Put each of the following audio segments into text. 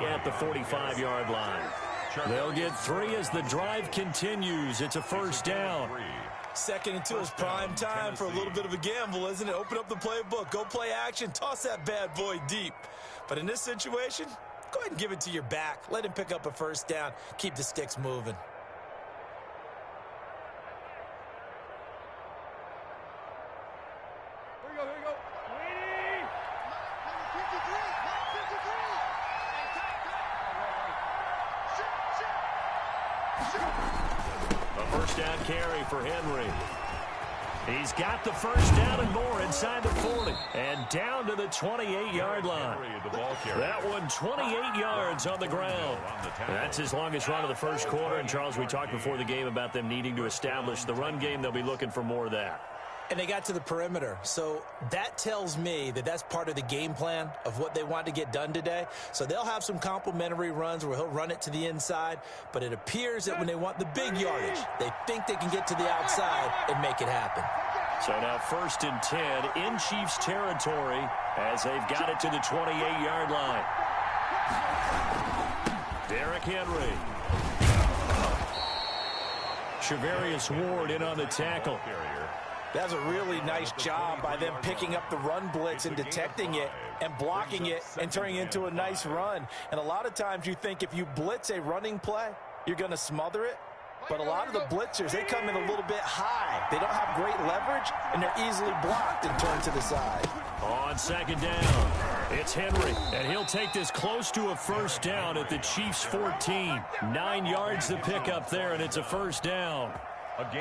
at the 45-yard line. They'll get 3 as the drive continues. It's a first down. 2nd and 2 is prime time for a little bit of a gamble, isn't it? Open up the playbook, go play action, toss that bad boy deep. But in this situation, go ahead and give it to your back. Let him pick up a first down. Keep the sticks moving. A first down carry for Henry. He's got the first down and more inside the 40. And down to the 28-yard line. That one 28 yards on the ground. That's his longest run of the first quarter. And, Charles, we talked before the game about them needing to establish the run game. They'll be looking for more of that. And they got to the perimeter. So that tells me that that's part of the game plan of what they want to get done today. So they'll have some complimentary runs where he'll run it to the inside. But it appears that when they want the big yardage, they think they can get to the outside and make it happen. So now 1st and 10 in Chiefs territory as they've got it to the 28-yard line. Derrick Henry. Shavarius Ward in on the tackle. That's a really nice job by them picking up the run blitz and detecting it and blocking it and turning it into a nice run. And a lot of times you think if you blitz a running play, you're going to smother it. But a lot of the blitzers, they come in a little bit high. They don't have great leverage, and they're easily blocked and turned to the side. On 2nd down, it's Henry, and he'll take this close to a first down at the Chiefs' 14. 9 yards to pick up there, and it's a first down.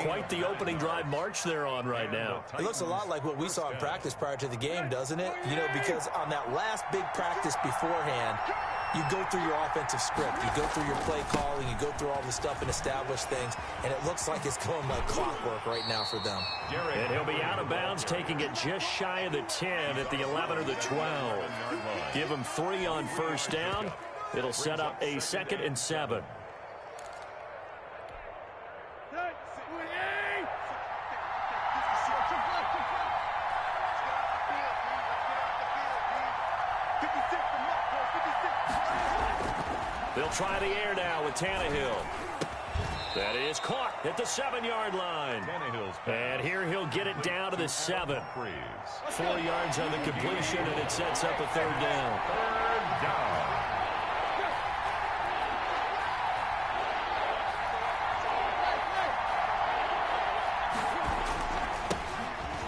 Quite the opening drive march they're on right now. It looks a lot like what we saw in practice prior to the game, doesn't it? You know, because on that last big practice beforehand, you go through your offensive script. You go through your play calling. You go through all the stuff and establish things. And it looks like it's going like clockwork right now for them. And he'll be out of bounds, taking it just shy of the 10 at the 11 or the 12. Give him 3 on first down. It'll set up a 2nd and 7. They'll try the air now with Tannehill. That is caught at the 7-yard line. And here he'll get it down to the 7. 4 yards on the completion, and it sets up a 3rd down.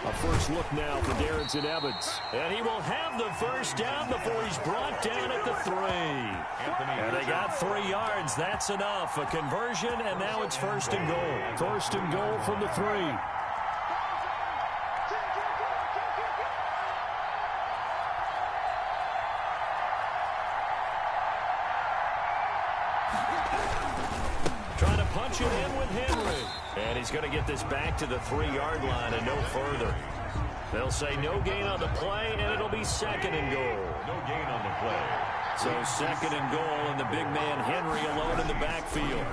A first look now for Darrington Evans. And he will have the first down before he's brought down at the 3. And they got 3 yards. That's enough. A conversion, and now it's 1st and goal. 1st and goal from the 3. Trying to punch it in with Henry. And he's going to get this back to the 3-yard line and no further. They'll say no gain on the play, and it'll be 2nd and goal. No gain on the play. So 2nd and goal, and the big man Henry alone in the backfield.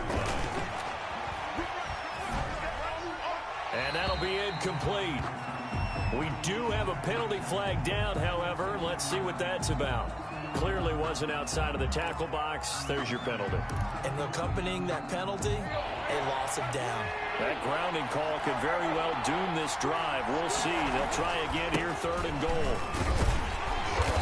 And that'll be incomplete. We do have a penalty flag down, however. Let's see what that's about. Clearly wasn't outside of the tackle box. There's your penalty. And accompanying that penalty, a loss of down. That grounding call could very well doom this drive. We'll see. They'll try again here, 3rd and goal.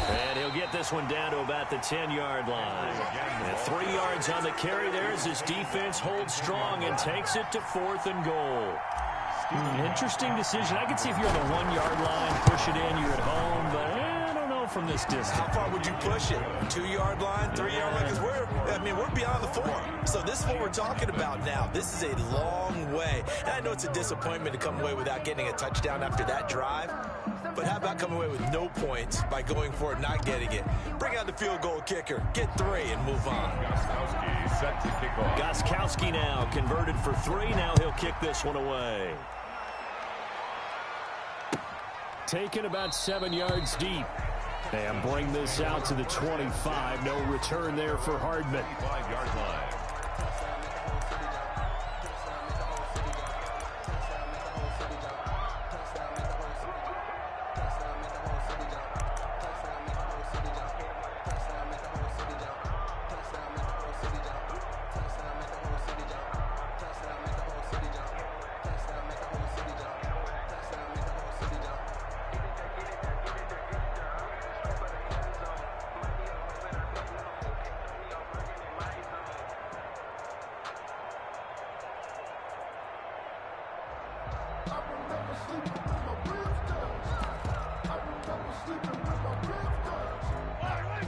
And he'll get this one down to about the 10-yard line. And 3 yards on the carry there as his defense holds strong and takes it to 4th and goal. Interesting decision. I could see if you're on the 1-yard line, push it in, you're at home, but I don't know from this distance. How far would you push it? 2-yard line, 3-yard line? Because we're beyond the 4. So this is what we're talking about now. This is a long way. And I know it's a disappointment to come away without getting a touchdown after that drive. But how about coming away with no points by going for it, not getting it? Bring out the field goal kicker, get 3, and move on. Gostkowski set to kick off. Gostkowski now converted for 3. Now he'll kick this one away. Taken about 7 yards deep. And bring this out to the 25. No return there for Hardman. 5-yard line.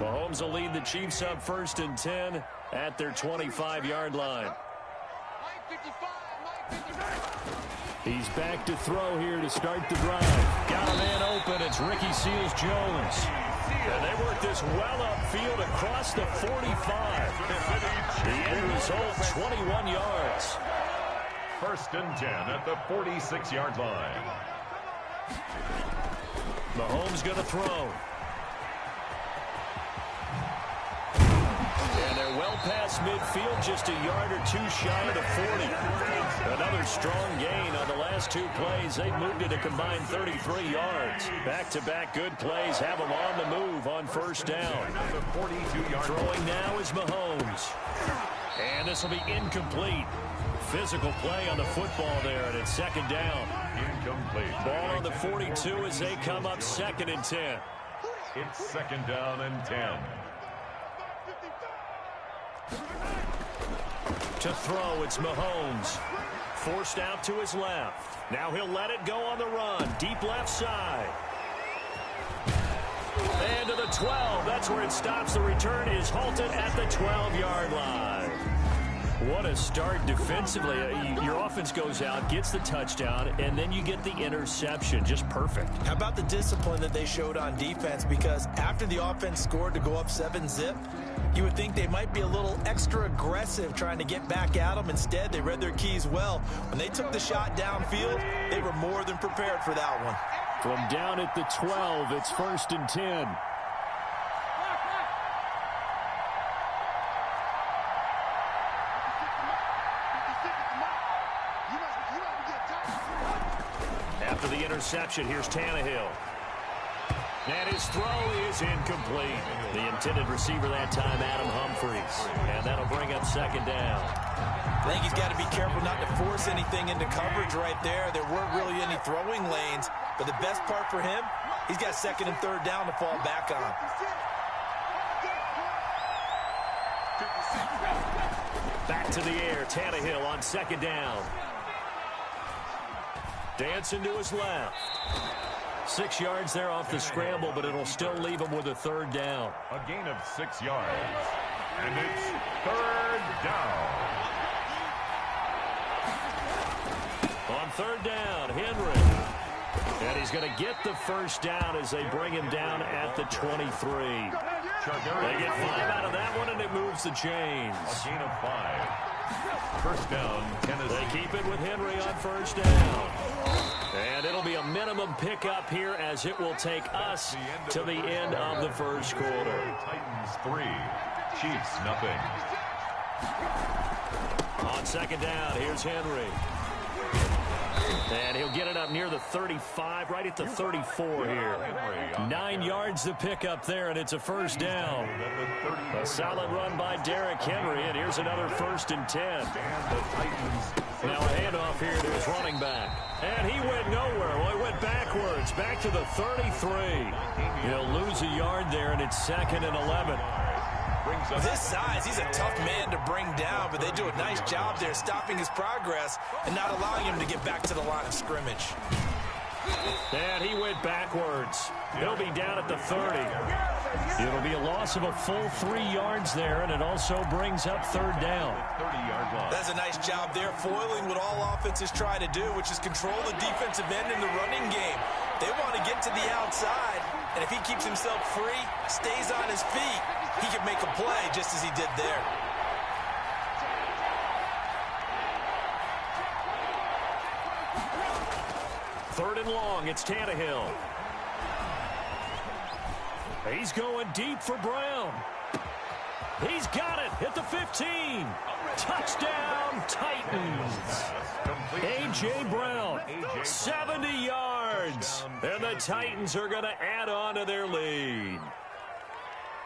Mahomes will lead the Chiefs up 1st and 10 at their 25-yard line. He's back to throw here to start the drive. Got a man open. It's Ricky Seals-Jones. And they work this well upfield across the 45. The end result, 21 yards. 1st and 10 at the 46-yard line. Mahomes going to throw. And they're well past midfield, just a yard or two shy of the 40. Another strong gain on the last 2 plays. They moved it a combined 33 yards. Back-to-back good plays have them on the move on 1st down. Throwing now is Mahomes. And this will be incomplete. Physical play on the football there, and it's 2nd down. Incomplete. Ball on the 42 as they come up 2nd and 10. It's 2nd down and 10. To throw, it's Mahomes. Forced out to his left. Now he'll let it go on the run. Deep left side. And to the 12. That's where it stops. The return is halted at the 12-yard line. What a start defensively. Your offense goes out, gets the touchdown, and then you get the interception. Just perfect. How about the discipline that they showed on defense? Because after the offense scored to go up 7-zip, you would think they might be a little extra aggressive trying to get back at them. Instead, they read their keys well. When they took the shot downfield, they were more than prepared for that one. From down at the 12, it's 1st and 10. After the interception, here's Tannehill. And his throw is incomplete. The intended receiver that time, Adam Humphries. And that'll bring up 2nd down. I think he's got to be careful not to force anything into coverage right there. There weren't really any throwing lanes. But the best part for him, he's got 2nd and 3rd down to fall back on. Back to the air. Tannehill on 2nd down. Dancing to his left. 6 yards there off the scramble, but it'll still leave him with a 3rd down. A gain of 6 yards. And it's 3rd down. On 3rd down, Henry. And he's going to get the 1st down as they bring him down at the 23. They get 5 out of that one, and it moves the chains. A gain of 5. 1st down, Tennessee. They keep it with Henry on 1st down. And it'll be a minimum pickup here as it will take us to the end of the 1st quarter. Titans 3, Chiefs nothing. On 2nd down, here's Henry. And he'll get it up near the 35, right at the 34 here. 9 yards to pick up there, and it's a 1st down. A solid run by Derrick Henry, and here's another 1st and 10. Now a handoff here to his running back. And he went nowhere. Well, he went backwards, back to the 33. He'll lose a yard there, and it's 2nd and 11. With his size, he's a tough man to bring down, but they do a nice job there stopping his progress and not allowing him to get back to the line of scrimmage. And he went backwards. He'll be down at the 30. It'll be a loss of a full 3 yards there, and it also brings up 3rd down. 30-yard line. That's a nice job there, foiling what all offenses try to do, which is control the defensive end in the running game. They want to get to the outside, and if he keeps himself free, stays on his feet, he can make a play just as he did there. Third and long, it's Tannehill. He's going deep for Brown. He's got it at the 15. Touchdown, Titans. A.J. Brown, 70 yards. And the Titans are going to add on to their lead.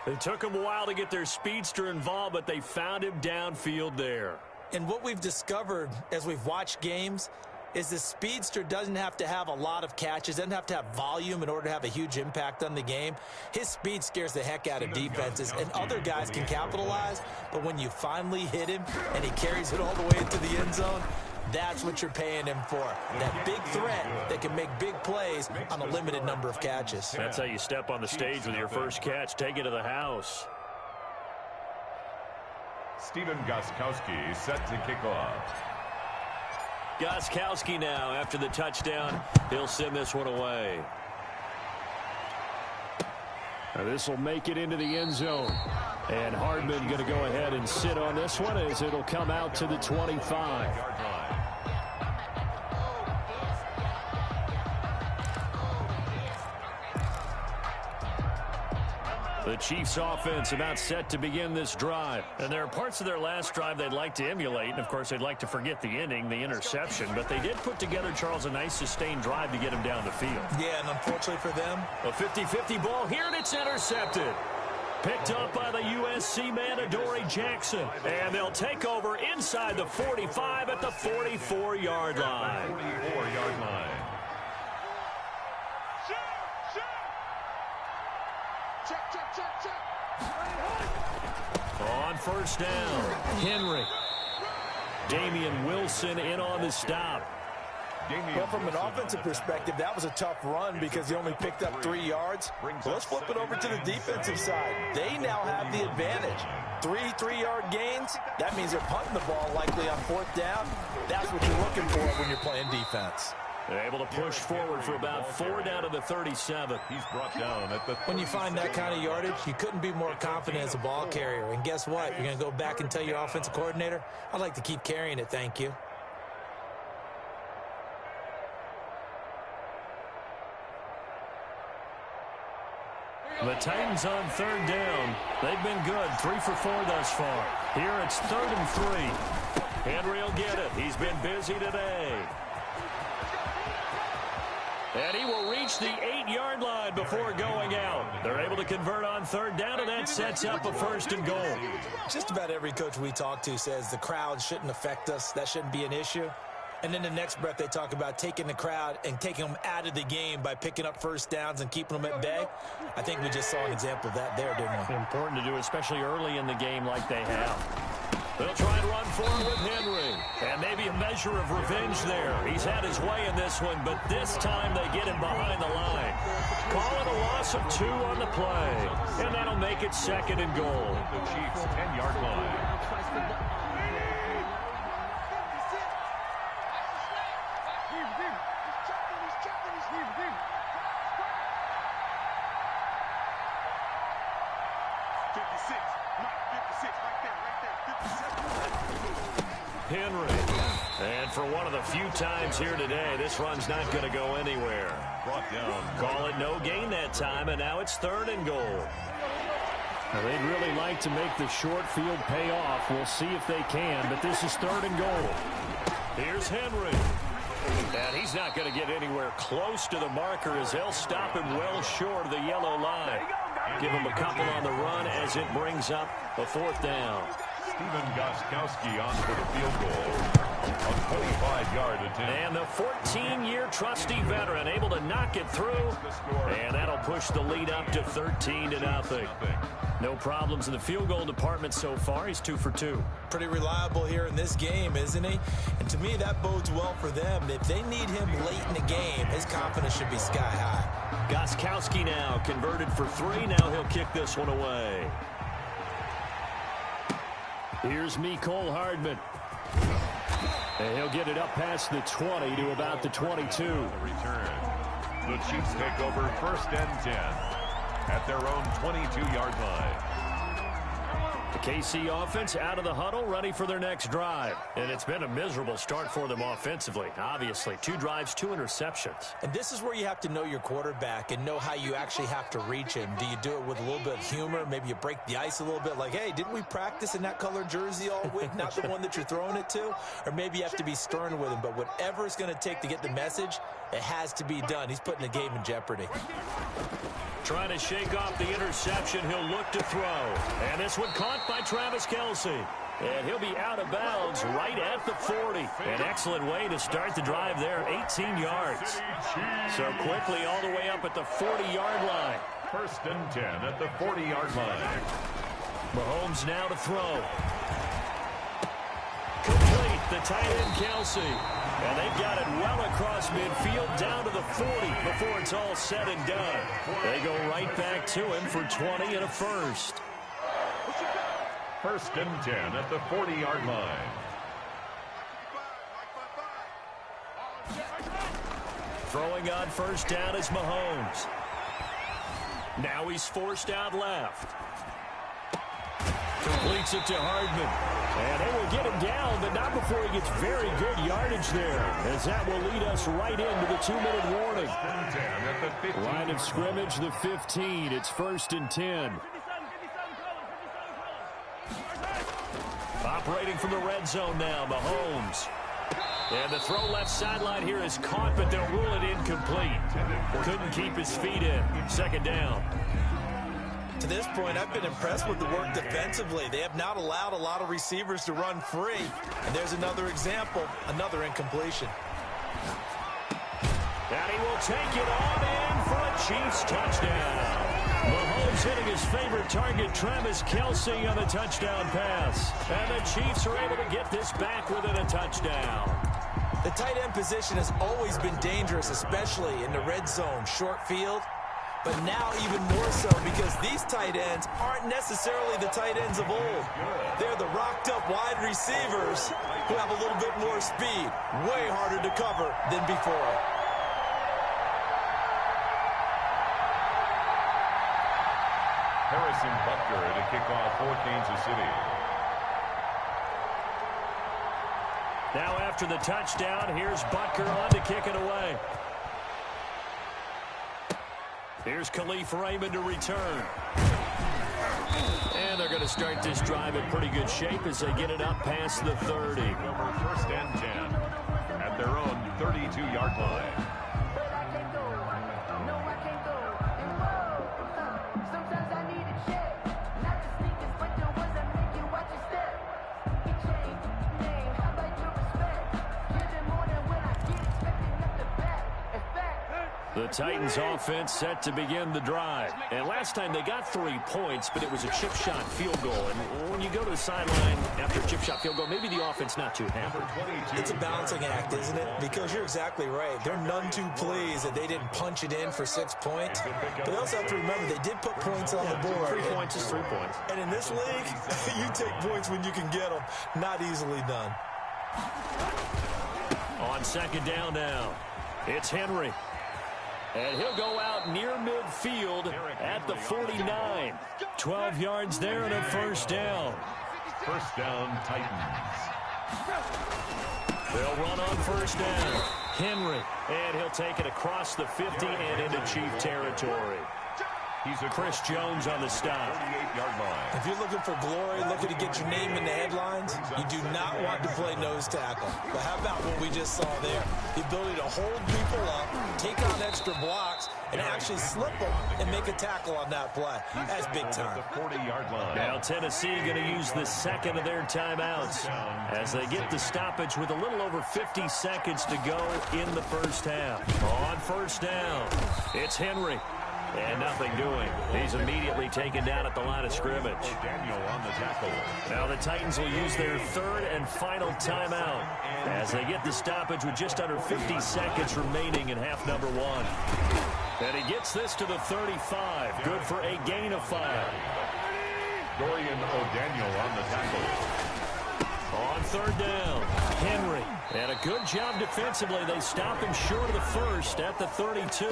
It took them a while to get their speedster involved, but they found him downfield there. And what we've discovered as we've watched games is the speedster doesn't have to have a lot of catches, doesn't have to have volume in order to have a huge impact on the game. His speed scares the heck out of defenses, and other guys can capitalize, but when you finally hit him and he carries it all the way into the end zone, That's what you're paying him for. That big threat that can make big plays on a limited number of catches. That's how you step on the stage with your first catch. Take it to the house. Stephen Gostkowski set to kick off. Gostkowski now, after the touchdown, he'll send this one away. This will make it into the end zone. And Hardman going to go ahead and sit on this one as it'll come out to the 25. The Chiefs offense about set to begin this drive. And there are parts of their last drive they'd like to emulate. And, of course, they'd like to forget the inning, the interception. But they did put together, Charles, a nice sustained drive to get him down the field. Yeah, and unfortunately for them, a 50-50 ball here, and it's intercepted. Picked up by the USC man, Adoree Jackson. And they'll take over inside the 45 at the 44-yard line. 44-yard line. On first down, Henry. Damian Wilson in on the stop. Well, from an offensive perspective, that was a tough run because he only picked up 3 yards. So let's flip it over to the defensive side. They now have the advantage. 3 3-yard gains. That means they're punting the ball likely on fourth down. That's what you're looking for when you're playing defense. They're able to push forward for about 4 down to the 37. He's brought down at the 37. When you find that kind of yardage, you couldn't be more confident as a ball carrier. And guess what? You're going to go back and tell your offensive coordinator, I'd like to keep carrying it, thank you. The Titans on third down. They've been good, 3 for 4 thus far. Here it's 3rd and 3. Henry will get it. He's been busy today. And he will reach the 8-yard line before going out. They're able to convert on third down, and that sets up a 1st and goal. Just about every coach we talk to says the crowd shouldn't affect us. That shouldn't be an issue. And then the next breath they talk about taking the crowd and taking them out of the game by picking up first downs and keeping them at bay. I think we just saw an example of that there, didn't we? Important to do, especially early in the game like they have. They'll try and run forward with Henry. And maybe a measure of revenge there. He's had his way in this one, but this time they get him behind the line. Call it a loss of 2 on the play. And that'll make it 2nd and goal. The Chiefs' 10-yard line. Henry. And for one of the few times here today, this run's not going to go anywhere. Brought down. Call it no gain that time, and now it's 3rd and goal. Now, they'd really like to make the short field pay off. We'll see if they can, but this is 3rd and goal. Here's Henry. And he's not going to get anywhere close to the marker as they'll stop him well short of the yellow line. Give him a couple on the run as it brings up a 4th down. Stephen Gostkowski on for the field goal. A 25-yard attempt. And the 14-year trusty veteran able to knock it through. And that'll push the lead up to 13-0. No problems in the field goal department so far. He's 2 for 2. Pretty reliable here in this game, isn't he? And to me, that bodes well for them. If they need him late in the game, his confidence should be sky high. Gostkowski now converted for 3. Now he'll kick this one away. Here's Mecole Hardman. And he'll get it up past the 20 to about the 22. Return. The Chiefs take over 1st and 10 at their own 22-yard line. The KC offense out of the huddle, ready for their next drive. And it's been a miserable start for them offensively. Obviously, 2 drives, 2 interceptions. And this is where you have to know your quarterback and know how you actually have to reach him. Do you do it with a little bit of humor? Maybe you break the ice a little bit like, hey, didn't we practice in that colored jersey all week, not the one that you're throwing it to? Or maybe you have to be stern with him. But whatever it's going to take to get the message, it has to be done. He's putting the game in jeopardy. Trying to shake off the interception. He'll look to throw. And this one caught by Travis Kelce. And he'll be out of bounds right at the 40. An excellent way to start the drive there, 18 yards. So quickly all the way up at the 40-yard line. 1st and 10 at the 40-yard line. Mahomes now to throw. Complete. the tight end, Kelsey. And they've got it well across midfield down to the 40 before it's all said and done. They go right back to him for 20 and a first. First and 10 at the 40-yard line. Throwing on first down is Mahomes. Now he's forced out left. Completes it to Hardman. And they will get him down, but not before he gets very good yardage there, as that will lead us right into the 2-minute warning. Line of scrimmage, the 15. It's first and 10. Operating from the red zone now, Mahomes. And the throw left sideline here is caught, but they'll rule it incomplete. Couldn't keep his feet in. Second down. To this point, I've been impressed with the work defensively. They have not allowed a lot of receivers to run free. And there's another example, another incompletion. And he will take it on in for a Chiefs touchdown. Mahomes hitting his favorite target, Travis Kelce, on the touchdown pass. And the Chiefs are able to get this back within a touchdown. The tight end position has always been dangerous, especially in the red zone, short field. But now even more so because these tight ends aren't necessarily the tight ends of old. They're the rocked-up wide receivers who have a little bit more speed, way harder to cover than before. Harrison Butker to kick off for Kansas City. Now after the touchdown, here's Butker on to kick it away. Here's Khalif Raymond to return. And they're going to start this drive in pretty good shape as they get it up past the 30. Over first and 10 at their own 32-yard line. The Titans offense set to begin the drive. And last time they got 3 points, but it was a chip shot field goal. And when you go to the sideline after a chip shot field goal, maybe the offense not too happy. It's a balancing act, isn't it? Because you're exactly right. They're none too pleased that they didn't punch it in for 6 points. But they also have to remember they did put points on the board. 3 points is 3 points. And in this league, you take points when you can get them. Not easily done. On second down now, it's Henry. And he'll go out near midfield at the 49. 12 yards there and a first down. First down, Titans. They'll run on first down. Henry. And he'll take it across the 50 and into Chief territory. He's a Chris Jones on the stop. 38-yard line. If you're looking for glory, looking to get your name in the headlines, you do not want to play nose tackle. But how about what we just saw there? The ability to hold people up, take on extra blocks, and actually slip them and make a tackle on that play. That's big time. The 40-yard line. Now Tennessee going to use the second of their timeouts as they get the stoppage with a little over 50 seconds to go in the first half. On first down, it's Henry. And nothing doing. He's immediately taken down at the line of scrimmage. Daniel on the tackle. Now the Titans will use their third and final timeout as they get the stoppage with just under 50 seconds remaining in half number 1. And he gets this to the 35. Good for a gain of 5. Dorian O'Daniel on the tackle. On third down, Henry. And a good job defensively. They stop him short of the first at the 32.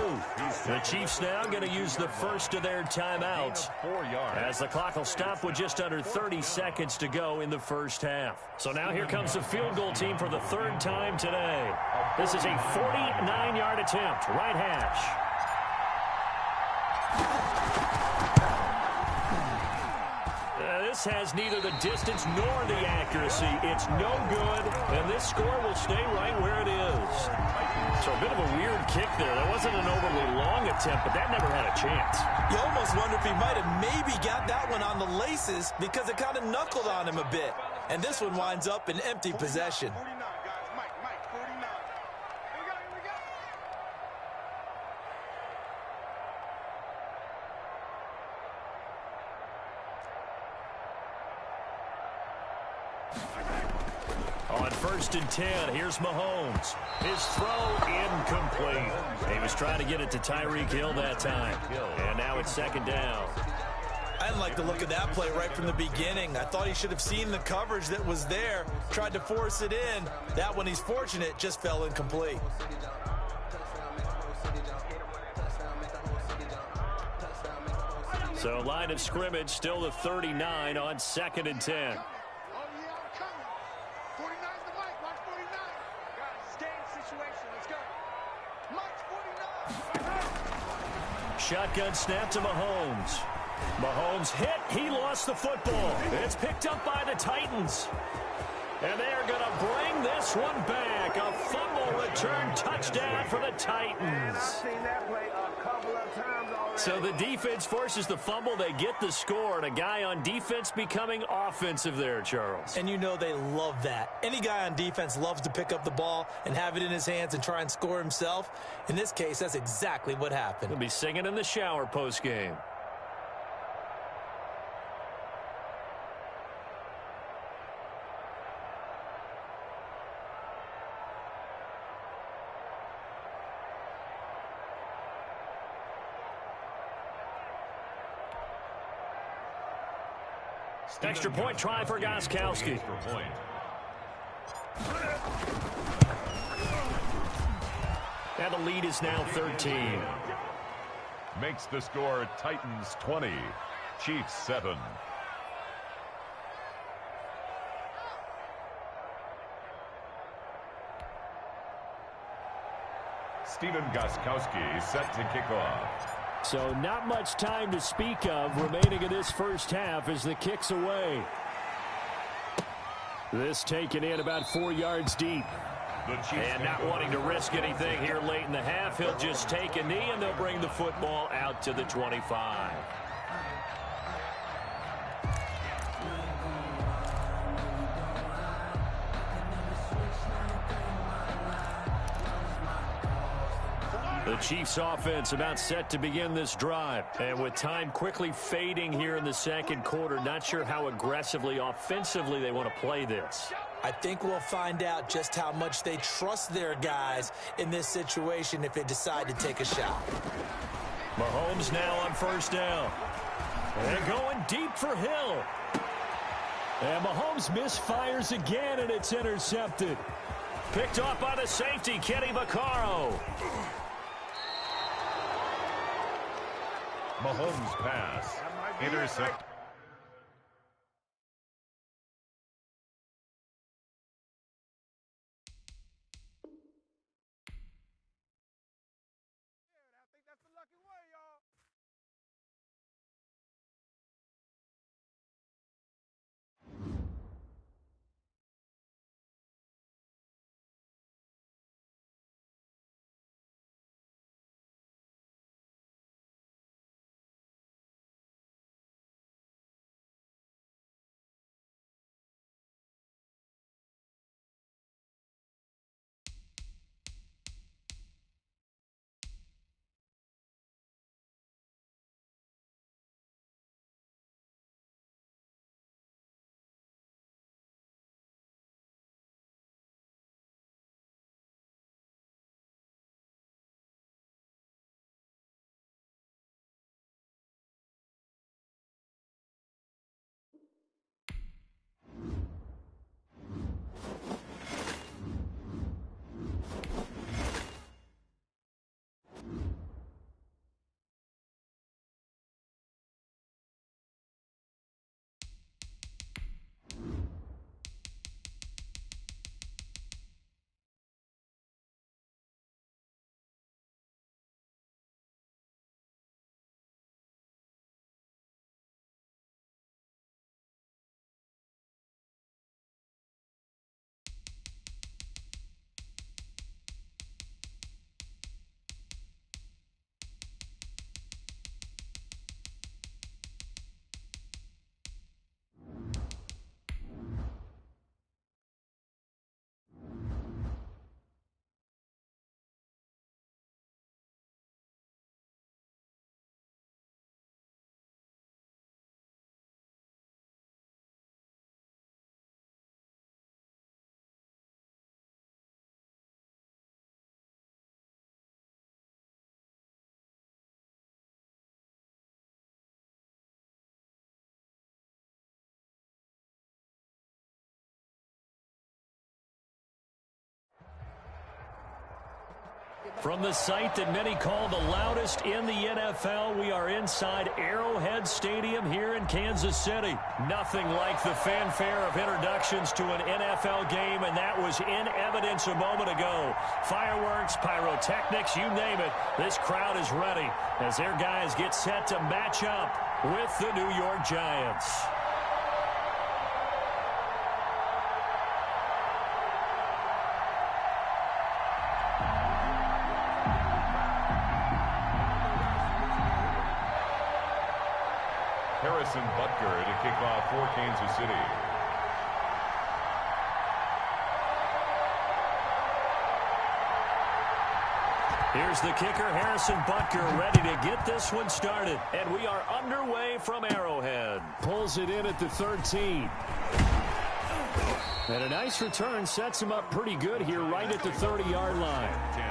The Chiefs now going to use the first of their timeouts 4 yards. as the clock will stop with just under 30 seconds to go in the first half. So now here comes the field goal team for the third time today. This is a 49-yard attempt. Right hash. This has neither the distance nor the accuracy. It's no good, and this score will stay right where it is. So a bit of a weird kick there. That wasn't an overly long attempt, but that never had a chance. You almost wonder if he might have maybe got that one on the laces because it kind of knuckled on him a bit. And this one winds up in empty possession. On 1st and 10, here's Mahomes. His throw incomplete. He was trying to get it to Tyreek Hill that time. And now it's 2nd down. I didn't like the look of that play right from the beginning. I thought he should have seen the coverage that was there, tried to force it in. That one, he's fortunate, just fell incomplete. So line of scrimmage still the 39 on 2nd and 10. Shotgun snap to Mahomes. Mahomes hit. He lost the football. It's picked up by the Titans. And they're going to bring this one back. A fumble return touchdown for the Titans. So the defense forces the fumble. They get the score. And a guy on defense becoming offensive there, Charles. And you know they love that. Any guy on defense loves to pick up the ball and have it in his hands and try and score himself. In this case, that's exactly what happened. He'll be singing in the shower post-game. Extra point try for Gostkowski. And the lead is now 13. Makes the score Titans 20, Chiefs 7. Stephen Gostkowski set to kick off. So not much time to speak of remaining in this first half as the kick's away. This taken in about 4 yards deep. And not wanting to risk anything here late in the half, he'll just take a knee and they'll bring the football out to the 25. The Chiefs offense about set to begin this drive. And with time quickly fading here in the 2nd quarter, not sure how aggressively, offensively they want to play this. I think we'll find out just how much they trust their guys in this situation if they decide to take a shot. Mahomes now on 1st down. And going deep for Hill. And Mahomes misfires again, and it's intercepted. Picked off by the safety, Kenny Vaccaro. Mahomes pass. Intercept. From the site that many call the loudest in the NFL, we are inside Arrowhead Stadium here in Kansas City. Nothing like the fanfare of introductions to an NFL game, and that was in evidence a moment ago. Fireworks, pyrotechnics, you name it, this crowd is ready as their guys get set to match up with the New York Giants. Harrison Butker to kick off for Kansas City. Here's the kicker, Harrison Butker, ready to get this one started. And we are underway from Arrowhead. Pulls it in at the 13. And a nice return sets him up pretty good here right at the 30-yard line. 10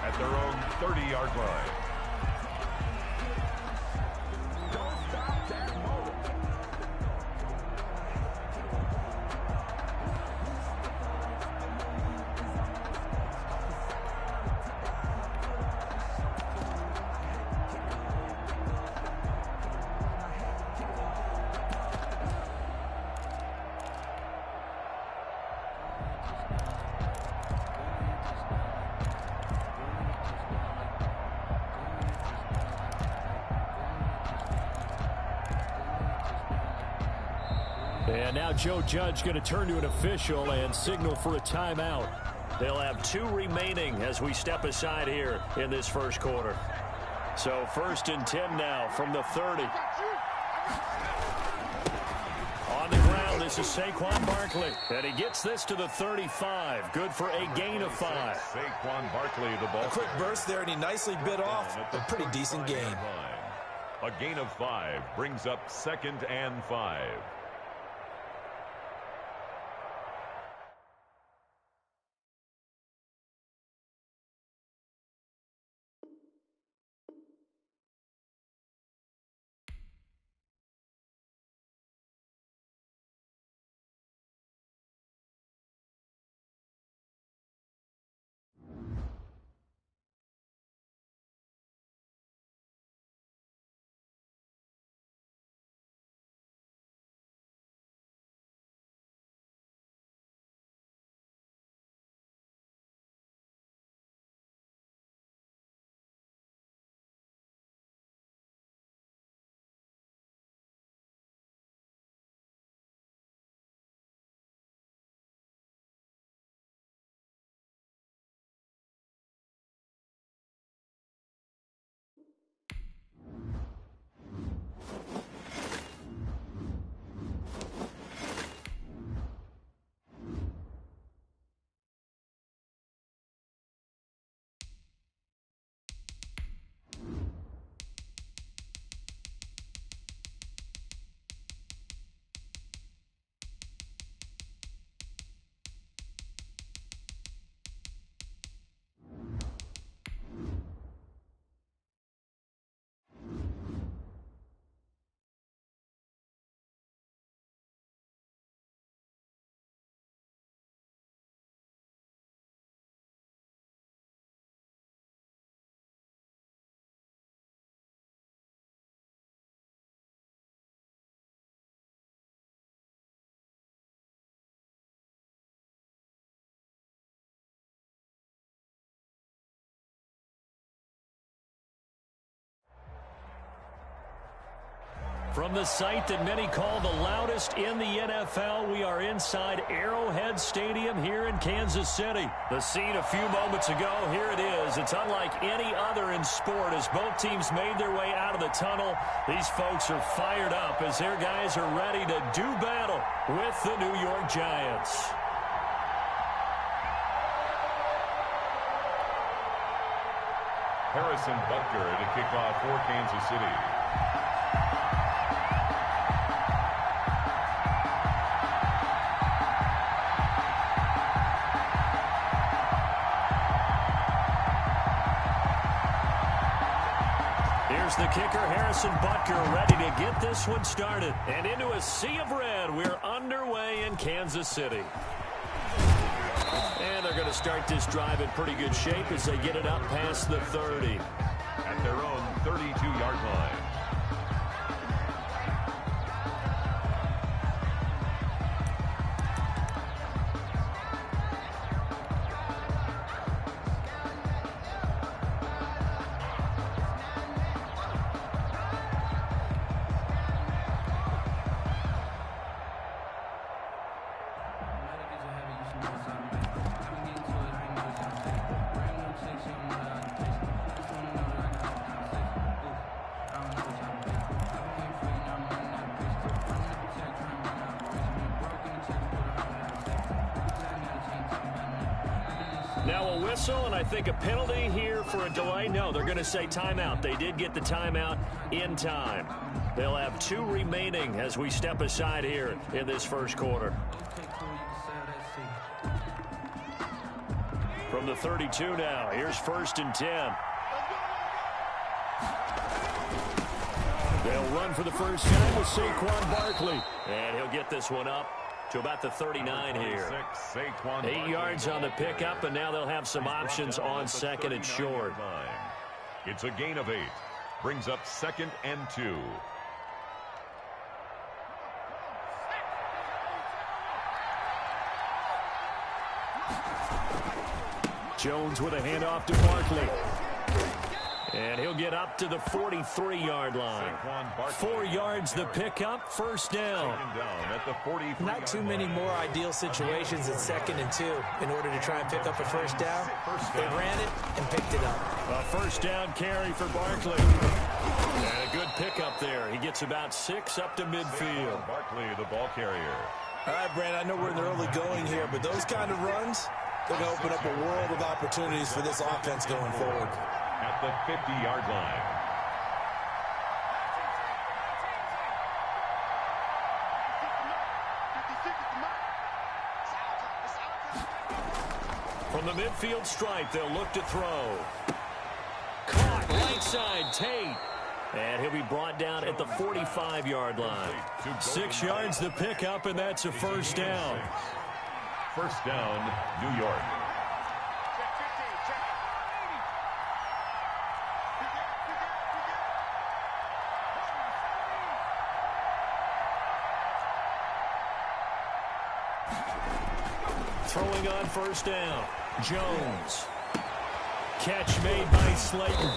at their own 30-yard line. And now Joe Judge going to turn to an official and signal for a timeout. They'll have 2 remaining as we step aside here in this first quarter. So 1st and 10 now from the 30. On the ground, this is Saquon Barkley. And he gets this to the 35. Good for a gain of 5. Saquon Barkley, the ball. A quick burst there, and he nicely bit off a pretty decent gain. A gain of 5 brings up 2nd and 5. From the site that many call the loudest in the NFL, we are inside Arrowhead Stadium here in Kansas City. The scene a few moments ago, here it is. It's unlike any other in sport as both teams made their way out of the tunnel. These folks are fired up as their guys are ready to do battle with the New York Giants. Harrison Butker to kick off for Kansas City. Here's the kicker, Harrison Butker, ready to get this one started. And into a sea of red, we're underway in Kansas City. And they're going to start this drive in pretty good shape as they get it up past the 30. At their own 32-yard line. Now a whistle, and I think a penalty here for a delay. No, they're going to say timeout. They did get the timeout in time. They'll have 2 remaining as we step aside here in this first quarter. From the 32 now, here's 1st and 10. They'll run for the first time with Saquon Barkley. And he'll get this one up to about the 39 here. 8 yards on the pickup, and now they'll have some options on 2nd and short. It's a gain of 8. Brings up 2nd and 2. Jones with a handoff to Barkley. And he'll get up to the 43-yard line. 4 yards the pickup, 1st down. Not too many more ideal situations at 2nd and 2 in order to try and pick up a 1st down. They ran it and picked it up. A 1st down carry for Barkley. And a good pickup there. He gets about 6 up to midfield. Barkley, the ball carrier. All right, Brandon, I know we're in the early going here, but those kind of runs, they're going to open up a world of opportunities for this offense going forward. At the 50-yard line. From the midfield stripe, they'll look to throw. Caught right side, Tate. And he'll be brought down at the 45-yard line. 6 yards the pickup, and that's a 1st down. 1st down, New York. Throwing on 1st down, Jones. Catch made by Slayton.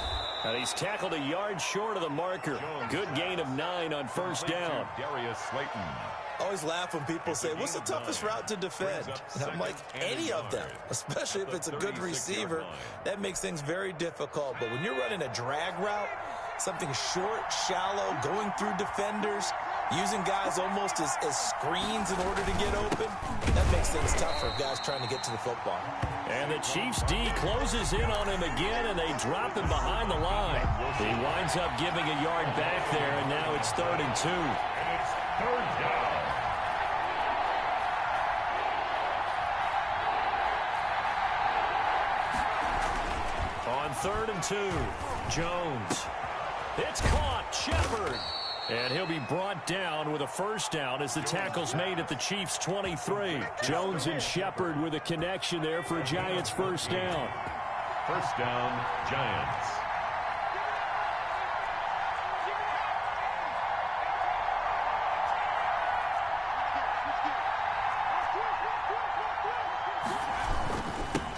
And he's tackled a yard short of the marker. Good gain of 9 on 1st down. Darius Slayton. I always laugh when people say, what's the toughest route to defend? And I'm like, any of them, especially if it's a good receiver. That makes things very difficult. But when you're running a drag route, something short, shallow, going through defenders, using guys almost as screens in order to get open, that makes things tough for guys trying to get to the football. And the Chiefs D closes in on him again, and they drop him behind the line. He winds up giving a yard back there, and now it's 3rd and 2. And it's 3rd down. On 3rd and 2, Jones. It's caught, Shepard. And he'll be brought down with a 1st down as the tackle's made at the Chiefs' 23. Jones and Shepard with a connection there for Giants' 1st down. 1st down, Giants.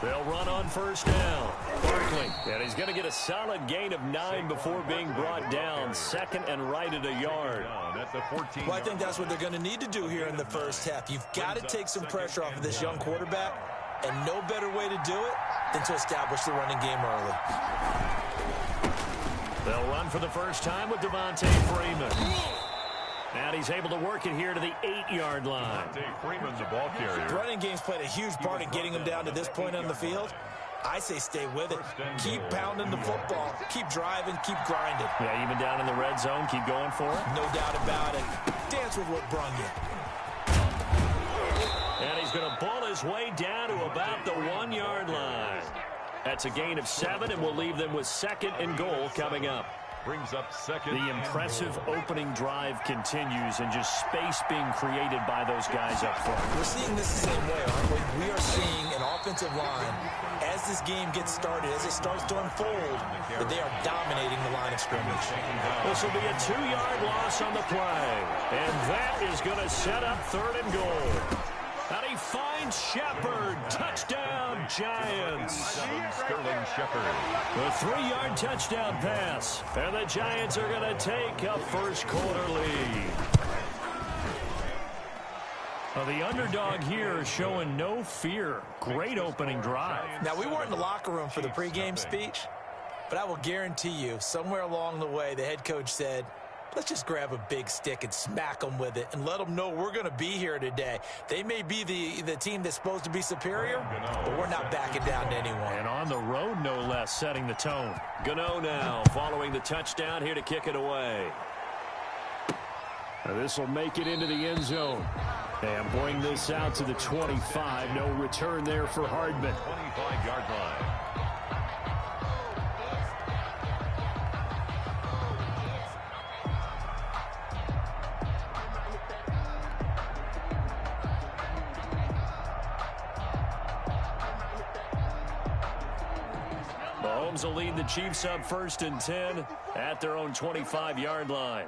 They'll run on 1st down. Barkley, and he's going to get a solid gain of 9 before being brought down. 2nd and right at a yard. Well, I think that's what they're going to need to do here in the 1st half. You've got to take some pressure off of this young quarterback, and no better way to do it than to establish the running game early. They'll run for the first time with Devontae Freeman. And he's able to work it here to the 8-yard line. Freeman, the ball carrier. The running game's played a huge part in getting him down to this point on the field. I say stay with it. Keep pounding the football. Keep driving. Keep grinding. Yeah, even down in the red zone, keep going for it. No doubt about it. Dance with what brung you. And he's going to bull his way down to about the 1-yard line. That's a gain of 7, and we'll leave them with 2nd and goal coming up. brings up second. The impressive opening drive continues, and just space being created by those guys up front. We're seeing this the same way, aren't we? We are seeing an offensive line, as this game gets started, as it starts to unfold, that they are dominating the line of scrimmage. This will be a 2-yard loss on the play, and that is going to set up 3rd and goal. And he finds Shepard. Touchdown, Giants. Sterling Shepard. A 3-yard touchdown pass. And the Giants are going to take a first-quarter lead. Well, the underdog here is showing no fear. Great opening drive. Now, we weren't in the locker room for the pregame speech, but I will guarantee you, somewhere along the way, the head coach said, let's just grab a big stick and smack them with it and let them know we're going to be here today. They may be the team that's supposed to be superior, but we're not backing down to anyone. And on the road, no less, setting the tone. Gano now, following the touchdown, here to kick it away. Now this will make it into the end zone. And bring this out to the 25. No return there for Hardman. 25-yard line. Mahomes will lead the Chiefs up 1st and 10 at their own 25-yard line.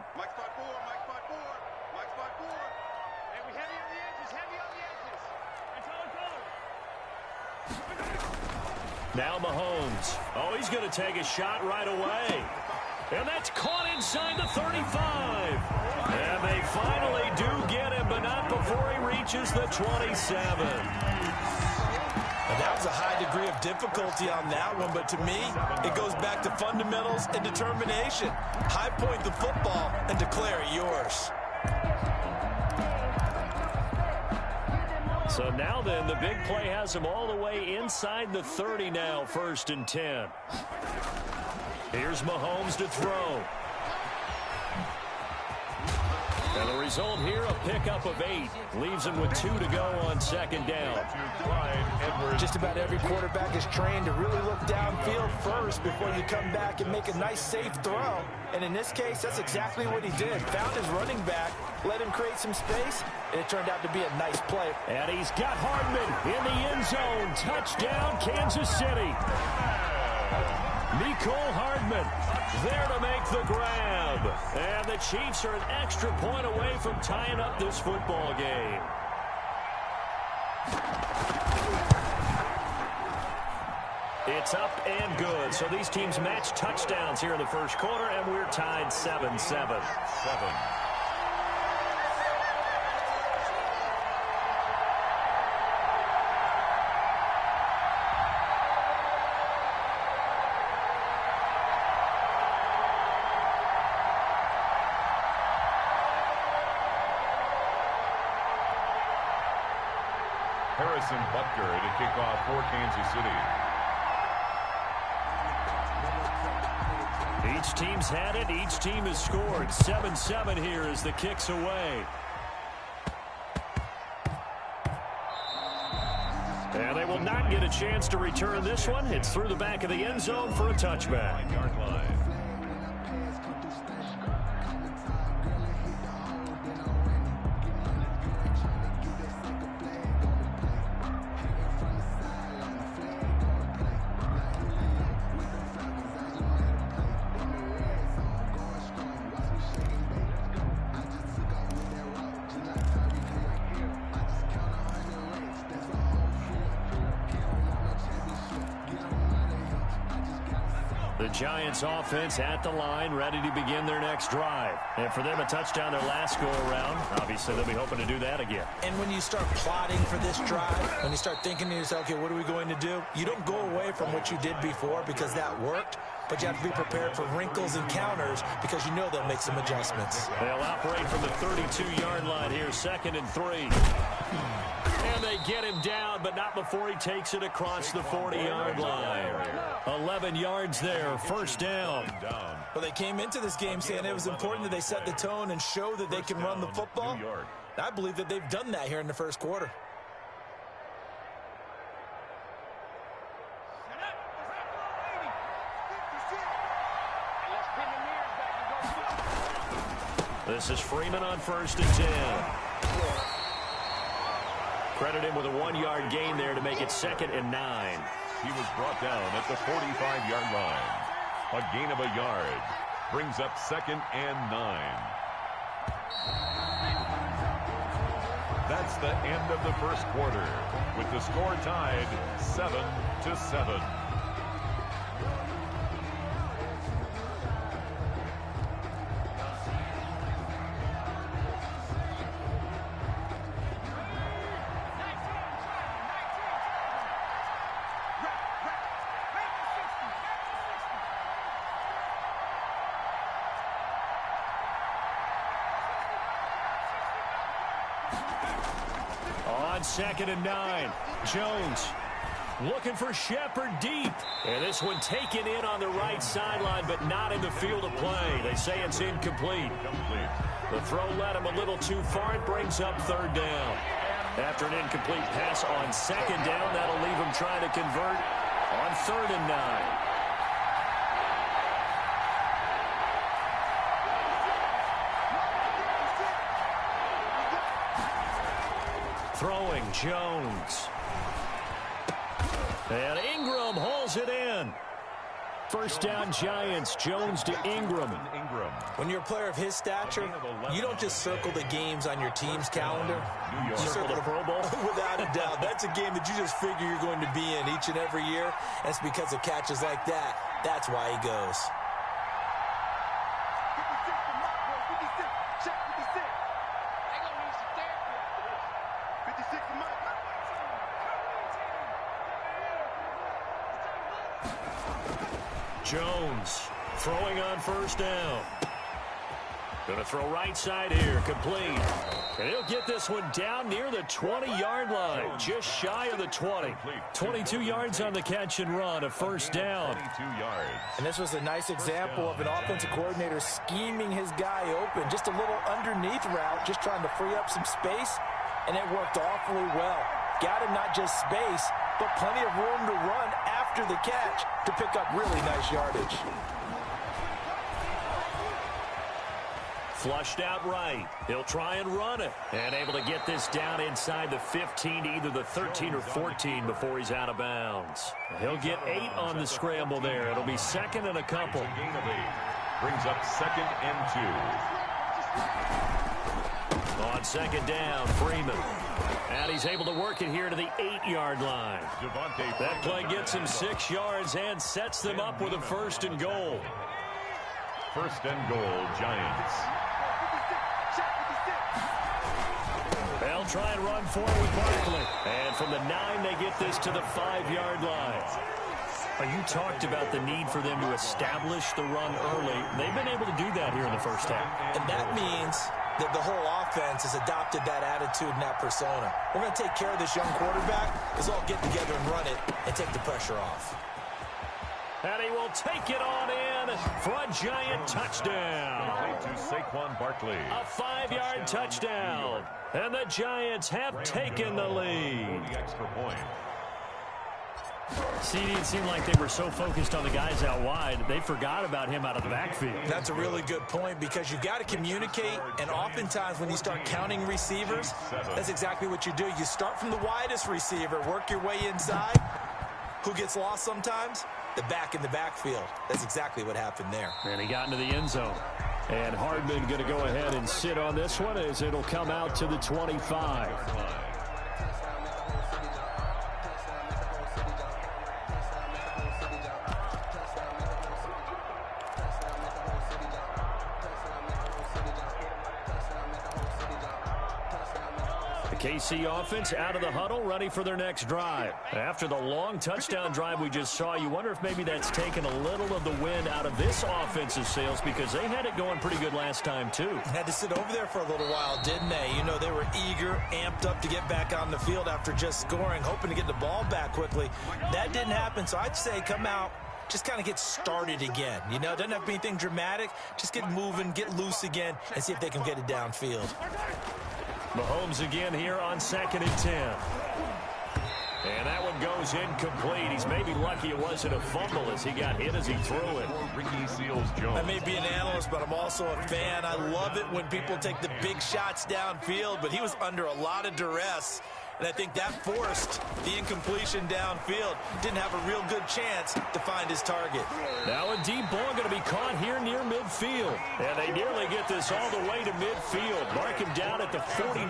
Now Mahomes. Oh, he's going to take a shot right away. And that's caught inside the 35. And they finally do get him, but not before he reaches the 27. And that was a high degree of difficulty on that one, but to me, it goes back to fundamentals and determination. High point the football and declare it yours. So now then, the big play has him all the way inside the 30 now, 1st and 10. Here's Mahomes to throw. And the result here, a pickup of 8. Leaves him with 2 to go on 2nd down. Just about every quarterback is trained to really look downfield first before you come back and make a nice, safe throw. And in this case, that's exactly what he did. Found his running back, let him create some space, and it turned out to be a nice play. And he's got Hardman in the end zone. Touchdown, Kansas City. Mecole Hardman there to make the grab. And the Chiefs are an extra point away from tying up this football game. It's up and good. So these teams match touchdowns here in the 1st quarter, and we're tied 7-7. Harrison Butker to kick off for Kansas City. Each team's had it. Each team has scored. 7-7 here as the kick's away. And they will not get a chance to return this one. It's through the back of the end zone for a touchback. 9-yard line. The Giants offense at the line, ready to begin their next drive. And for them, a touchdown their last go-around. Obviously, they'll be hoping to do that again. And when you start plotting for this drive, when you start thinking to yourself, okay, what are we going to do? You don't go away from what you did before because that worked, but you have to be prepared for wrinkles and counters because you know they'll make some adjustments. They'll operate from the 32-yard line here, 2nd and 3. And they get him down, but not before he takes it across the 40-yard line. 11 yards there, 1st down. Well, they came into this game saying it was important that they set the tone and show that they can run the football. I believe that they've done that here in the 1st quarter. This is Freeman on 1st and 10. Credit him with a 1-yard gain there to make it 2nd and 9. He was brought down at the 45-yard line. A gain of a yard brings up 2nd and 9. That's the end of the first quarter, with the score tied 7-7. On 2nd and 9, Jones looking for Shepard deep. And this one taken in on the right sideline, but not in the field of play. They say it's incomplete. The throw led him a little too far. It brings up 3rd down. After an incomplete pass on 2nd down, that'll leave him trying to convert on 3rd and 9. Throwing Jones. And Ingram hauls it in. 1st down Giants. Jones to Ingram. When you're a player of his stature, you don't just circle the games on your team's calendar. You circle the Pro Bowl? Without a doubt. That's a game that you just figure you're going to be in each and every year. And it's because of catches like that. That's why he goes. Jones throwing on 1st down. Going to throw right side here, complete. And he'll get this one down near the 20-yard line, just shy of the 20. 22 yards on the catch and run, a 1st down. 22 yards. And this was a nice example of an offensive coordinator scheming his guy open. Just a little underneath route, just trying to free up some space, and it worked awfully well. Got him not just space, but plenty of room to run after the catch to pick up really nice yardage. Flushed out right. He'll try and run it. And able to get this down inside the 15, either the 13 or 14 before he's out of bounds. He'll get 8 on the scramble there. It'll be 2nd and a couple. Gain of 8 brings up 2nd and 2. On 2nd down, Freeman. And he's able to work it here to the 8-yard line. That play gets him 6 yards and sets them up with a 1st and goal. 1st and goal, Giants. They'll try and run forward with Barkley. And from the 9, they get this to the 5-yard line. You talked about the need for them to establish the run early. They've been able to do that here in the first half. And that means that the whole offense has adopted that attitude and that persona. We're going to take care of this young quarterback. Let's all get together and run it and take the pressure off. And he will take it on in for a Giant touchdown. To Saquon Barkley. A 5-yard touchdown. And the Giants have taken the lead. The extra point. CD, it seemed like they were so focused on the guys out wide, they forgot about him out of the backfield. That's a really good point because you've got to communicate, and oftentimes when you start counting receivers, that's exactly what you do. You start from the widest receiver, work your way inside. Who gets lost sometimes? The back in the backfield. That's exactly what happened there. And he got into the end zone. And Hardman going to go ahead and sit on this one as it'll come out to the 25. KC offense out of the huddle, ready for their next drive. After the long touchdown drive we just saw, you wonder if maybe that's taken a little of the wind out of this offensive sails because they had it going pretty good last time, too. Had to sit over there for a little while, didn't they? You know, they were eager, amped up to get back on the field after just scoring, hoping to get the ball back quickly. That didn't happen, so I'd say come out, just kind of get started again. You know, doesn't have to be anything dramatic. Just get moving, get loose again, and see if they can get it downfield. Mahomes again here on 2nd and 10. And that one goes incomplete. He's maybe lucky it wasn't a fumble as he got hit as he threw it. Ricky Seals-Jones. I may be an analyst, but I'm also a fan. I love it when people take the big shots downfield, but he was under a lot of duress. And I think that forced the incompletion downfield. Didn't have a real good chance to find his target. Now a deep ball going to be caught here near midfield. And they nearly get this all the way to midfield. Mark him down at the 49.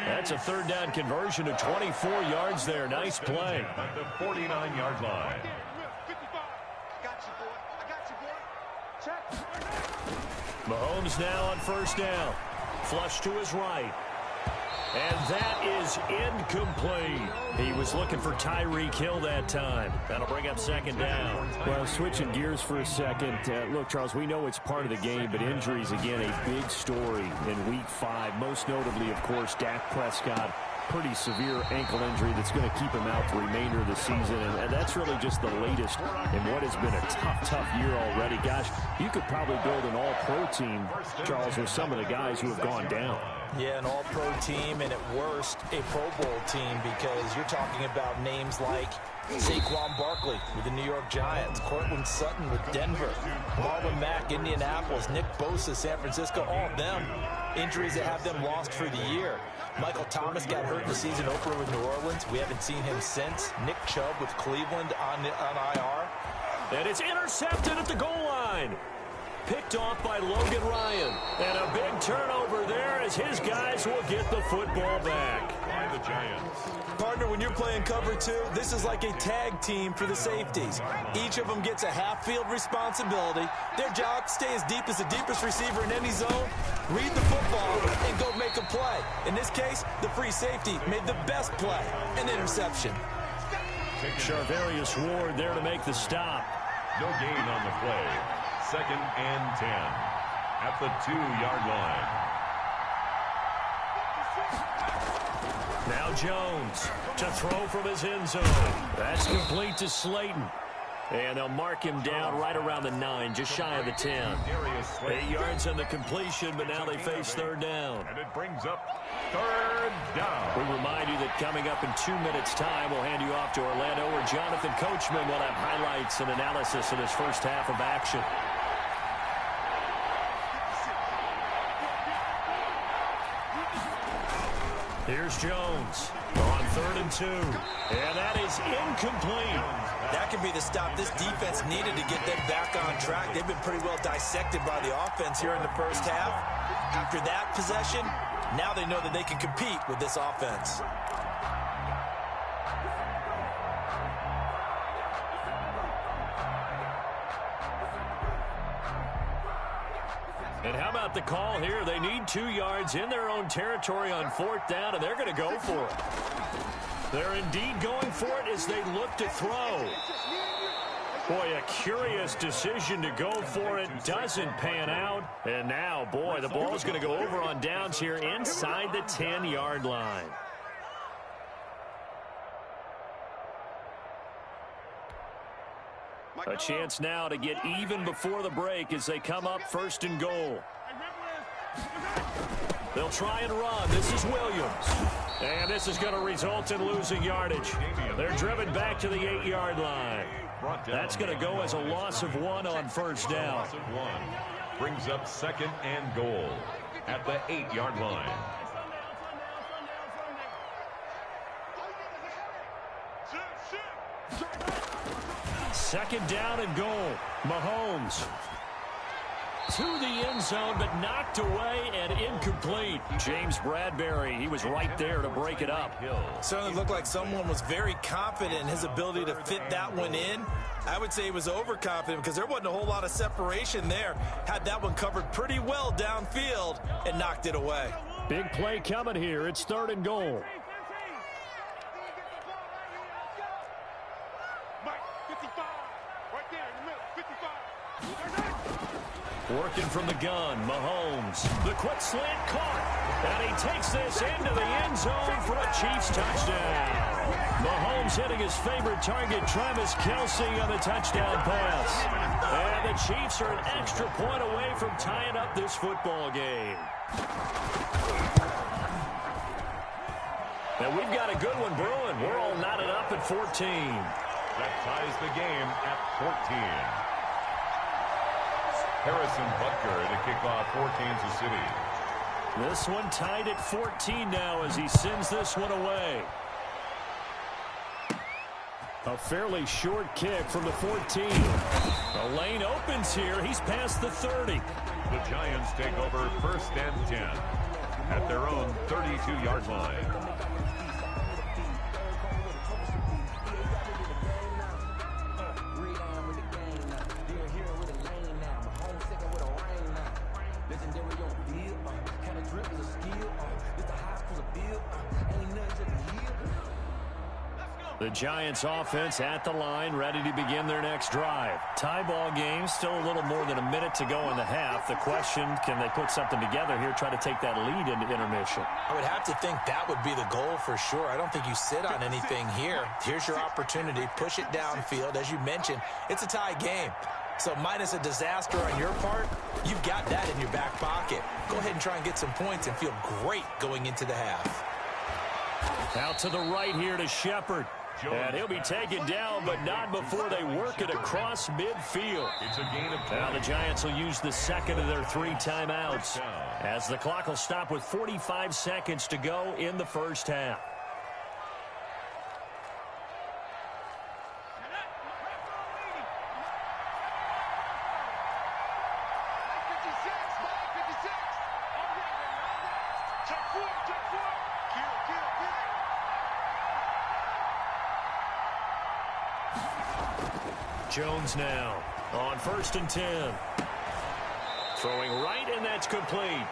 That's a third down conversion of 24 yards there. Nice play. At the 49-yard line. Mahomes now on first down. Flush to his right. And that is incomplete. He was looking for Tyreek Hill that time. That'll bring up second down. Well, switching gears for a second. Look, Charles, we know it's part of the game, but injuries, again, a big story in Week 5. Most notably, of course, Dak Prescott. Pretty severe ankle injury that's going to keep him out the remainder of the season. And that's really just the latest in what has been a tough year already. Gosh, you could probably build an all-pro team, Charles, with some of the guys who have gone down. Yeah, an all-pro team, and at worst, a Pro Bowl team, because you're talking about names like Saquon Barkley with the New York Giants, Cortland Sutton with Denver, Marlon Mack, Indianapolis, Nick Bosa, San Francisco, all of them injuries that have them lost for the year. Michael Thomas got hurt in the season opener with New Orleans. We haven't seen him since. Nick Chubb with Cleveland on IR. And it's intercepted at the goal line. Picked off by Logan Ryan. And a big turnover there as his guys will get the football back. By the Giants. Partner, when you're playing cover 2, this is like a tag team for the safeties. Each of them gets a half-field responsibility. Their job, stay as deep as the deepest receiver in any zone, read the football, and go make a play. In this case, the free safety made the best play, an interception. Charvarius Ward there to make the stop. No gain on the play. Second and 10 at the 2-yard line. Now Jones to throw from his end zone. That's complete to Slayton. And they'll mark him down right around the 9, just shy of the 10. 8 yards on the completion, but now they face third down. And it brings up third down. We remind you that coming up in 2 minutes' time, we'll hand you off to Orlando, where Jonathan Coachman will have highlights and analysis of this first half of action. Here's Jones on 3rd and 2. And that is incomplete. That could be the stop this defense needed to get them back on track. They've been pretty well dissected by the offense here in the first half. After that possession, now they know that they can compete with this offense. And how about the call here? They need 2 yards in their own territory on 4th down, and they're going to go for it. They're indeed going for it as they look to throw. Boy, a curious decision to go for it. Doesn't pan out. And now, boy, the ball's going to go over on downs here inside the 10-yard line. A chance now to get even before the break as they come up 1st and goal. They'll try and run. This is Williams. And this is going to result in losing yardage. They're driven back to the 8-yard line. That's going to go as a loss of 1 on 1st down. Brings up 2nd and goal at the 8-yard line. Second down and goal. Mahomes to the end zone, but knocked away and incomplete. James Bradbury, he was right there to break it up. Certainly looked like someone was very confident in his ability to fit that one in. I would say he was overconfident because there wasn't a whole lot of separation there. Had that one covered pretty well downfield and knocked it away. Big play coming here. It's 3rd and goal. Working from the gun, Mahomes. The quick slant caught. And he takes this into the end zone for a Chiefs touchdown. Mahomes hitting his favorite target, Travis Kelce, on the touchdown pass. And the Chiefs are an extra point away from tying up this football game. And we've got a good one brewing. We're all knotted up at 14. That ties the game at 14. Harrison Butker to kick off for Kansas City. This one tied at 14 now as he sends this one away. A fairly short kick from the 14. The lane opens here. He's past the 30. The Giants take over 1st and 10 at their own 32-yard line. The Giants offense at the line, ready to begin their next drive. Tie ball game, still a little more than a minute to go in the half. The question, can they put something together here, try to take that lead into intermission? I would have to think that would be the goal for sure. I don't think you sit on anything here. Here's your opportunity. Push it downfield. As you mentioned, it's a tie game. So minus a disaster on your part, you've got that in your back pocket. Go ahead and try and get some points and feel great going into the half. Out to the right here to Shepard. And he'll be taken down, but not before they work it across midfield. It's a gain of 10. Now the Giants will use the second of their 3 timeouts as the clock will stop with 45 seconds to go in the first half. Jones now on 1st and 10. Throwing right, and that's complete.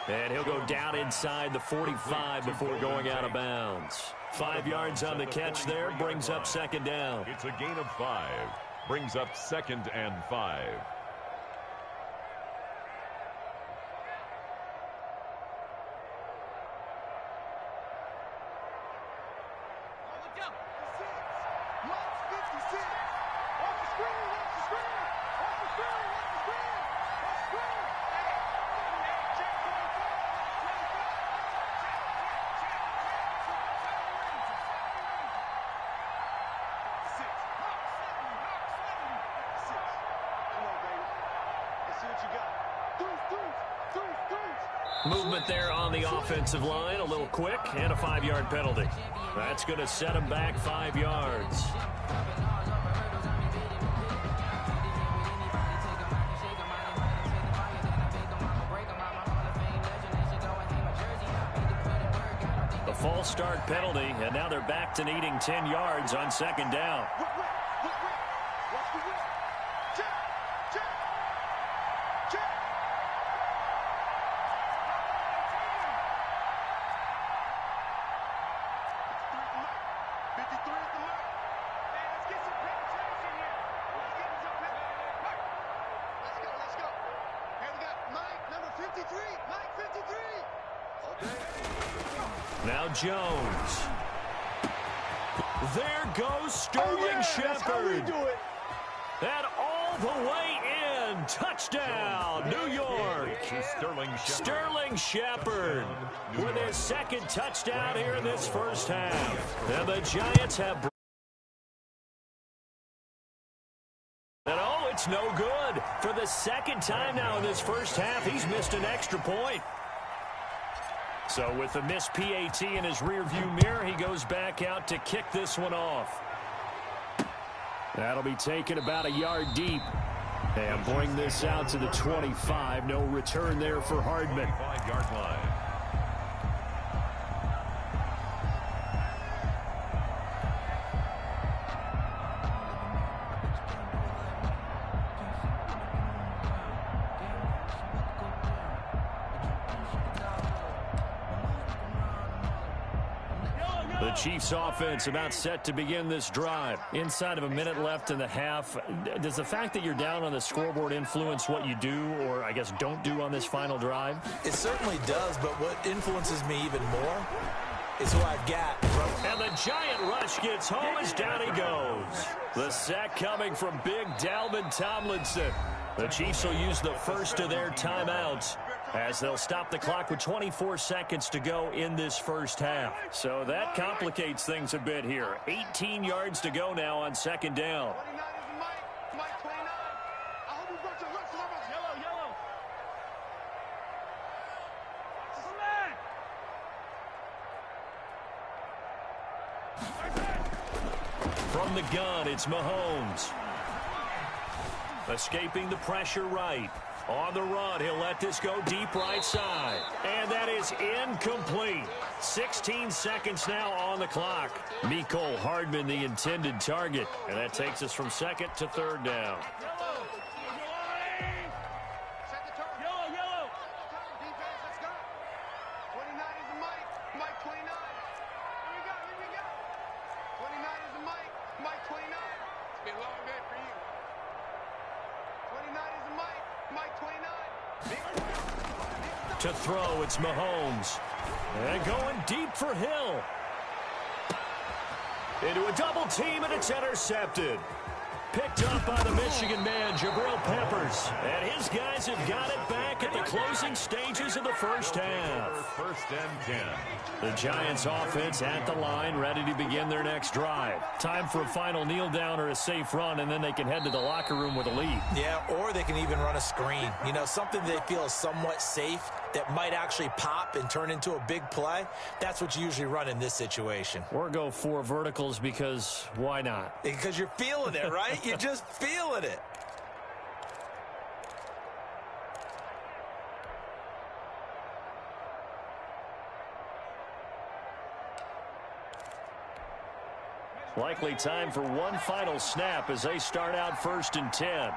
And he'll go down inside the 45 before going out of bounds. 5 yards on the catch there, brings up 2nd down. It's a gain of 5. Brings up 2nd and 5. Movement there on the offensive line, a little quick, and a 5-yard penalty. That's going to set him back 5 yards. The false start penalty, and now they're back to needing 10 yards on 2nd down. Now Jones. There goes Sterling Shepard. And all the way in. Touchdown, New York. Sterling Shepard with his 2nd touchdown here in this first half. And the Giants have... And oh, it's no good. For the 2nd time now in this first half, he's missed an extra point. So with the missed PAT in his rearview mirror, he goes back out to kick this one off. That'll be taken about a yard deep. And bring this out to the 25. No return there for Hardman. 5-yard line. The Chiefs offense about set to begin this drive. Inside of a minute left in the half. Does the fact that you're down on the scoreboard influence what you do, or I guess don't do on this final drive? It certainly does, but what influences me even more is who I've got. And the giant rush gets home as down he goes. The sack coming from big Dalvin Tomlinson. The Chiefs will use the first of their timeouts as they'll stop the clock with 24 seconds to go in this first half. So that complicates things a bit here. 18 yards to go now on second down. From the gun, it's Mahomes. Escaping the pressure right. On the run, he'll let this go deep right side. And that is incomplete. 16 seconds now on the clock. Mecole Hardman, the intended target. And that takes us from second to third down. To throw, it's Mahomes. And going deep for Hill. Into a double team, and it's intercepted. Picked up by the Michigan man, Jabril Peppers. And his guys have got it back at the closing stages of the first half. First and 10. The Giants offense at the line, ready to begin their next drive. Time for a final kneel down or a safe run, and then they can head to the locker room with a lead. Yeah, or they can even run a screen. You know, something they feel is somewhat safe that might actually pop and turn into a big play. That's what you usually run in this situation. Or go 4 verticals because why not? Because you're feeling it, right? You're just feeling it. Likely time for one final snap as they start out first and 10.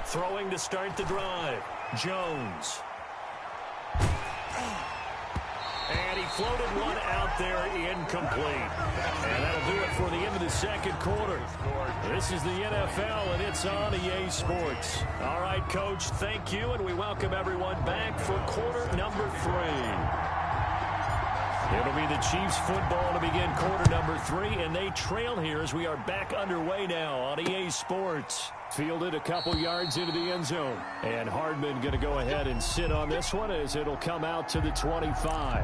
Throwing to start the drive. Jones. And he floated one out there incomplete. And that'll do it for the end of the second quarter. This is the NFL, and it's on EA Sports. All right, Coach, thank you, and we welcome everyone back for quarter number 3. It'll be the Chiefs football to begin quarter number 3, and they trail here as we are back underway now on EA Sports. Fielded a couple yards into the end zone. And Hardman going to go ahead and sit on this one as it'll come out to the 25.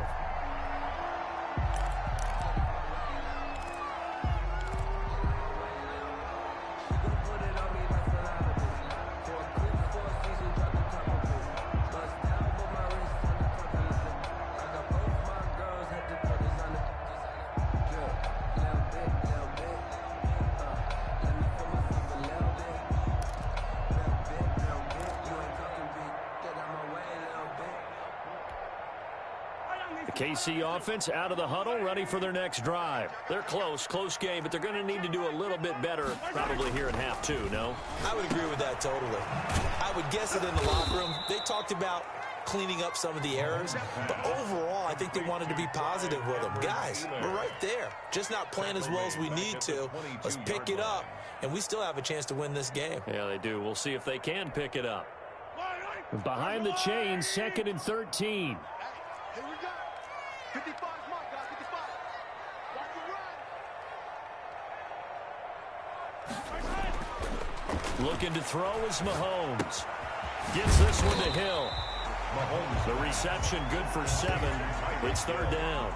KC offense out of the huddle, ready for their next drive. They're close game, but they're going to need to do a little bit better probably here in half 2, no? I would agree with that totally. I would guess it in the locker room. They talked about cleaning up some of the errors, but overall, I think they wanted to be positive with them. Guys, we're right there. Just not playing as well as we need to. Let's pick it up, and we still have a chance to win this game. Yeah, they do. We'll see if they can pick it up. Behind the chains, 2nd and 13. Here we go. 55 mark, guys. 55. Watch the run. Looking to throw is Mahomes. Gets this one to Hill. Mahomes, the reception good for 7. It's third down.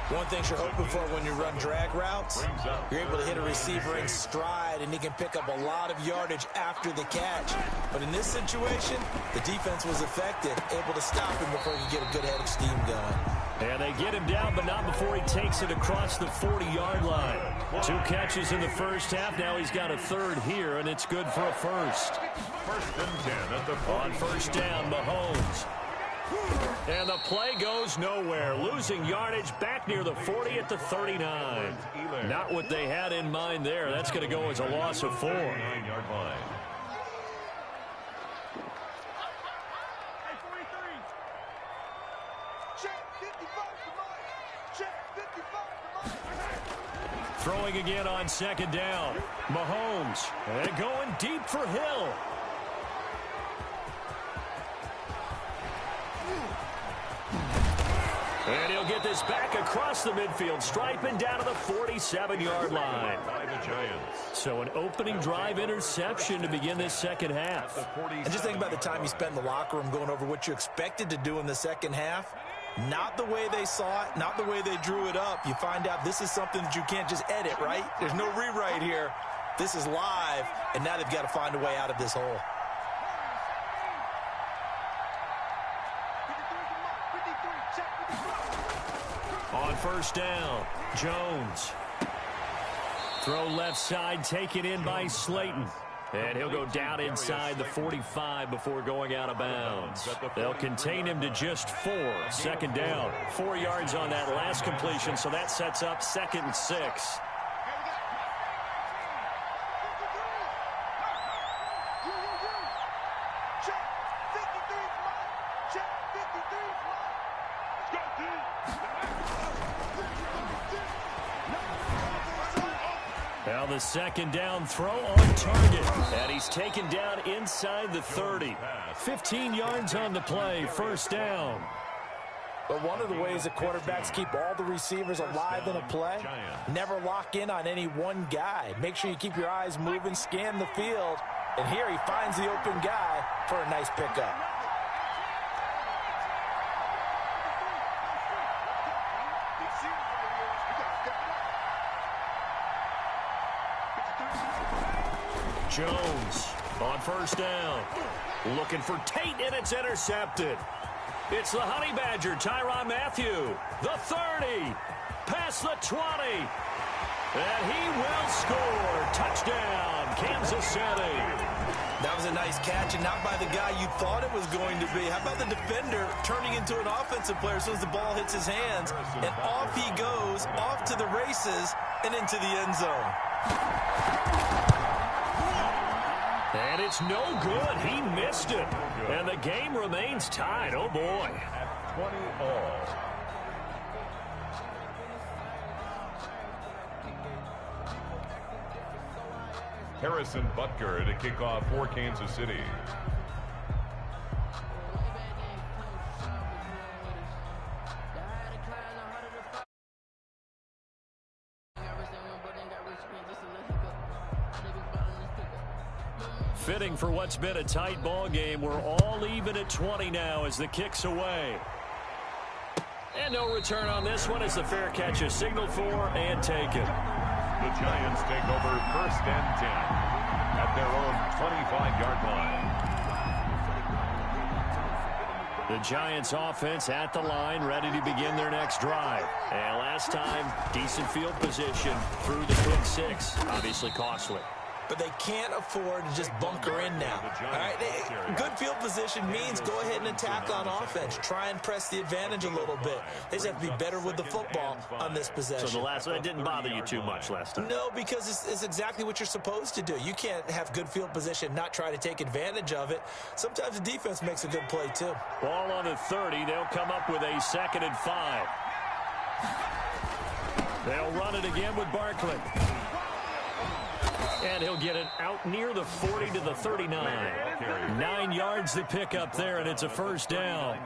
One thing you're hoping for when you run drag routes, you're able to hit a receiver in stride, and he can pick up a lot of yardage after the catch. But in this situation, the defense was effective, able to stop him before he could get a good head of steam going. And they get him down, but not before he takes it across the 40-yard line. 2 catches in the first half. Now he's got a third here, and it's good for a first. First and 10 at the 40. On first down, Mahomes. And the play goes nowhere. Losing yardage back near the 40 at the 39. Not what they had in mind there. That's going to go as a loss of 4. 9-yard line. Throwing again on second down. Mahomes. And going deep for Hill. They'll get this back across the midfield stripe and down to the 47-yard line. By the Giants. So an opening drive interception to begin this second half. And just think about the time you spent in the locker room going over what you expected to do in the second half. Not the way they saw it, not the way they drew it up. You find out this is something that you can't just edit, right? There's no rewrite here. This is live, and now they've got to find a way out of this hole. On first down, Jones. Throw left side, taken in by Slayton. And he'll go down inside the 45 before going out of bounds. They'll contain him to just 4. Second down. 4 yards on that last completion, so that sets up 2nd and 6. Now the second down throw on target. And he's taken down inside the 30. 15 yards on the play. First down. But one of the ways that quarterbacks keep all the receivers alive in a play, never lock in on any one guy. Make sure you keep your eyes moving, scan the field. And here he finds the open guy for a nice pickup. Jones on first down. Looking for Tate, and it's intercepted. It's the Honey Badger, Tyrann Mathieu. The 30. Past the 20. And he will score. Touchdown, Kansas City. That was a nice catch, and not by the guy you thought it was going to be. How about the defender turning into an offensive player as soon as the ball hits his hands? And off he goes, off to the races, and into the end zone. And it's no good. He missed it. And the game remains tied. Oh, boy. At 20 all. Harrison Butker to kick off for Kansas City. Fitting for what's been a tight ball game. We're all even at 20 now as the kick's away. And no return on this one as the fair catch is signaled for and taken. The Giants take over 1st and 10 at their own 25-yard line. The Giants offense at the line, ready to begin their next drive. And last time, decent field position through the pick 6. Obviously costly. But they can't afford to just bunker in now. All right, good field position means go ahead and attack on offense. Try and press the advantage a little bit. They just have to be better with the football on this possession. So the last one didn't bother you too much last time? No, because it's exactly what you're supposed to do. You can't have good field position, not try to take advantage of it. Sometimes the defense makes a good play, too. Ball on the 30. They'll come up with a 2nd and 5. They'll run it again with Barkley. And he'll get it out near the 40 to the 39. 9 yards to pick up there, and it's a first down.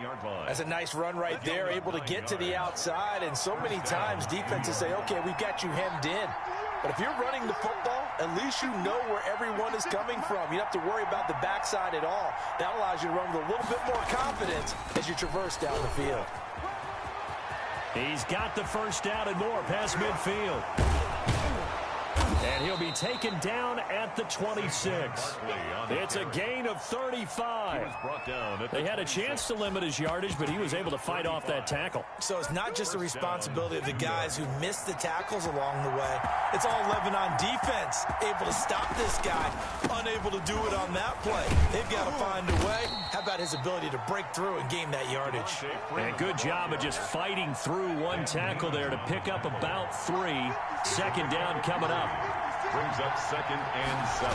That's a nice run right there, able to get to the outside. And so many times defenses say, okay, we've got you hemmed in. But if you're running the football, at least you know where everyone is coming from. You don't have to worry about the backside at all. That allows you to run with a little bit more confidence as you traverse down the field. He's got the first down and more past midfield. And he'll be taken down at the 26. It's a gain of 35. They had a chance to limit his yardage, but he was able to fight off that tackle. So it's not just the responsibility of the guys who missed the tackles along the way. It's all Lebanon defense, able to stop this guy, unable to do it on that play. They've got to find a way. How about his ability to break through and gain that yardage? And good job of just fighting through one tackle there to pick up about 3. Second down coming up. Brings up 2nd and 7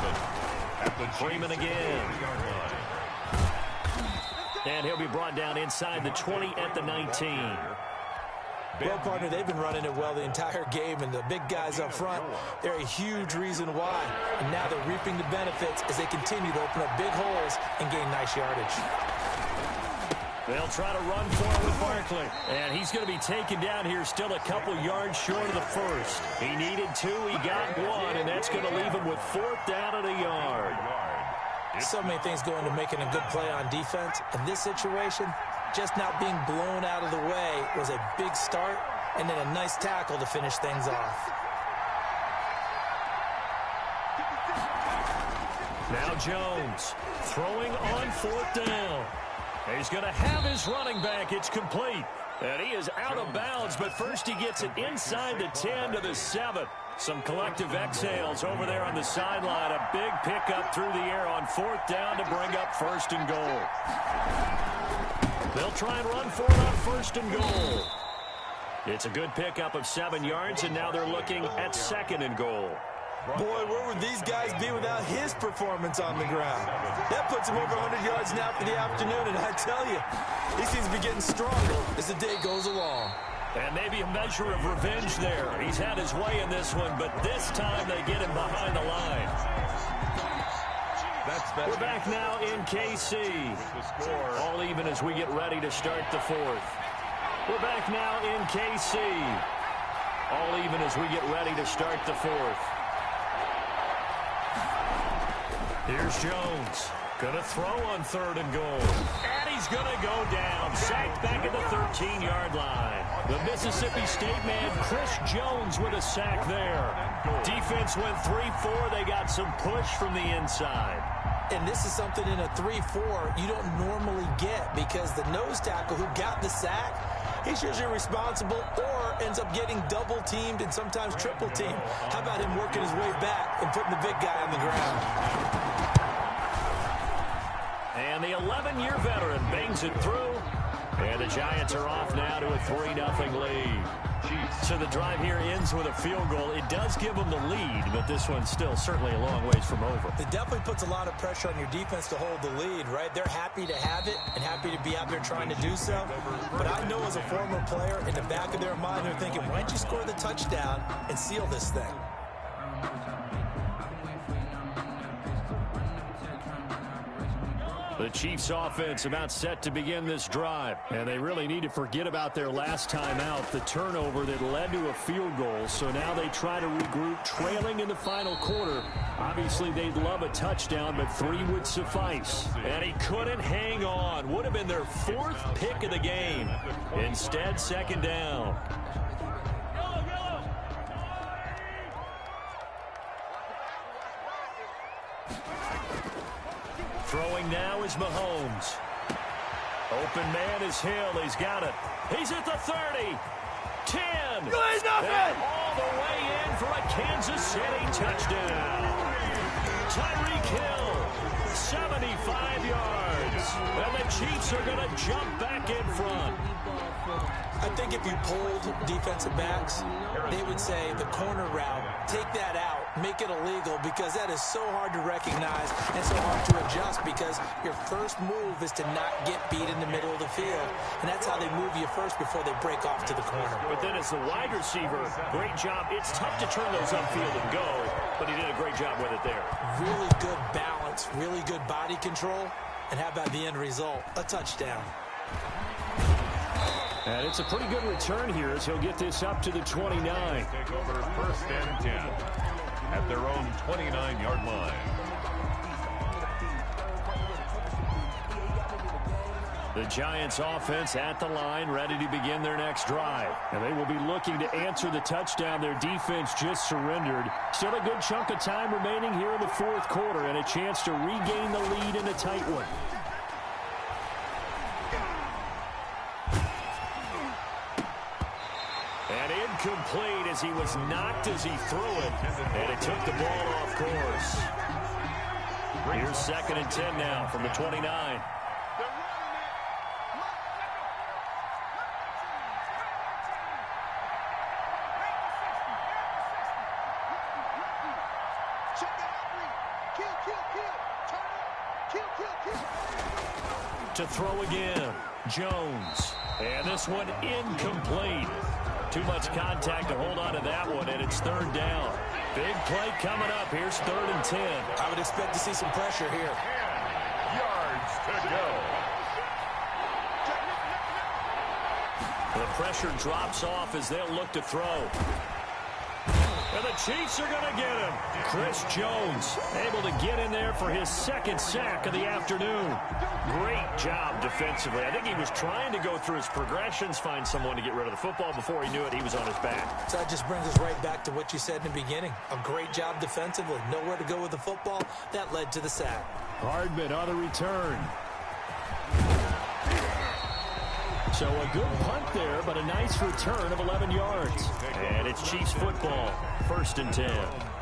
at the Freeman again. And he'll be brought down inside the 20 at the 19. Well, partner, they've been running it well the entire game, and the big guys up front, they're a huge reason why. And now they're reaping the benefits as they continue to open up big holes and gain nice yardage. They'll try to run for it with Barkley. And he's going to be taken down here still a couple yards short of the first. He needed 2, he got 1, and that's going to leave him with 4th down and a yard. So many things go into making a good play on defense. In this situation, just not being blown out of the way was a big start, and then a nice tackle to finish things off. Now Jones throwing on 4th down. He's going to have his running back. It's complete. And he is out of bounds, but first he gets it inside the 10 to the 7. Some collective exhales over there on the sideline. A big pickup through the air on 4th down to bring up 1st and goal. They'll try and run for it on 1st and goal. It's a good pickup of 7 yards, and now they're looking at 2nd and goal. Boy, where would these guys be without his performance on the ground? That puts him over 100 yards now for the afternoon, and I tell you, he seems to be getting stronger as the day goes along. And maybe a measure of revenge there. He's had his way in this one, but this time they get him behind the line. We're back now in KC. All even as we get ready to start the 4th. We're back now in KC. All even as we get ready to start the 4th. Here's Jones. Going to throw on 3rd and goal. And he's going to go down. Sacked back at the 13-yard line. The Mississippi State man, Chris Jones, with a sack there. Defense went 3-4. They got some push from the inside. And this is something in a 3-4 you don't normally get, because the nose tackle who got the sack, he's usually responsible or ends up getting double-teamed and sometimes triple-teamed. How about him working his way back and putting the big guy on the ground? And the 11-year veteran bangs it through. And the Giants are off now to a 3-0 lead. So the drive here ends with a field goal. It does give them the lead, but this one's still certainly a long ways from over. It definitely puts a lot of pressure on your defense to hold the lead, right? They're happy to have it and happy to be out there trying to do so. But I know as a former player, in the back of their mind, they're thinking, why don't you score the touchdown and seal this thing? The Chiefs offense about set to begin this drive. And they really need to forget about their last time out, the turnover that led to a field goal. So now they try to regroup, trailing in the final quarter. Obviously, they'd love a touchdown, but 3 would suffice. And he couldn't hang on. Would have been their 4th pick of the game. Instead, 2nd down. Throwing now is Mahomes. Open man is Hill. He's got it. He's at the 30. 10. And all the way in for a Kansas City touchdown. Tyreek Hill, 75 yards. And the Chiefs are going to jump back in front. I think if you polled defensive backs, they would say the corner route, take that out, make it illegal, because that is so hard to recognize and so hard to adjust, because your first move is to not get beat in the middle of the field. And that's how they move you first before they break off to the corner. But then as the wide receiver, great job. It's tough to turn those upfield and go, but he did a great job with it there. Really good balance, really good body control. And how about the end result? A touchdown. And it's a pretty good return here as he'll get this up to the 29. Take over 1st and 10 at their own 29-yard line. The Giants offense at the line, ready to begin their next drive. And they will be looking to answer the touchdown. Their defense just surrendered. Still a good chunk of time remaining here in the 4th quarter, and a chance to regain the lead in a tight one. And incomplete as he was knocked as he threw it. And it took the ball off course. Here's 2nd and 10 now from the 29. To throw again, Jones. And this one incomplete. Too much contact to hold on to that one, and it's 3rd down. Big play coming up. Here's 3rd and 10. I would expect to see some pressure here. 10 yards to go. The pressure drops off as they'll look to throw. And the Chiefs are going to get him. Chris Jones able to get in there for his second sack of the afternoon. Great job defensively. I think he was trying to go through his progressions, find someone to get rid of the football. Before he knew it, he was on his back. So that just brings us right back to what you said in the beginning. A great job defensively. Nowhere to go with the football. That led to the sack. Hardman on the return. So a good punt there, but a nice return of 11 yards. And it's Chiefs football. 1st and 10.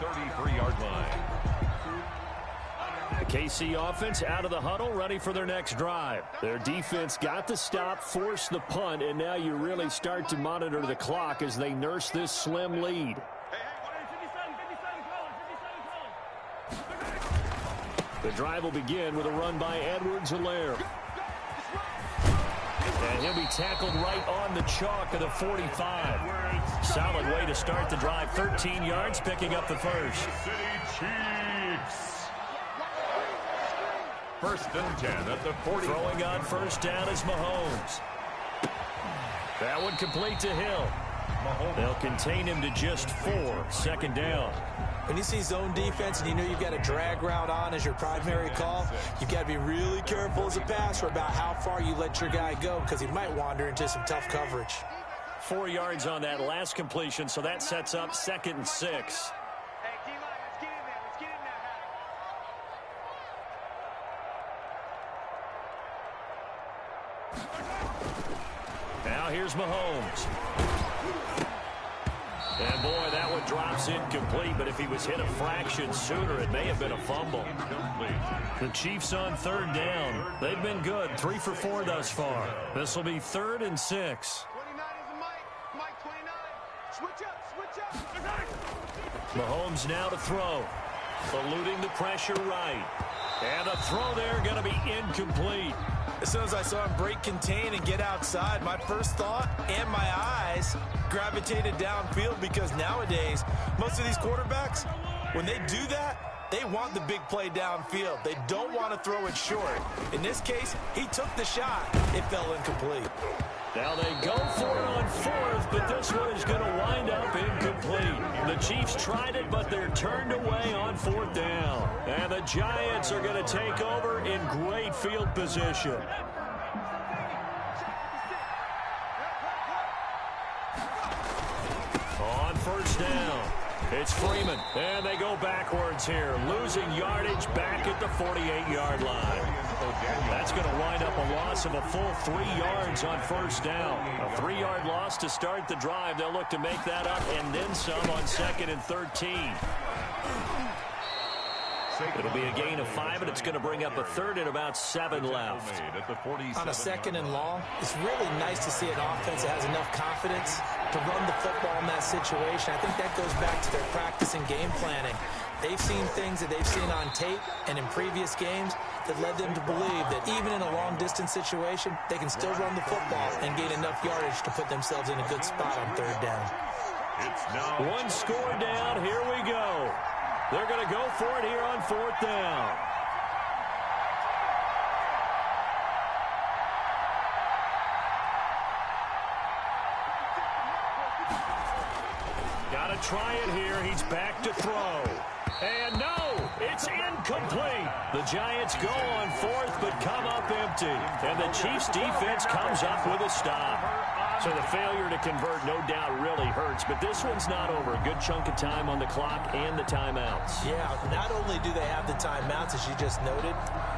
33-yard line. The KC offense out of the huddle, ready for their next drive. Their defense got the stop, forced the punt, and now you really start to monitor the clock as they nurse this slim lead. The drive will begin with a run by Edwards-Helaire. And he'll be tackled right on the chalk of the 45. Solid way to start the drive. 13 yards, picking up the first. City Chiefs. 1st and 10 at the 40. Throwing on 1st down is Mahomes. That one complete to Hill. They'll contain him to just 4. 2nd down. When you see zone defense and you know you've got a drag route on as your primary call, you've got to be really careful as a passer about how far you let your guy go because he might wander into some tough coverage. 4 yards on that last completion, so that sets up 2nd and 6. Hey, D-line, let's get in there. Let's get in there. Now here's Mahomes. And, boy, that one drops incomplete, but if he was hit a fraction sooner, it may have been a fumble. The Chiefs on 3rd down. They've been good, 3 for 4 thus far. This will be 3rd and 6. 29 is a Mike. Mike 29. Switch up, switch up. Mahomes now to throw. Eluding the pressure right. And the throw there going to be incomplete. As soon as I saw him break contain and get outside, my first thought and my eyes gravitated downfield because nowadays, most of these quarterbacks, when they do that, they want the big play downfield. They don't want to throw it short. In this case, he took the shot. It fell incomplete. Now they go for it on 4th, but this one is going to wind up incomplete. The Chiefs tried it, but they're turned away on 4th down. And the Giants are going to take over in great field position. On 1st down, it's Freeman. And they go backwards here, losing yardage back at the 48-yard line. That's going to wind up a loss of a full 3 yards on 1st down. A 3-yard loss to start the drive. They'll look to make that up and then some on 2nd and 13. It'll be a gain of 5, and it's going to bring up a 3rd and about 7 left. On a 2nd and long, it's really nice to see an offense that has enough confidence to run the football in that situation. I think that goes back to their practice and game planning. They've seen things that they've seen on tape and in previous games that led them to believe that even in a long-distance situation, they can still run the football and gain enough yardage to put themselves in a good spot on 3rd down. It's now 1 score down. Here we go. They're going to go for it here on 4th down. Got to try it here. He's back to throw. And no, it's incomplete. The Giants go on 4th, but come up empty. And the Chiefs defense comes up with a stop. So the failure to convert, no doubt, really hurts. But this one's not over. A good chunk of time on the clock and the timeouts. Yeah, not only do they have the timeouts, as you just noted,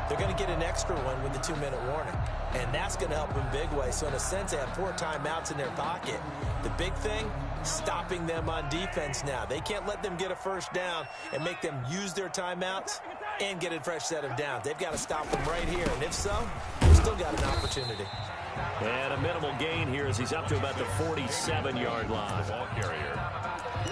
they're going to get an extra one with the 2-minute warning. And that's going to help them big way. So in a sense, they have 4 timeouts in their pocket. The big thing, stopping them on defense now. They can't let them get a 1st down and make them use their timeouts and get a fresh set of downs. They've got to stop them right here. And if so, they've still got an opportunity. And a minimal gain here as he's up to about the 47-yard line. ball carrier.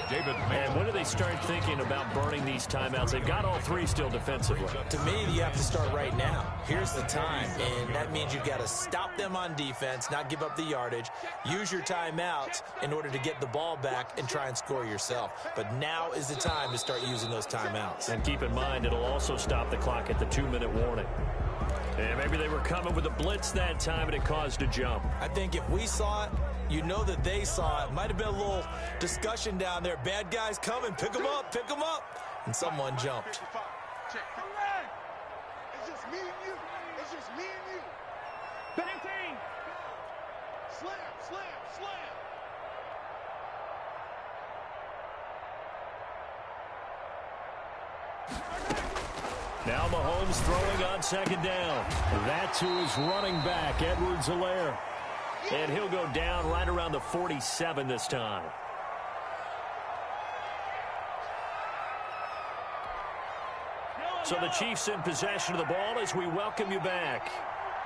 David And when do they start thinking about burning these timeouts? They've got all 3 still defensively. To me, you have to start right now. Here's the time, and that means you've got to stop them on defense, not give up the yardage, use your timeouts in order to get the ball back and try and score yourself. But now is the time to start using those timeouts. And keep in mind, it'll also stop the clock at the 2-minute warning. And maybe they were coming with a blitz that time, and it caused a jump. I think if we saw it, you know that they saw it. Might have been a little discussion down there. Bad guys coming. Pick them up. Pick them up. And someone jumped. It's just me and you. It's just me and you. 17. Slam, slam, slam. Now Mahomes throwing on second down. That to his running back, Edwards-Helaire. And he'll go down right around the 47 this time. So the Chiefs in possession of the ball as we welcome you back.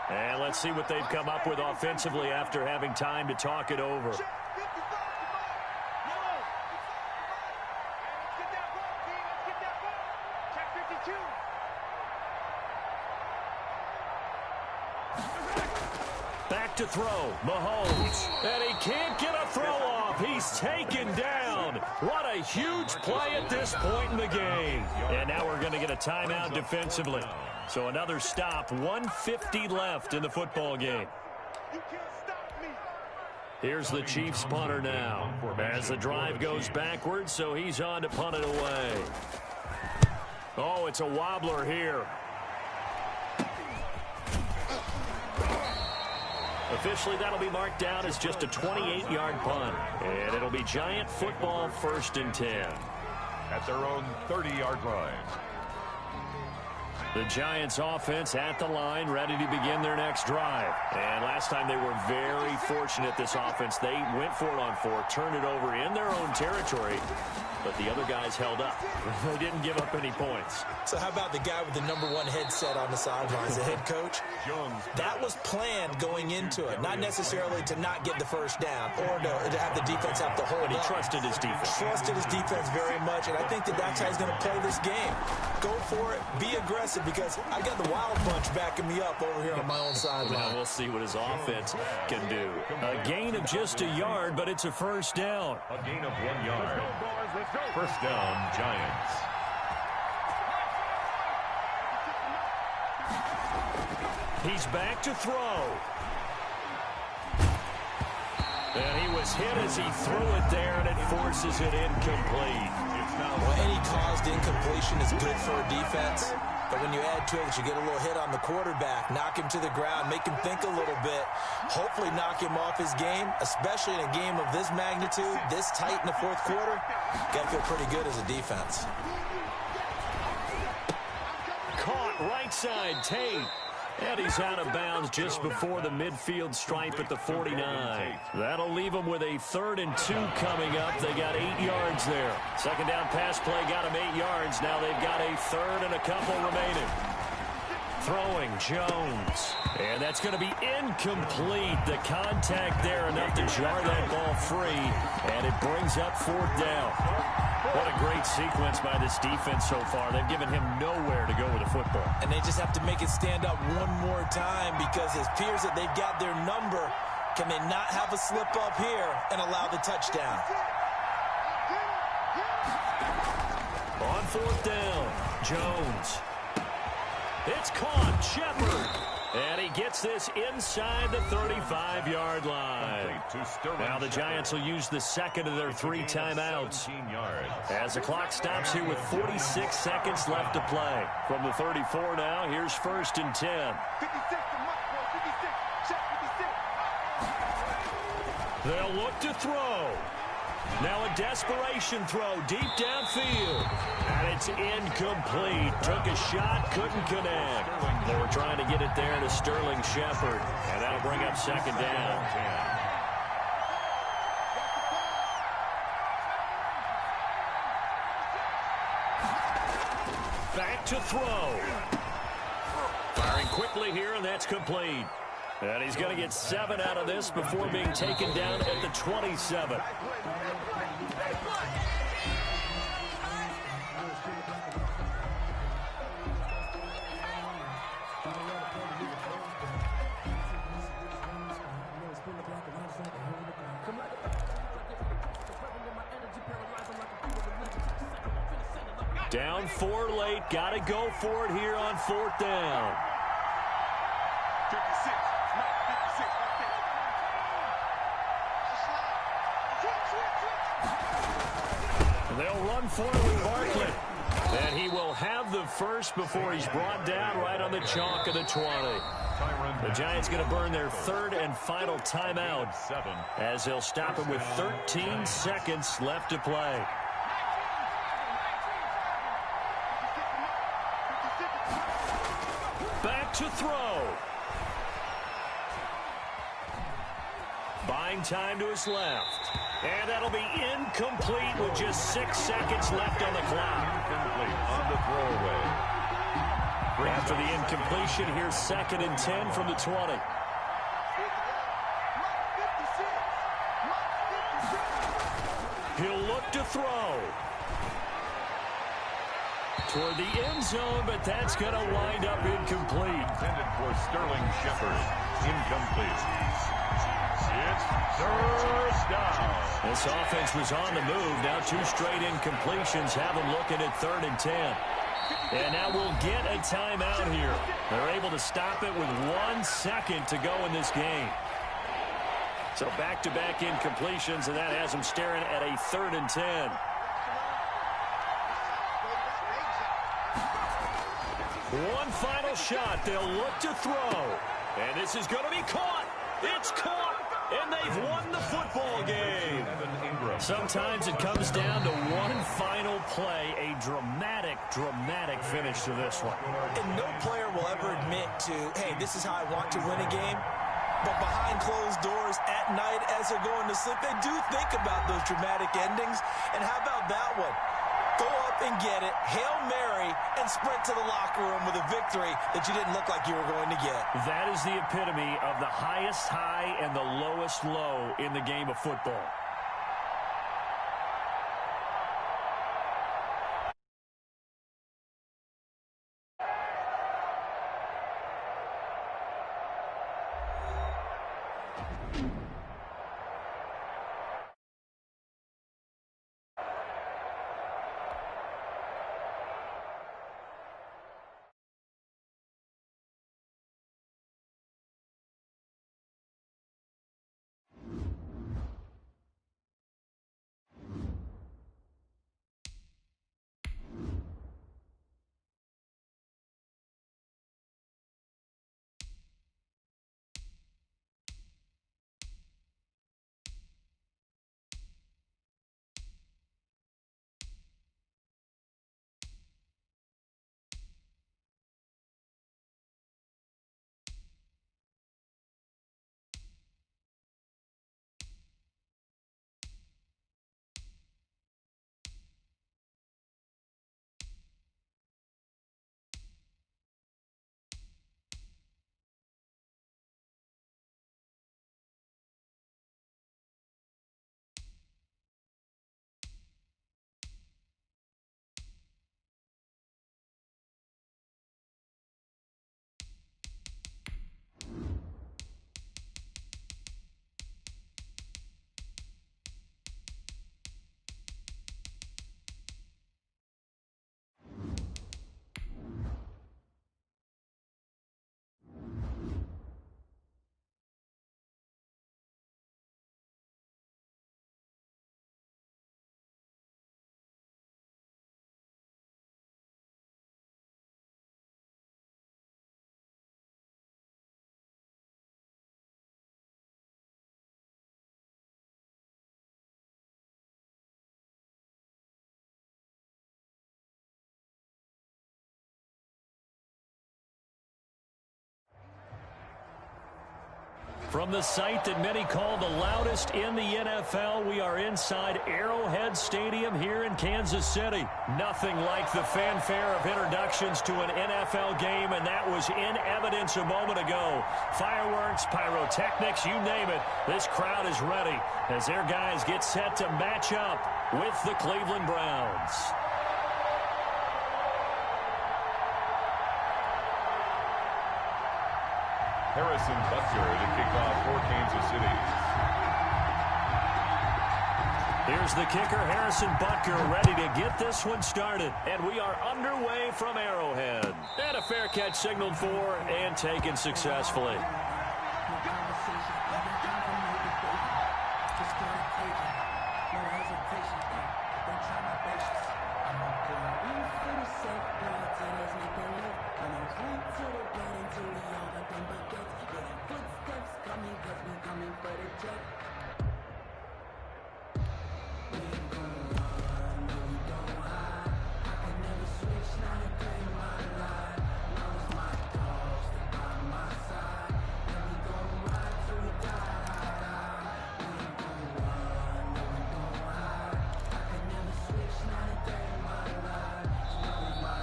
And let's see what they've come up with offensively after having time to talk it over. Back to throw, Mahomes, and he can't get a throw off. He's taken down. What a huge play at this point in the game. And now we're going to get a timeout defensively. So another stop, 1:50 left in the football game. Here's the Chiefs punter now as the drive goes backwards, so he's on to punt it away. Oh, it's a wobbler here. Officially, that'll be marked down as just a 28-yard punt. And it'll be Giant football 1st and 10. At their own 30-yard line. The Giants offense at the line, ready to begin their next drive. And last time they were very fortunate, this offense. They went for it on 4, turned it over in their own territory, but the other guys held up. They didn't give up any points. So how about the guy with the #1 headset on the sidelines, the head coach? That was planned going into it, not necessarily to not get the first down or to have the defense have to hold But he up. trusted his defense. Trusted his defense very much, and I think that's how he's going to play this game. Go for it, be aggressive, because I got the wild bunch backing me up over here on my own sideline. Well, we'll see what his offense can do. A gain of just a yard, but it's a first down. A gain of 1 yard. First down, Giants. He's back to throw. And he was hit as he threw it there, and it forces it incomplete. Well, any caused incompletion is good for a defense. But when you add to it that you get a little hit on the quarterback, knock him to the ground, make him think a little bit, hopefully knock him off his game, especially in a game of this magnitude, this tight in the 4th quarter, got to feel pretty good as a defense. Caught right side, Tate. And he's out of bounds just before the midfield stripe at the 49. That'll leave them with a 3rd and 2 coming up. They got 8 yards there. Second down pass play got them 8 yards. Now they've got a 3rd and a couple remaining. Throwing, Jones. And that's going to be incomplete. The contact there enough to jar that ball free. And it brings up 4th down. What a great sequence by this defense so far. They've given him nowhere to go with the football. And they just have to make it stand up one more time, because it appears that they've got their number. Can they not have a slip up here and allow the touchdown? On 4th down, Jones. It's caught, Shepard. And he gets this inside the 35-yard line. Now the Giants will use the second of their 3 timeouts. As the clock stops here with 46 seconds left to play. From the 34 now, here's 1st and 10. 56 to Mike, bro. 56. Check 56. They'll look to throw. Now a desperation throw deep downfield. And it's incomplete. Took a shot, couldn't connect. They were trying to get it there to Sterling Shepard. And that'll bring up 2nd down. Back to throw. Firing quickly here, and that's complete. And he's going to get 7 out of this before being taken down at the 27. Down 4 late. Got to go for it here on 4th down. They'll run for it with Barkley. And he will have the first before he's brought down right on the chalk of the 20. The Giants going to burn their third and final timeout as they'll stop it with 13 seconds left to play. Back to throw. Buying time to his left. And that'll be incomplete with just 6 seconds left on the clock. Incomplete on the throwaway. After the incompletion, here's 2nd and 10 from the 20. He'll look to throw. Toward the end zone, but that's going to wind up incomplete. Intended for Sterling Shepard. Incomplete. It's 3rd down. This offense was on the move. Now 2 straight incompletions have them looking at 3rd and 10. And now we'll get a timeout here. They're able to stop it with 1 second to go in this game. So back-to-back incompletions, and that has them staring at a 3rd and 10. One final shot. They'll look to throw. And this is going to be caught. It's caught. And they've won the football game. Sometimes it comes down to one final play. A dramatic, dramatic finish to this one. And no player will ever admit to, hey, this is how I want to win a game. But behind closed doors at night as they're going to sleep, they do think about those dramatic endings. And how about that one? Go up and get it, Hail Mary, and sprint to the locker room with a victory that you didn't look like you were going to get. That is the epitome of the highest high and the lowest low in the game of football. From the site that many call the loudest in the NFL, we are inside Arrowhead Stadium here in Kansas City. Nothing like the fanfare of introductions to an NFL game, and that was in evidence a moment ago. Fireworks, pyrotechnics, you name it. This crowd is ready as their guys get set to match up with the Cleveland Browns. Harrison Butker to kick off for Kansas City. Here's the kicker, Harrison Butker, ready to get this one started. And we are underway from Arrowhead. And a fair catch signaled for and taken successfully.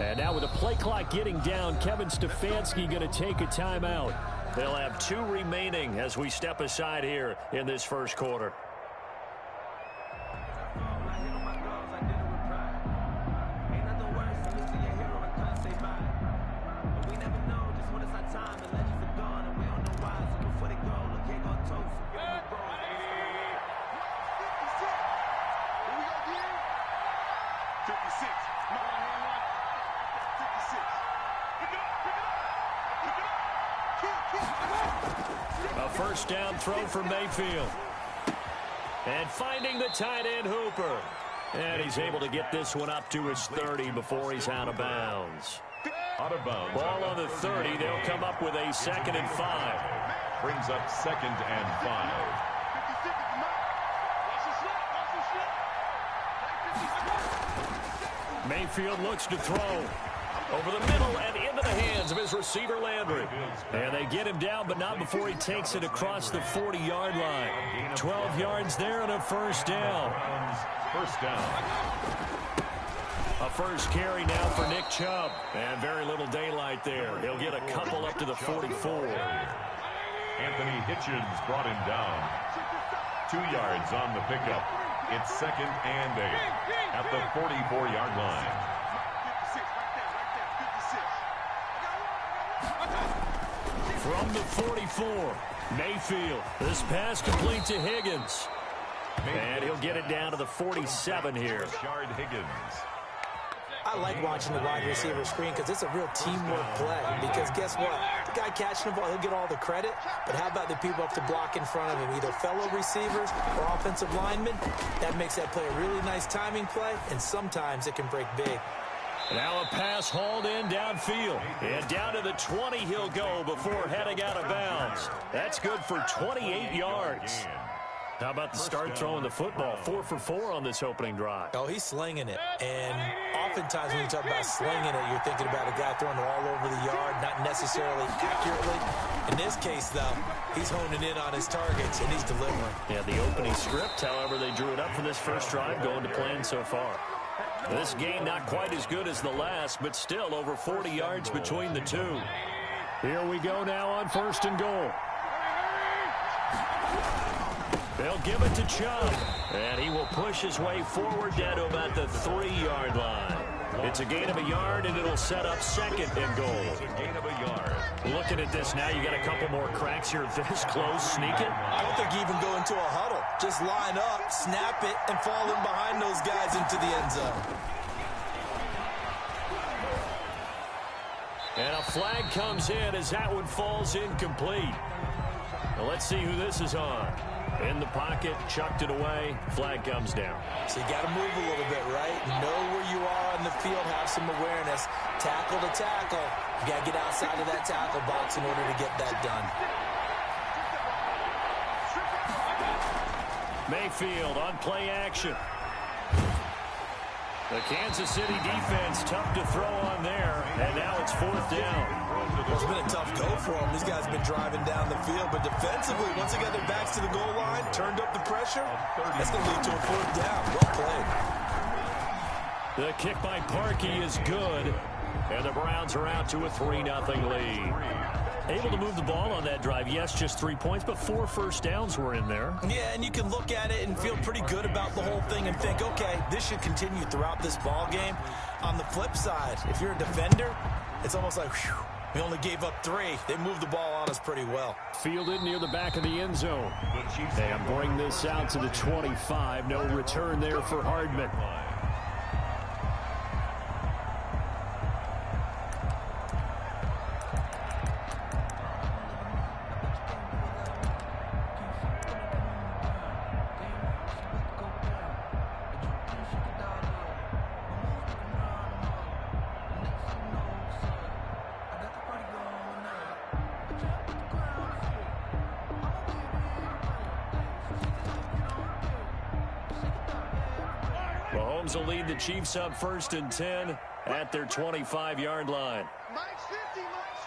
And now with the play clock getting down, Kevin Stefanski going to take a timeout. They'll have 2 remaining as we step aside here in this first quarter. A first down throw for Mayfield. And finding the tight end Hooper. And he's able to get this one up to his 30 before he's out of bounds. Out of bounds. Ball on the 30. They'll come up with a 2nd and 5. Brings up 2nd and 5. Mayfield looks to throw. Over the middle and into the hands of his receiver, Landry. And they get him down, but not before he takes it across the 40-yard line. 12 yards there and a first down. First down. A first carry now for Nick Chubb. And very little daylight there. He'll get a couple up to the 44. Anthony Hitchens brought him down. 2 yards on the pickup. It's 2nd and 8 at the 44-yard line. From the 44, Mayfield. This pass complete to Higgins. And he'll get it down to the 47 here. Yard Higgins. I like watching the wide receiver screen because it's a real teamwork play. Because guess what? The guy catching the ball, he'll get all the credit. But how about the people up to block in front of him, either fellow receivers or offensive linemen? That makes that play a really nice timing play, and sometimes it can break big. Now a pass hauled in downfield. And down to the 20 he'll go before heading out of bounds. That's good for 28 yards. How about the start throwing the football? 4 for 4 on this opening drive. Oh, he's slinging it. And oftentimes when you talk about slinging it, you're thinking about a guy throwing it all over the yard, not necessarily accurately. In this case, though, he's honing in on his targets, and he's delivering. Yeah, the opening script, however, they drew it up for this first drive, going to plan so far. This game not quite as good as the last, but still over 40 yards between the two. Here we go now on 1st and goal. They'll give it to Chubb, and he will push his way forward down to about the 3-yard line. It's a gain of a yard, and it'll set up 2nd and goal. It's a gain of a yard. Looking at this now, you got a couple more cracks here. This close, sneak it. I don't think you even go into a huddle. Just line up, snap it, and fall in behind those guys into the end zone. And a flag comes in as that one falls incomplete. Now let's see who this is on. In the pocket, chucked it away, flag comes down. So you got to move a little bit, right? Know where you are on the field, have some awareness. Tackle to tackle. You got to get outside of that tackle box in order to get that done. Mayfield on play action. The Kansas City defense tough to throw on there, and now it's 4th down. Well, it's been a tough go for them. These guys have been driving down the field, but defensively, once they got their backs to the goal line, turned up the pressure, that's going to lead to a 4th down. Well played. The kick by Parkey is good, and the Browns are out to a 3-0 lead. Able to move the ball on that drive. Yes, just 3 points, but 4 first downs were in there. Yeah, and you can look at it and feel pretty good about the whole thing and think, okay, this should continue throughout this ball game. On the flip side, if you're a defender, it's almost like, whew, we only gave up 3. They moved the ball on us pretty well. Fielded near the back of the end zone. And bring this out to the 25. No return there for Hardman. Mahomes will lead the Chiefs up 1st and 10 at their 25-yard line. Mike's 50, Mike's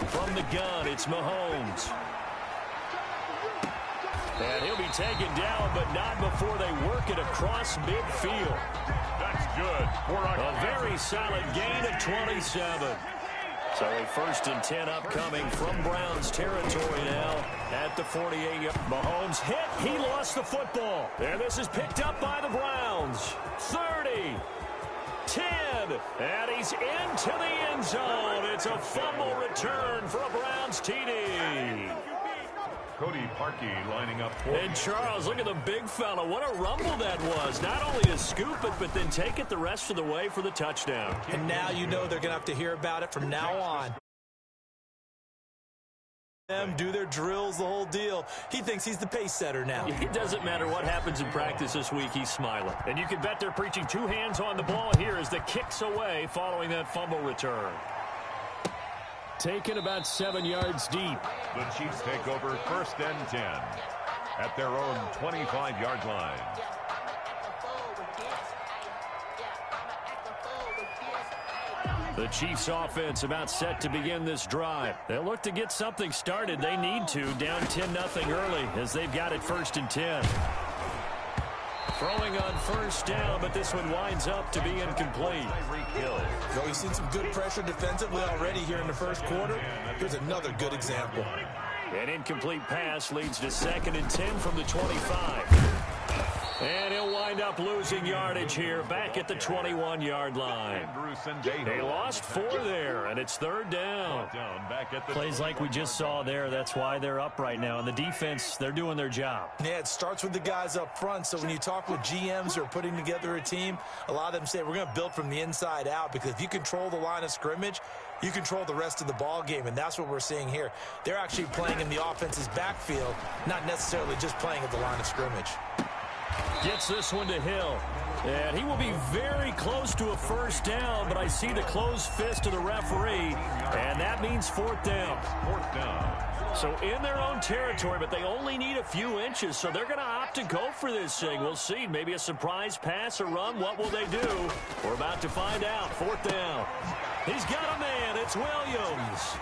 50. From the gun, it's Mahomes. And he'll be taken down, but not before they work it across midfield. That's good. A very solid gain of 27. So a 1st and 10 upcoming from Browns territory now at the 48. Mahomes hit. He lost the football. And this is picked up by the Browns. 30. 10. And he's into the end zone. It's a fumble return for a Browns TD. Cody Parkey lining up for And Charles, look at the big fella. What a rumble that was. Not only to scoop it, but then take it the rest of the way for the touchdown. And now you know they're going to have to hear about it from now on. Them do their drills, the whole deal. He thinks he's the pace setter now. It doesn't matter what happens in practice this week, he's smiling. And you can bet they're preaching 2 hands on the ball here as the kick's away following that fumble return. Taken about 7 yards deep. The Chiefs take over 1st and 10 at their own 25-yard line. The Chiefs offense about set to begin this drive. They'll look to get something started. They need to, down 10-0 early as they've got it 1st and 10. Throwing on 1st down, but this one winds up to be incomplete. So we've seen some good pressure defensively already here in the 1st quarter. Here's another good example. An incomplete pass leads to 2nd and 10 from the 25. And he'll wind up losing yardage here back at the 21-yard line. They lost 4 there, and it's 3rd down. Plays like we just saw there, that's why they're up right now. And the defense, they're doing their job. Yeah, it starts with the guys up front. So when you talk with GMs who are putting together a team, a lot of them say we're going to build from the inside out, because if you control the line of scrimmage, you control the rest of the ball game, and that's what we're seeing here. They're actually playing in the offense's backfield, not necessarily just playing at the line of scrimmage. Gets this one to Hill. And he will be very close to a 1st down, but I see the closed fist of the referee, and that means 4th down. 4th down. So in their own territory, but they only need a few inches, so they're going to opt to go for this thing. We'll see. Maybe a surprise pass or run. What will they do? We're about to find out. 4th down. He's got a man. It's Williams.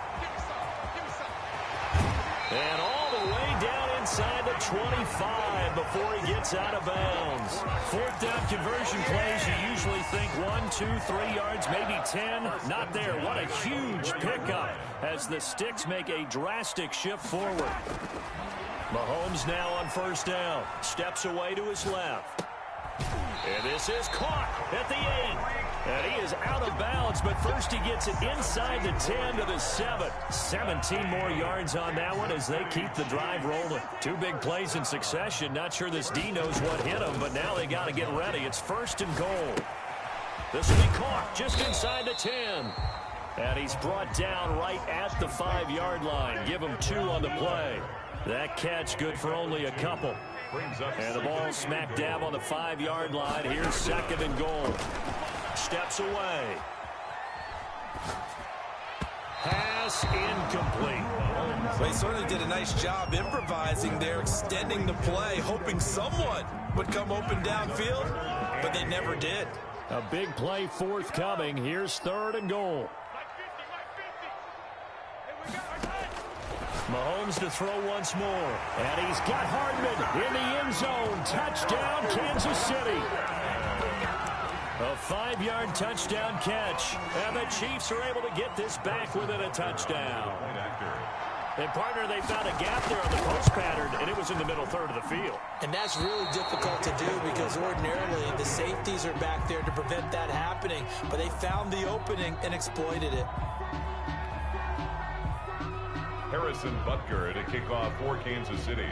And all the way down inside the 25 before he gets out of bounds. 4th down conversion plays, you usually think 1, 2, 3 yards, maybe 10. Not there. What a huge pickup as the Sticks make a drastic shift forward. Mahomes now on 1st down. Steps away to his left. And this is caught at the 8. And he is out of bounds, but first he gets it inside the 10 to the 7. 17 more yards on that one as they keep the drive rolling. 2 big plays in succession. Not sure this D knows what hit him, but now they got to get ready. It's 1st and goal. This will be caught just inside the 10. And he's brought down right at the 5-yard line. Give him 2 on the play. That catch good for only a couple. And the ball smack dab on the 5-yard line. Here's 2nd and goal. Steps away. Pass incomplete. They certainly did a nice job improvising there, extending the play, hoping someone would come open downfield, but they never did. A big play forthcoming. Here's 3rd and goal. Mahomes to throw once more. And he's got Hardman in the end zone. Touchdown, Kansas City. A 5-yard touchdown catch. And the Chiefs are able to get this back within a touchdown. And, partner, they found a gap there on the post pattern, and it was in the middle 3rd of the field. And that's really difficult to do because ordinarily the safeties are back there to prevent that happening. But they found the opening and exploited it. Harrison Butker to kick off for Kansas City.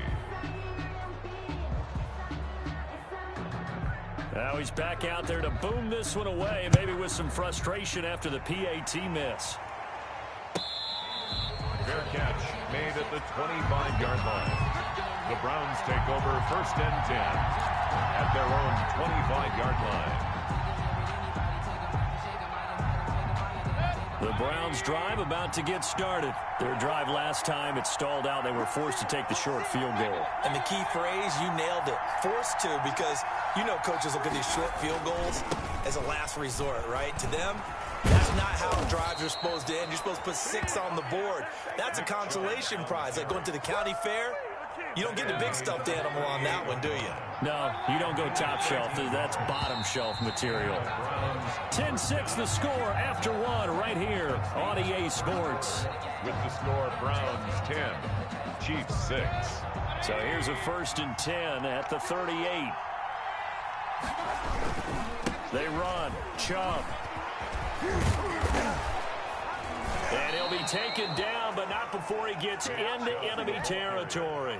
Now he's back out there to boom this one away, maybe with some frustration after the PAT miss. Fair catch made at the 25-yard line. The Browns take over 1st and 10 at their own 25-yard line. The Browns drive about to get started. Their drive last time, it stalled out. They were forced to take the short field goal. And the key phrase, you nailed it. Forced to, because you know coaches look at these short field goals as a last resort, right? To them, that's not how drives are supposed to end. You're supposed to put 6 on the board. That's a consolation prize. Like going to the county fair, You don't get the big stuffed animal on that one, do you? No, you don't go top shelf. That's bottom shelf material. 10-6 the score after one right here on EA Sports. With the score, Browns 10, Chiefs 6. So here's a 1st and 10 at the 38. They run. Chubb. And he'll be taken down, but not before he gets into enemy territory.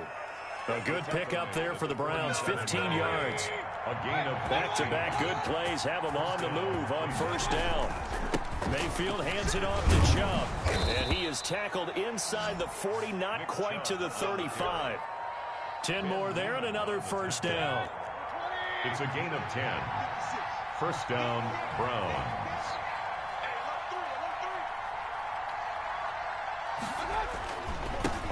A good pickup there for the Browns, 15 yards. A gain of back-to-back good plays have them on the move on 1st down. Mayfield hands it off to Chubb, and he is tackled inside the 40, not quite to the 35. 10 more there and another 1st down. It's a gain of 10. 1st down, Browns.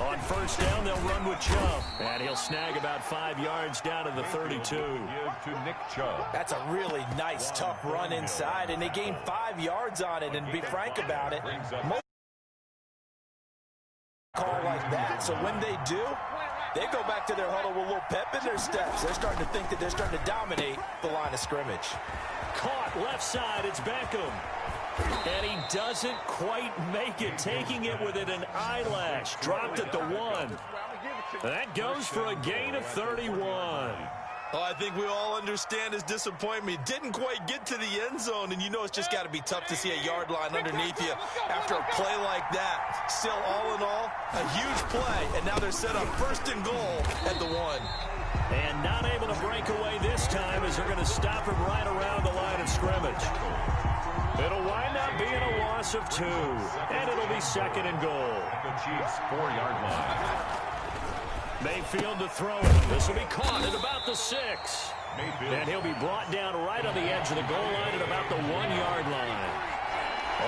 On 1st down, they'll run with Chubb, and he'll snag about 5 yards down to the 32. Give to Nick Chubb. That's a really nice, tough run inside, and they gained 5 yards on it. And to be frank about it, most call like that. So when they do, they go back to their huddle with a little pep in their steps. They're starting to think that they're starting to dominate the line of scrimmage. Caught left side, it's Beckham. And he doesn't quite make it, taking it within an eyelash. Dropped at the 1. That goes for a gain of 31. Oh, I think we all understand his disappointment. Didn't quite get to the end zone, and you know it's just got to be tough to see a yard line underneath you after a play like that. Still, all in all, a huge play, and now they're set up 1st and goal at the 1. And not able to break away this time as they're going to stop him right around the line of scrimmage. It'll wind up being a loss of 2, and it'll be 2nd and goal. The Chiefs' 4-yard line. Mayfield to throw it. This will be caught at about the 6. Mayfield. And he'll be brought down right on the edge of the goal line at about the 1-yard line.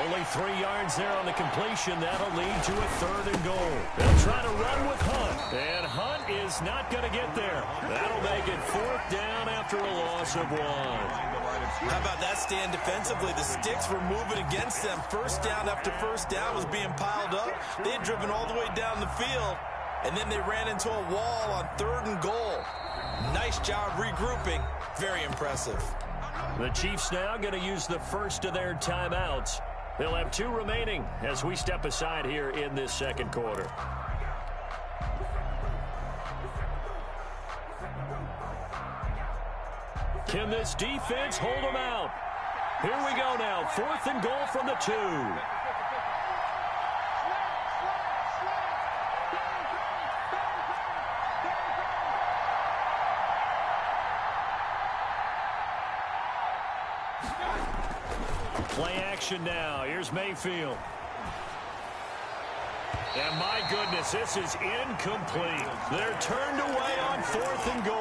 Only 3 yards there on the completion. That'll lead to a 3rd and goal. They'll try to run with Hunt. And Hunt is not going to get there. That'll make it 4th down after a loss of 1. How about that stand defensively? The sticks were moving against them. 1st down after 1st down was being piled up. They had driven all the way down the field, and then they ran into a wall on 3rd and goal. Nice job regrouping. Very impressive. The Chiefs now going to use the first of their timeouts. They'll have 2 remaining as we step aside here in this 2nd quarter. Can this defense hold them out? Here we go now. 4th and goal from the 2. Play action now. Here's Mayfield. And my goodness, this is incomplete. They're turned away on 4th and goal.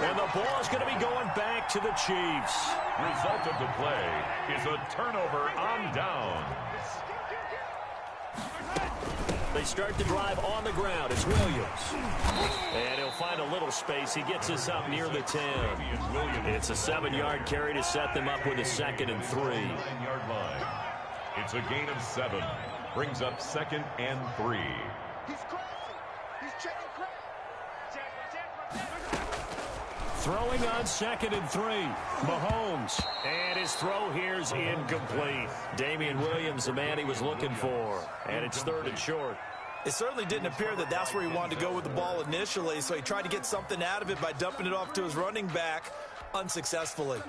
And the ball is going to be going back to the Chiefs. Result of the play is a turnover on downs. They start the drive on the ground. It's Williams. And he'll find a little space. He gets us up near the 10. It's a 7-yard carry to set them up with a 2nd and 3. 9-yard line. It's a gain of 7. Brings up 2nd and 3. He's crossing. He's checking Throwing on 2nd and 3. Mahomes. And his throw here's incomplete. Damian Williams, the man he was looking for. And it's 3rd and short. It certainly didn't appear that that's where he wanted to go with the ball initially, so he tried to get something out of it by dumping it off to his running back unsuccessfully.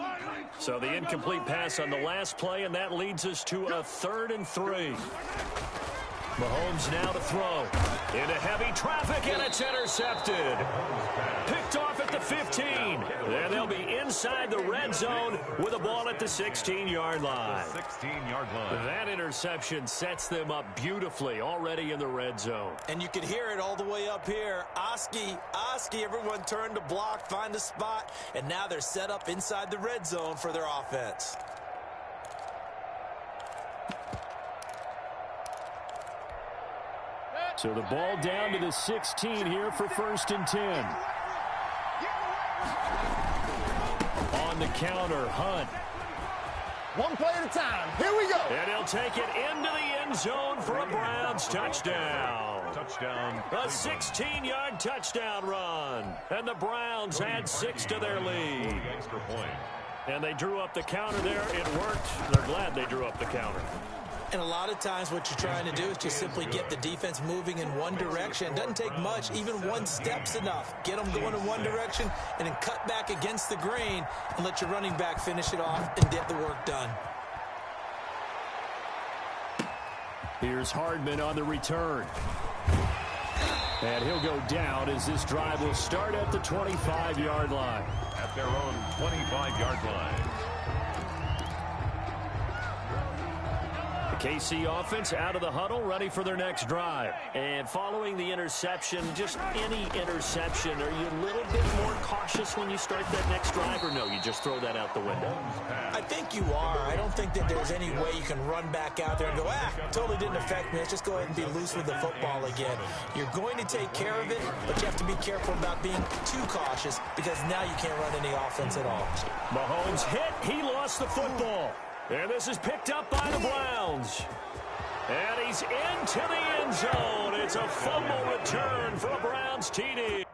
So the incomplete pass on the last play, and that leads us to a 3rd and 3. Mahomes now to throw. Into heavy traffic, and it's intercepted. Picked off at the 15. And they'll be inside the red zone with a ball at the 16-yard line. 16-yard line. That interception sets them up beautifully already in the red zone. And you can hear it all the way up here. Oski, everyone turned to block, find a spot, and now they're set up inside the red zone for their offense. So the ball down to the 16 here for 1st and 10. On the counter, Hunt. One play at a time. Here we go. And he'll take it into the end zone for a Browns touchdown. Touchdown. A 16-yard touchdown run. And the Browns add 6 to their lead. Extra point. And they drew up the counter there. It worked. They're glad they drew up the counter. And a lot of times what you're trying to do is just simply get the defense moving in one direction. It doesn't take much. Even one step's enough. Get them going in one direction and then cut back against the grain and let your running back finish it off and get the work done. Here's Hardman on the return. And he'll go down as this drive will start at the 25-yard line. At their own 25-yard line. KC offense out of the huddle, ready for their next drive. And following the interception, just any interception, are you a little bit more cautious when you start that next drive, or no, you just throw that out the window? I think you are. I don't think that there's any way you can run back out there and go, totally didn't affect me. Let's just go ahead and be loose with the football again. You're going to take care of it, but you have to be careful about being too cautious because now you can't run any offense at all. Mahomes hit. He lost the football. And this is picked up by the Browns. And he's into the end zone. It's a fumble return for a Browns TD.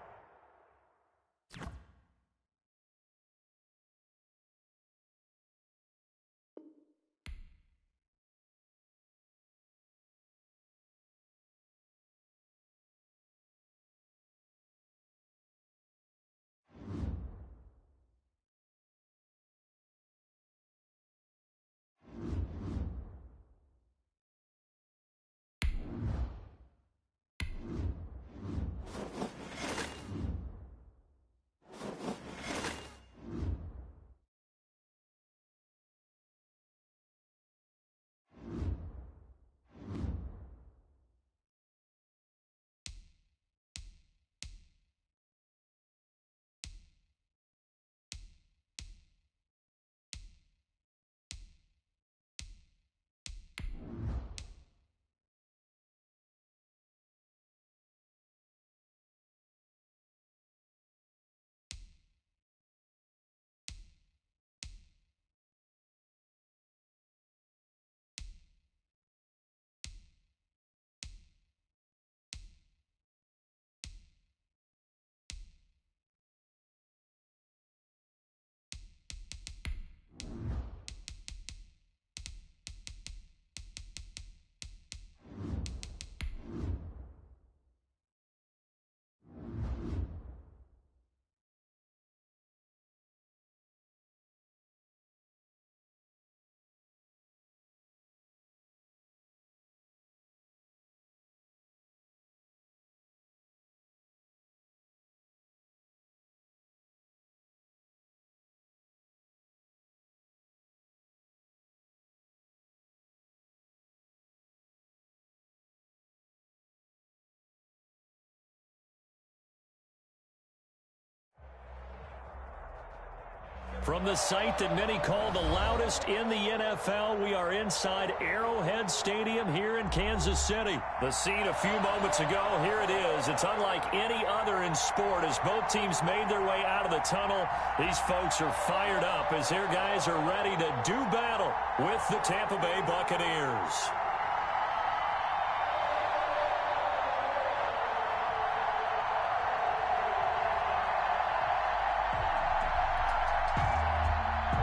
From the site that many call the loudest in the NFL, we are inside Arrowhead Stadium here in Kansas City. The scene a few moments ago, here it is. It's unlike any other in sport as both teams made their way out of the tunnel. These folks are fired up as their guys are ready to do battle with the Tampa Bay Buccaneers.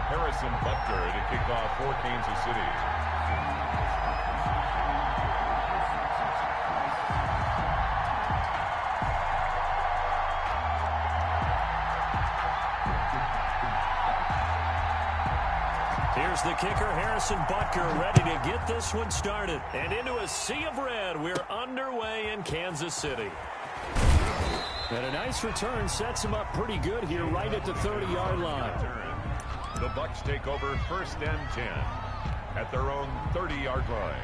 Harrison Butker to kick off for Kansas City. Here's the kicker, Harrison Butker, ready to get this one started. And into a sea of red, we're underway in Kansas City. And a nice return sets him up pretty good here right at the 30-yard line. The Bucs take over 1st and 10 at their own 30-yard line.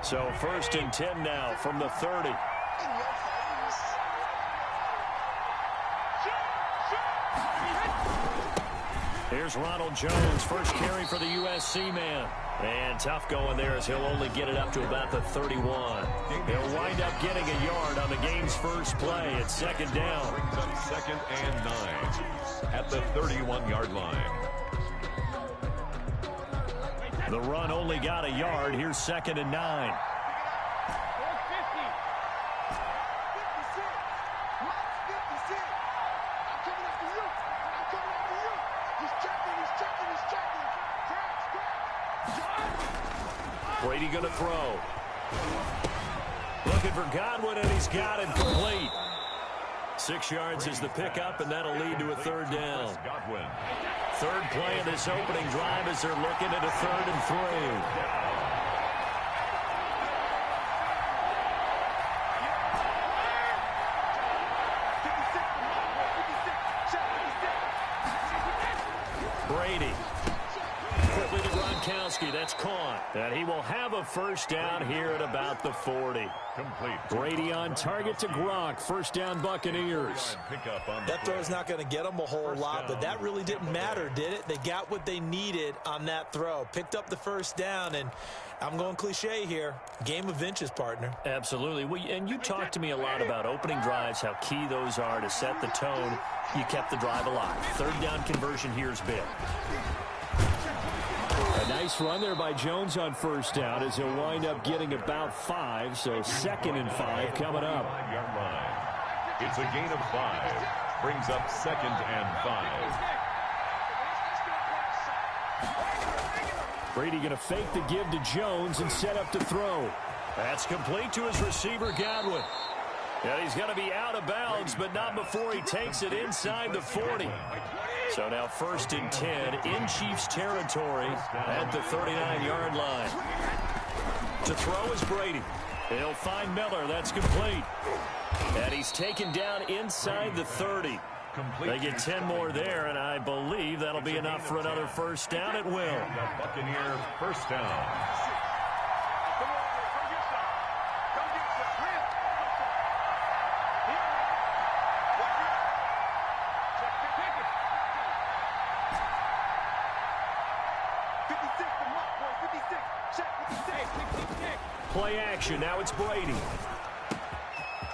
So 1st and 10 now from the 30. Here's Ronald Jones, first carry for the USC man. And tough going there as he'll only get it up to about the 31. He'll wind up getting a yard on the game's first play at 2nd down. Brings up 2nd and 9 at the 31-yard line. The run only got a yard. Here's 2nd and 9. Brady going to throw. Looking for Godwin, and he's got it complete. 6 yards is the pickup, and that'll lead to a 3rd down. Third play of this opening drive as they're looking at a 3rd and 3. Brady. Quickly to Gronkowski. That's caught. And he will have a 1st down here at about the 40. Complete. Brady on target to Gronk. 1st down Buccaneers. That throw's not going to get them a whole lot, but that really didn't matter, did it? They got what they needed on that throw. Picked up the 1st down, and I'm going cliche here. Game of inches, partner. Absolutely. And you talked to me a lot about opening drives, how key those are to set the tone. You kept the drive alive. 3rd down conversion here is big. A nice run there by Jones on 1st down as he'll wind up getting about 5. So 2nd and 5 coming up. It's a gain of 5. Brings up 2nd and 5. Brady going to fake the give to Jones and set up to throw. That's complete to his receiver, Godwin. And he's going to be out of bounds, but not before he takes it inside the 40. So now 1st and 10 in Chiefs territory at the 39-yard line. To throw is Brady. He'll find Miller. That's complete. And he's taken down inside the 30. They get 10 more there, and I believe that'll be enough for another 1st down. It will. Buccaneer 1st down. Play action. Now it's Brady.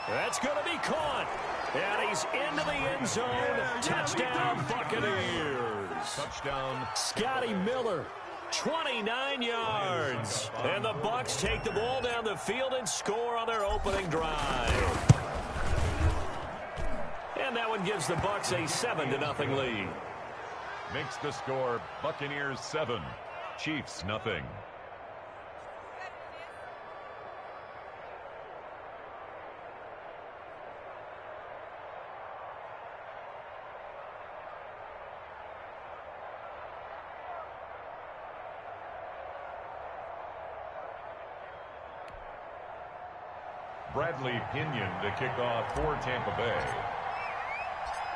That's going to be caught. And he's into the end zone. Touchdown, Buccaneers. Touchdown. Scotty Miller, 29 yards. And the Bucs take the ball down the field and score on their opening drive. And that one gives the Bucs a 7-0 lead. Makes the score Buccaneers 7, Chiefs nothing. Bradley Pinion to kick off for Tampa Bay.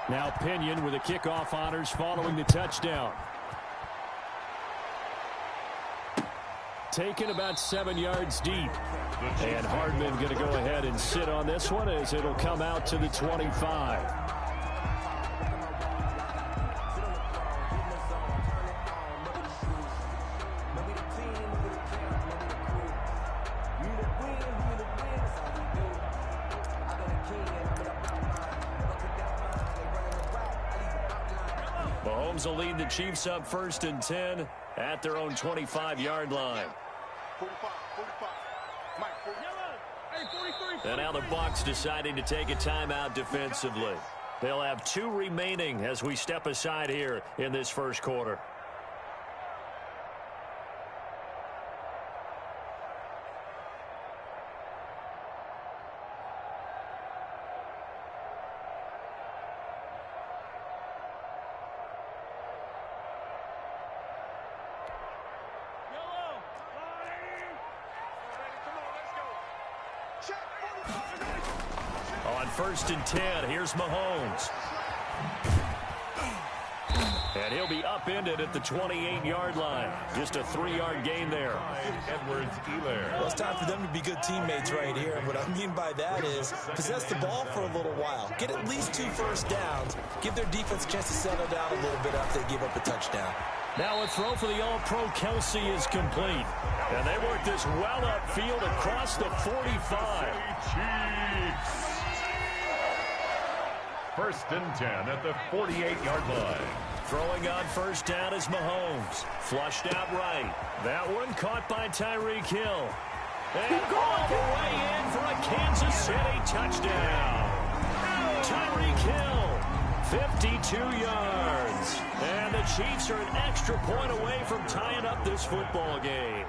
Now Pinion with the kickoff honors following the touchdown. Taken about 7 yards deep. And Hardman going to go ahead and sit on this one as it'll come out to the 25. Mahomes will lead the Chiefs up 1st and 10 at their own 25-yard line. And now the Bucs deciding to take a timeout defensively. They'll have 2 remaining as we step aside here in this first quarter. On 1st and 10, here's Mahomes. And And he'll be upended at the 28-yard line. Just a 3-yard gain there. Well, it's time for them to be good teammates right here. And what I mean by that is possess the ball for a little while. Get at least 2 first downs. Give their defense a chance to settle down a little bit after they give up a touchdown. Now a throw for the All-Pro Kelsey is complete. And they work this well upfield across the 45. Chiefs. First and 10 at the 48-yard line. Throwing on first down is Mahomes. Flushed out right. That one caught by Tyreek Hill. And all the way in for a Kansas City touchdown. Tyreek Hill, 52 yards. And the Chiefs are an extra point away from tying up this football game.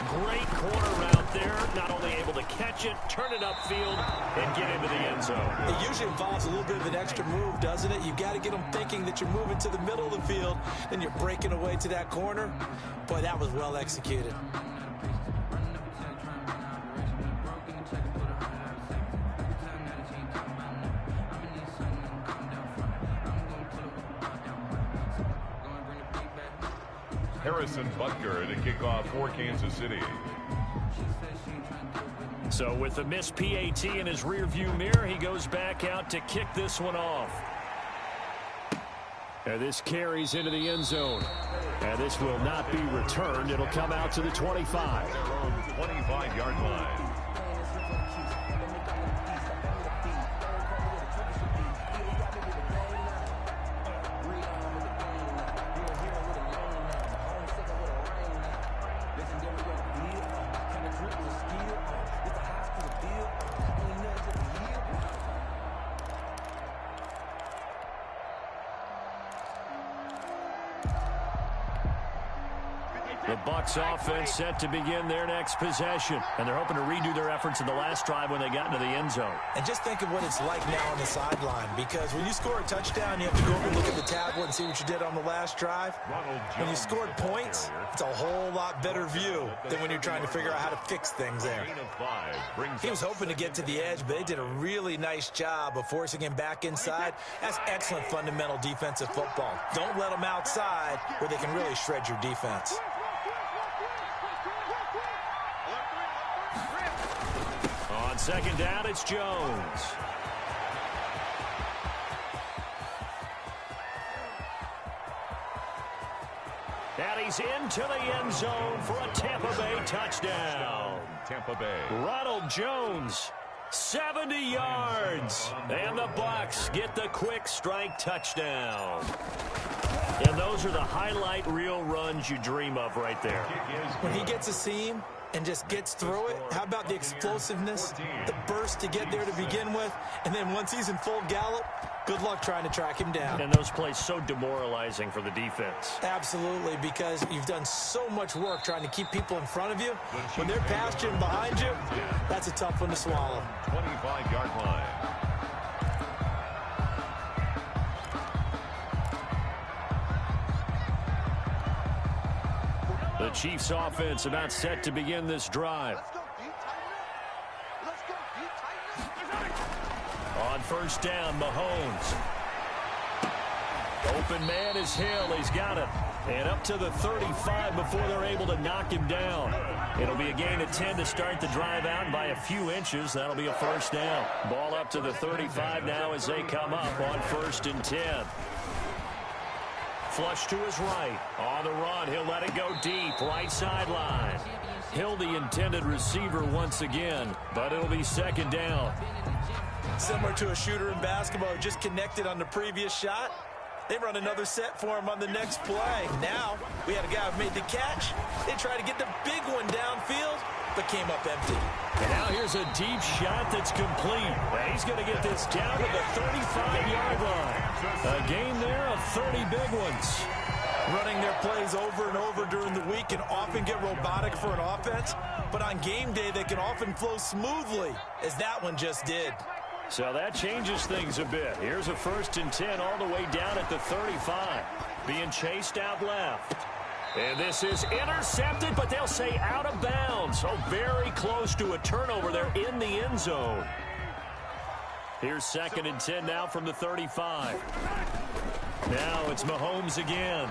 Great corner route there. Not only able to catch it, turn it upfield, and get into the end zone. It usually involves a little bit of an extra move, doesn't it? You've got to get them thinking that you're moving to the middle of the field, then you're breaking away to that corner. Boy, that was well executed. Harrison Butker to kick off for Kansas City. So with the missed PAT in his rearview mirror, he goes back out to kick this one off. And this carries into the end zone. And this will not be returned. It'll come out to the 25. Their own 25-yard line. The Bucs offense set to begin their next possession. And they're hoping to redo their efforts in the last drive when they got into the end zone. And just think of what it's like now on the sideline. Because when you score a touchdown, you have to go over and look at the tablet and see what you did on the last drive. When you scored points, it's a whole lot better view than when you're trying to figure out how to fix things there. He was hoping to get to the edge, but they did a really nice job of forcing him back inside. That's excellent fundamental defensive football. Don't let them outside where they can really shred your defense. On second down, it's Jones. And he's into the end zone for a Tampa Bay touchdown. Tampa Bay. Ronald Jones, 70 yards. And the Bucs get the quick strike touchdown. And those are the highlight reel runs you dream of right there. When he gets a seam and just gets through it, how about the explosiveness, the burst to get there to begin with, and then once he's in full gallop, good luck trying to track him down. And those plays so demoralizing for the defense. Absolutely, because you've done so much work trying to keep people in front of you. When they're past you and behind you, that's a tough one to swallow. 25-yard line. The Chiefs offense about set to begin this drive. On first down, Mahomes. Open man is Hill. He's got it. And up to the 35 before they're able to knock him down. It'll be a gain of 10 to start the drive out by a few inches. That'll be a first down. Ball up to the 35 now as they come up on 1st and 10. Flush to his right. On the run, he'll let it go deep. Right sideline. Hill the intended receiver once again, but it'll be second down. Similar to a shooter in basketball who just connected on the previous shot. They run another set for him on the next play. Now, we had a guy who made the catch. They tried to get the big one downfield, but came up empty. And now here's a deep shot that's complete. He's going to get this down to the 35-yard line. A gain there of 30 big ones. Running their plays over and over during the week can often get robotic for an offense, but on game day they can often flow smoothly, as that one just did. So that changes things a bit. Here's a 1st and 10 all the way down at the 35. Being chased out left. And this is intercepted, but they'll say out of bounds. So very close to a turnover there in the end zone. Here's 2nd and 10 now from the 35. Now it's Mahomes again.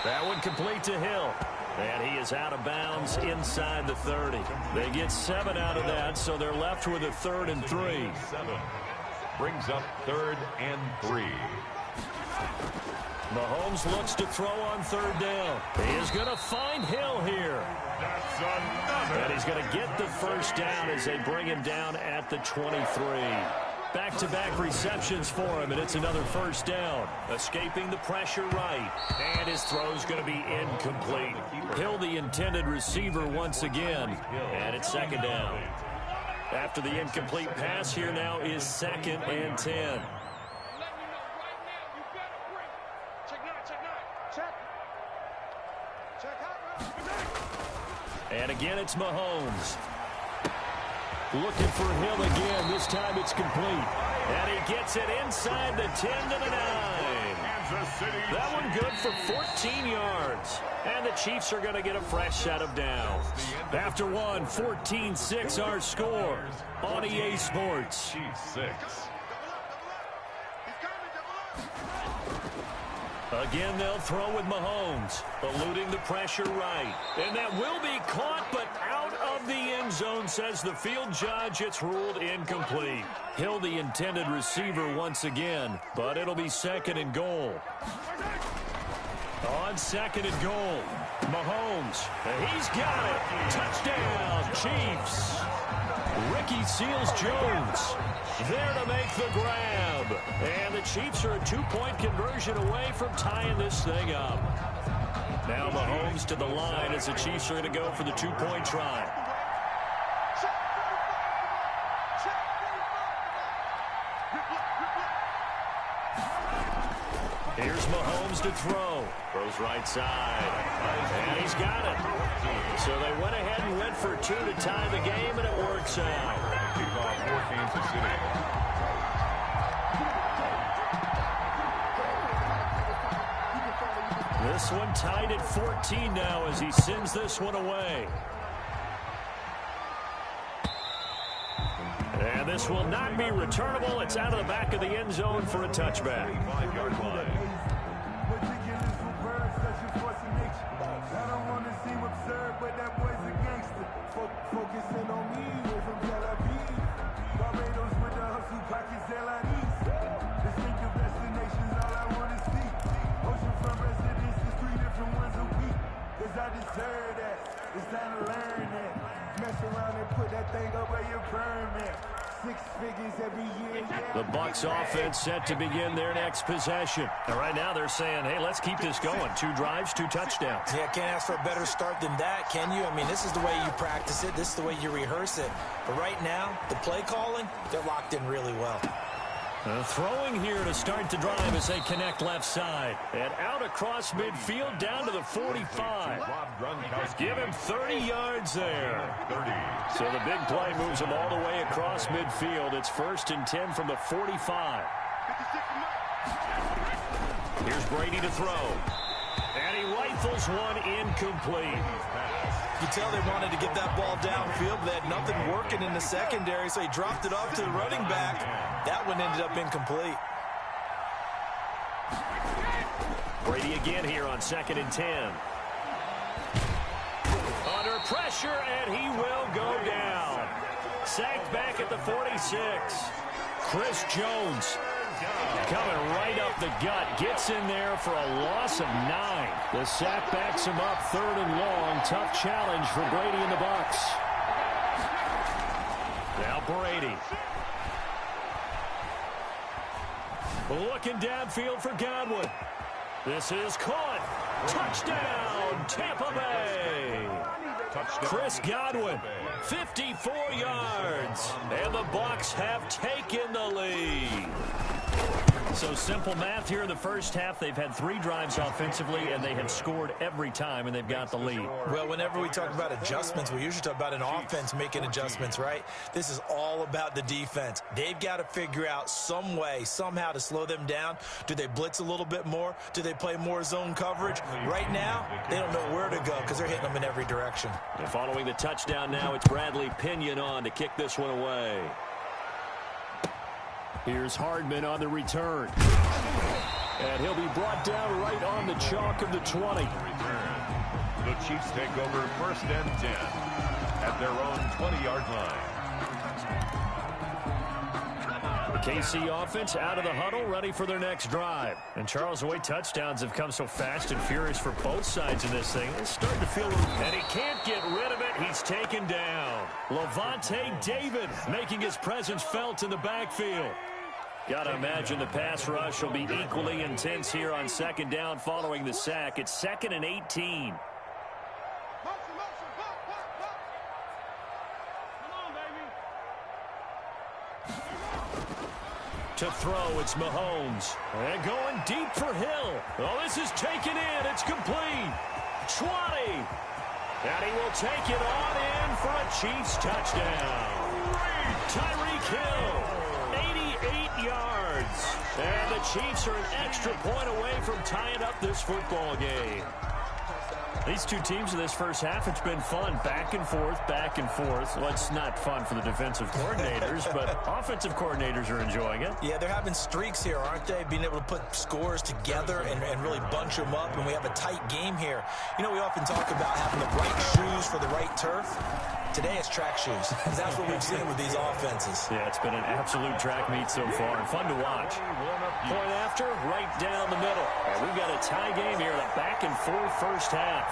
That one complete to Hill. And he is out of bounds inside the 30. They get 7 out of that, so they're left with a 3rd and 3. 7 brings up 3rd and 3. Mahomes looks to throw on 3rd down. He is going to find Hill here. That's another. And he's going to get the first down as they bring him down at the 23. Back-to-back receptions for him, and it's another first down. Escaping the pressure right. And his throw's going to be incomplete. Hill, the intended receiver once again. And it's 2nd down. After the incomplete pass, here now is 2nd and 10. And again, it's Mahomes. Looking for Hill again. This time it's complete. And he gets it inside the 10 to the 9. That one good for 14 yards. And the Chiefs are going to get a fresh set of downs. After one, 14-6 our score on EA Sports. Chiefs 6. Again, they'll throw with Mahomes, eluding the pressure right. And that will be caught, but out of the end zone, says the field judge. It's ruled incomplete. Hill, the intended receiver once again, but it'll be 2nd and goal. On 2nd and goal, Mahomes, he's got it. Touchdown, Chiefs. Ricky Seals-Jones there to make the grab. And the Chiefs are a 2-point conversion away from tying this thing up. Now Mahomes to the line as the Chiefs are going to go for the 2-point try. Here's Mahomes to throw. Throws right side. And he's got it. So they went ahead and went for 2 to tie the game, and it works out. Kickoff for Kansas City. This one tied at 14 now as he sends this one away. And this will not be returnable. It's out of the back of the end zone for a touchback. 5-yard line. Focusing on me, we're from Tel Aviv. Barbados with the hustle pockets, LIDs. Distinctive destinations, all I want to see. Oceanfront residences, 3 different ones a week. Cause I deserve that. It's time to learn that. Mess around and put that thing up where your permit. 6 figures every year. The Bucs offense set to begin their next possession. And right now they're saying, hey, let's keep this going. 2 drives, 2 touchdowns. Yeah, can't ask for a better start than that, can you? I mean, this is the way you practice it. This is the way you rehearse it. But right now, the play calling, they're locked in really well. Throwing here to start the drive as they connect left side. And out across midfield down to the 45. Give him 30 yards there. 30. So the big play moves him all the way across midfield. It's 1st and 10 from the 45. Here's Brady to throw. And he rifles one incomplete. You tell they wanted to get that ball downfield, but they had nothing working in the secondary, so he dropped it off to the running back. That one ended up incomplete. Brady again here on 2nd and 10. Under pressure, and he will go down. Sacked back at the 46. Chris Jones coming right up the gut. Gets in there for a loss of 9. The sack backs him up 3rd and long. Tough challenge for Brady and the Bucs. Now Brady. Looking downfield for Godwin. This is caught. Touchdown, Tampa Bay. Chris Godwin, 54 yards. And the Bucs have taken the lead. So simple math here in the first half. They've had 3 drives offensively, and they have scored every time, and they've got the lead. Well, whenever we talk about adjustments, we usually talk about an offense making adjustments, right? This is all about the defense. They've got to figure out some way, somehow to slow them down. Do they blitz a little bit more? Do they play more zone coverage? Right now, they don't know where to go because they're hitting them in every direction. And following the touchdown now, it's Bradley Pinion on to kick this one away. Here's Hardman on the return. And he'll be brought down right on the chalk of the 20. The Chiefs take over 1st and 10 at their own 20-yard line. The KC offense out of the huddle, ready for their next drive. And Charles, the way touchdowns have come so fast and furious for both sides in this thing, it's starting to feel... And he can't get rid of it. He's taken down. Levante David making his presence felt in the backfield. Got to imagine the pass rush will be equally intense here on 2nd down following the sack. It's 2nd and 18. To throw, it's Mahomes. And going deep for Hill. Oh, this is taken in. It's complete. 20. And he will take it on in for a Chiefs touchdown. Tyreek Hill. 88 yards. And the Chiefs are an extra point away from tying up this football game. These two teams in this first half, it's been fun. Back and forth, back and forth. Well, it's not fun for the defensive coordinators, but offensive coordinators are enjoying it. Yeah, they're having streaks here, aren't they? Being able to put scores together and really bunch them up, and we have a tight game here. You know, we often talk about having the right shoes for the right turf. Today it's track shoes. That's what we've seen with these offenses. Yeah, it's been an absolute track meet so far and fun to watch. Point after, right down the middle. And we've got a tie game here in a back and forth first half.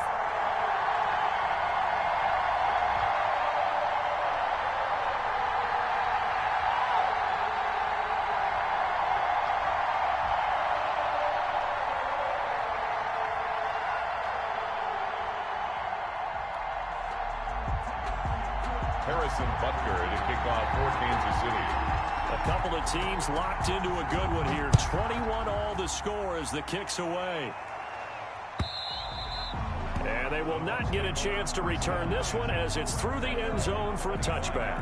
Harrison Butker to kick off for Kansas City. A couple of teams locked into a good one here. 21 all the score as the kick's away. And they will not get a chance to return this one as it's through the end zone for a touchback.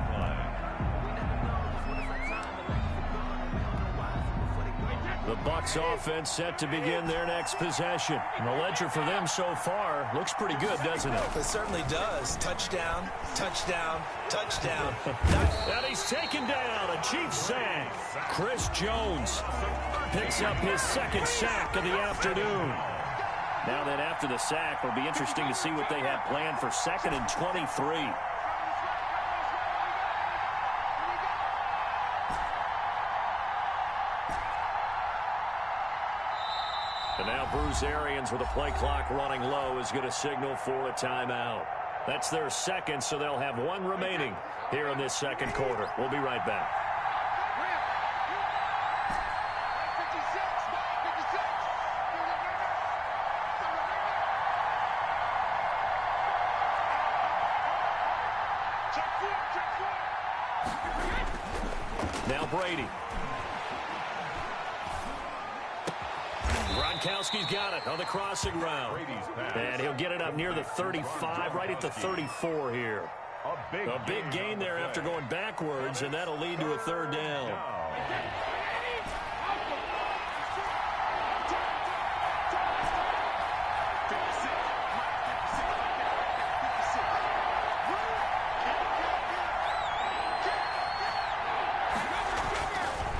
The Bucs offense set to begin their next possession. And the ledger for them so far looks pretty good, doesn't it? It certainly does. Touchdown, touchdown, touchdown. And he's taken down. A Chiefs sack. Chris Jones picks up his 2nd sack of the afternoon. Now then, after the sack, it'll be interesting to see what they have planned for 2nd and 23. And now Bruce Arians with a play clock running low is going to signal for a timeout. That's their 2nd, so they'll have 1 remaining here in this 2nd quarter. We'll be right back. Now Brady. Gronkowski's got it on the crossing route. And he'll get it up near the 35, right at the 34 here. A big gain there after going backwards, and that'll lead to a 3rd down.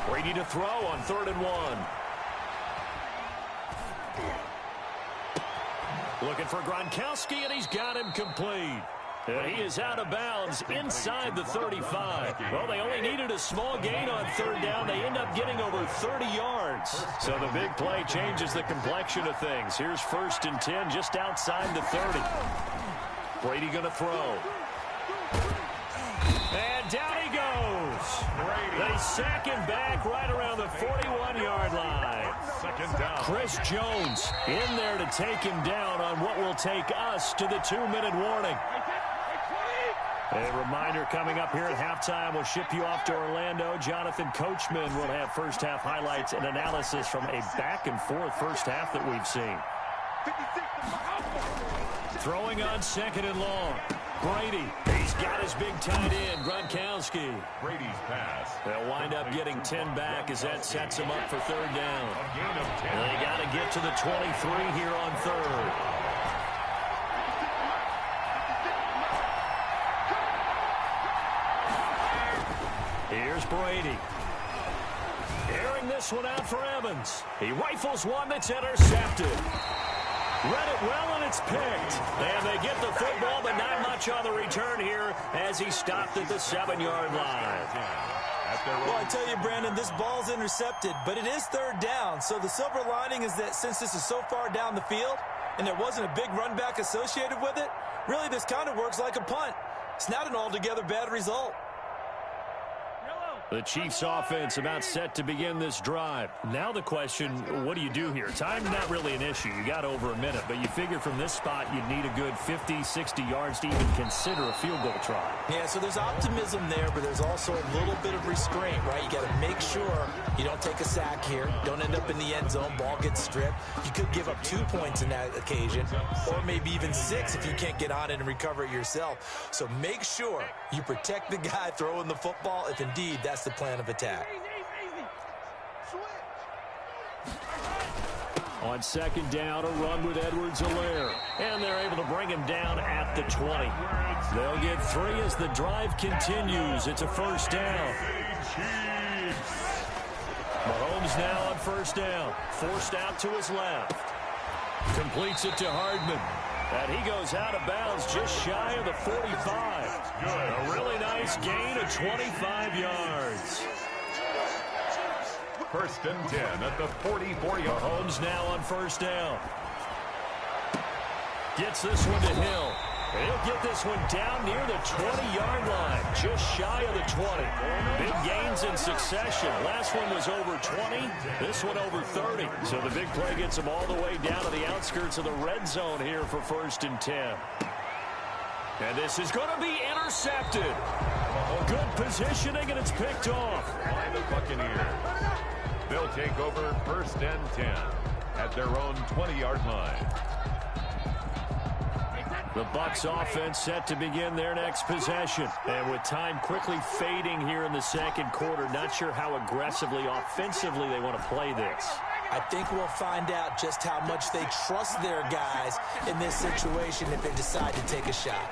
Brady to throw on 3rd and 1. Looking for Gronkowski, and he's got him complete. And he is out of bounds inside the 35. Well, they only needed a small gain on 3rd down. They end up getting over 30 yards. So the big play changes the complexion of things. Here's 1st and 10 just outside the 30. Brady going to throw. And down he goes. They sack him back right around the 41-yard line. 2nd down. Chris Jones in there to take him down on what will take us to the 2-minute warning. A reminder coming up here at halftime. We'll ship you off to Orlando. Jonathan Coachman will have first half highlights and analysis from a back and forth first half that we've seen. Throwing on 2nd and long. Brady. He's got his big tight end, Gronkowski. Brady's pass. They'll wind up getting 10 back as that sets them up for 3rd down. A gain of 10. They got to get to the 23 here on 3rd. Here's Brady. Airing this one out for Evans. He rifles one that's intercepted. Read it well, and it's picked. And they get the football, but not much on the return here as he stopped at the 7-yard line. Well, I tell you, Brandon, this ball's intercepted, but it is third down. So the silver lining is that since this is so far down the field and there wasn't a big run back associated with it, really this kind of works like a punt. It's not an altogether bad result. The Chiefs offense about set to begin this drive. Now the question, what do you do here? Time not really an issue. You got over a minute, but you figure from this spot you'd need a good 50, 60 yards to even consider a field goal try. Yeah, so there's optimism there, but there's also a little bit of restraint, right? You got to make sure you don't take a sack here. Don't end up in the end zone. Ball gets stripped. You could give up 2 points in that occasion, or maybe even 6 if you can't get on it and recover it yourself. So make sure you protect the guy throwing the football if indeed that's the plan of attack. On second down, a run with Edwards-Helaire. And they're able to bring him down at the 20. They'll get 3 as the drive continues. It's a first down. Mahomes now on first down. Forced out to his left. Completes it to Hardman. And he goes out of bounds just shy of the 45. A really nice gain of 25 yards. First and 10 at the 44-yard. Mahomes now on first down. Gets this one to Hill. And he'll get this one down near the 20-yard line, just shy of the 20. Big gains in succession. Last one was over 20. This one over 30. So the big play gets him all the way down to the outskirts of the red zone here for first and 10. And this is going to be intercepted. Good positioning, and it's picked off. By the Buccaneers. They'll take over first and 10 at their own 20-yard line. The Bucs offense set to begin their next possession. And with time quickly fading here in the second quarter, not sure how aggressively, offensively they want to play this. I think we'll find out just how much they trust their guys in this situation if they decide to take a shot.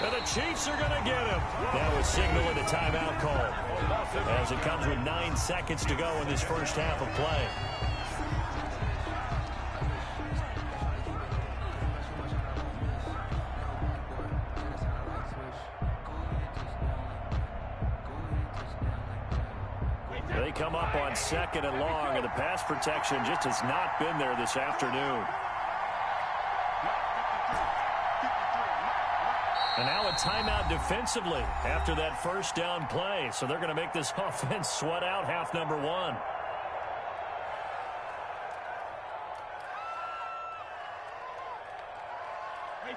And the Chiefs are going to get him. That was signaling a timeout call as it comes with 9 seconds to go in this first half of play. They come up on second and long, and the pass protection just has not been there this afternoon. And now a timeout defensively after that first down play. So they're going to make this offense sweat out half number 1.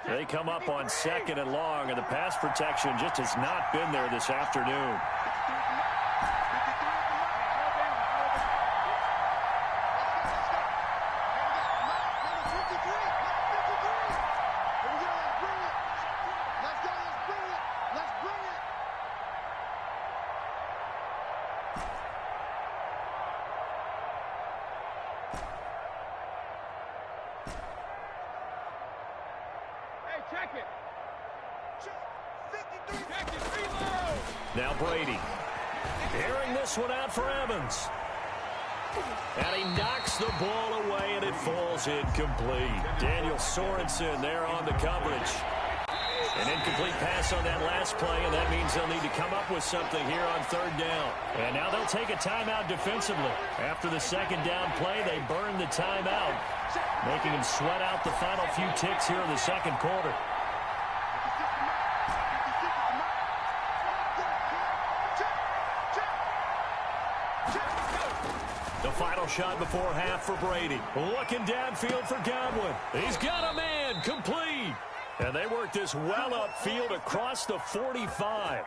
They come up on second and long, and the pass protection just has not been there this afternoon. Now Brady. Airing this one out for Evans. And he knocks the ball away, and it falls incomplete. Daniel Sorensen there on the coverage. An incomplete pass on that last play, and that means they'll need to come up with something here on third down. And now they'll take a timeout defensively. After the second down play, they burn the timeout, making them sweat out the final few ticks here in the second quarter. The final shot before half for Brady. Looking downfield for Godwin. He's got a man, complete. And they work this well upfield across the 45.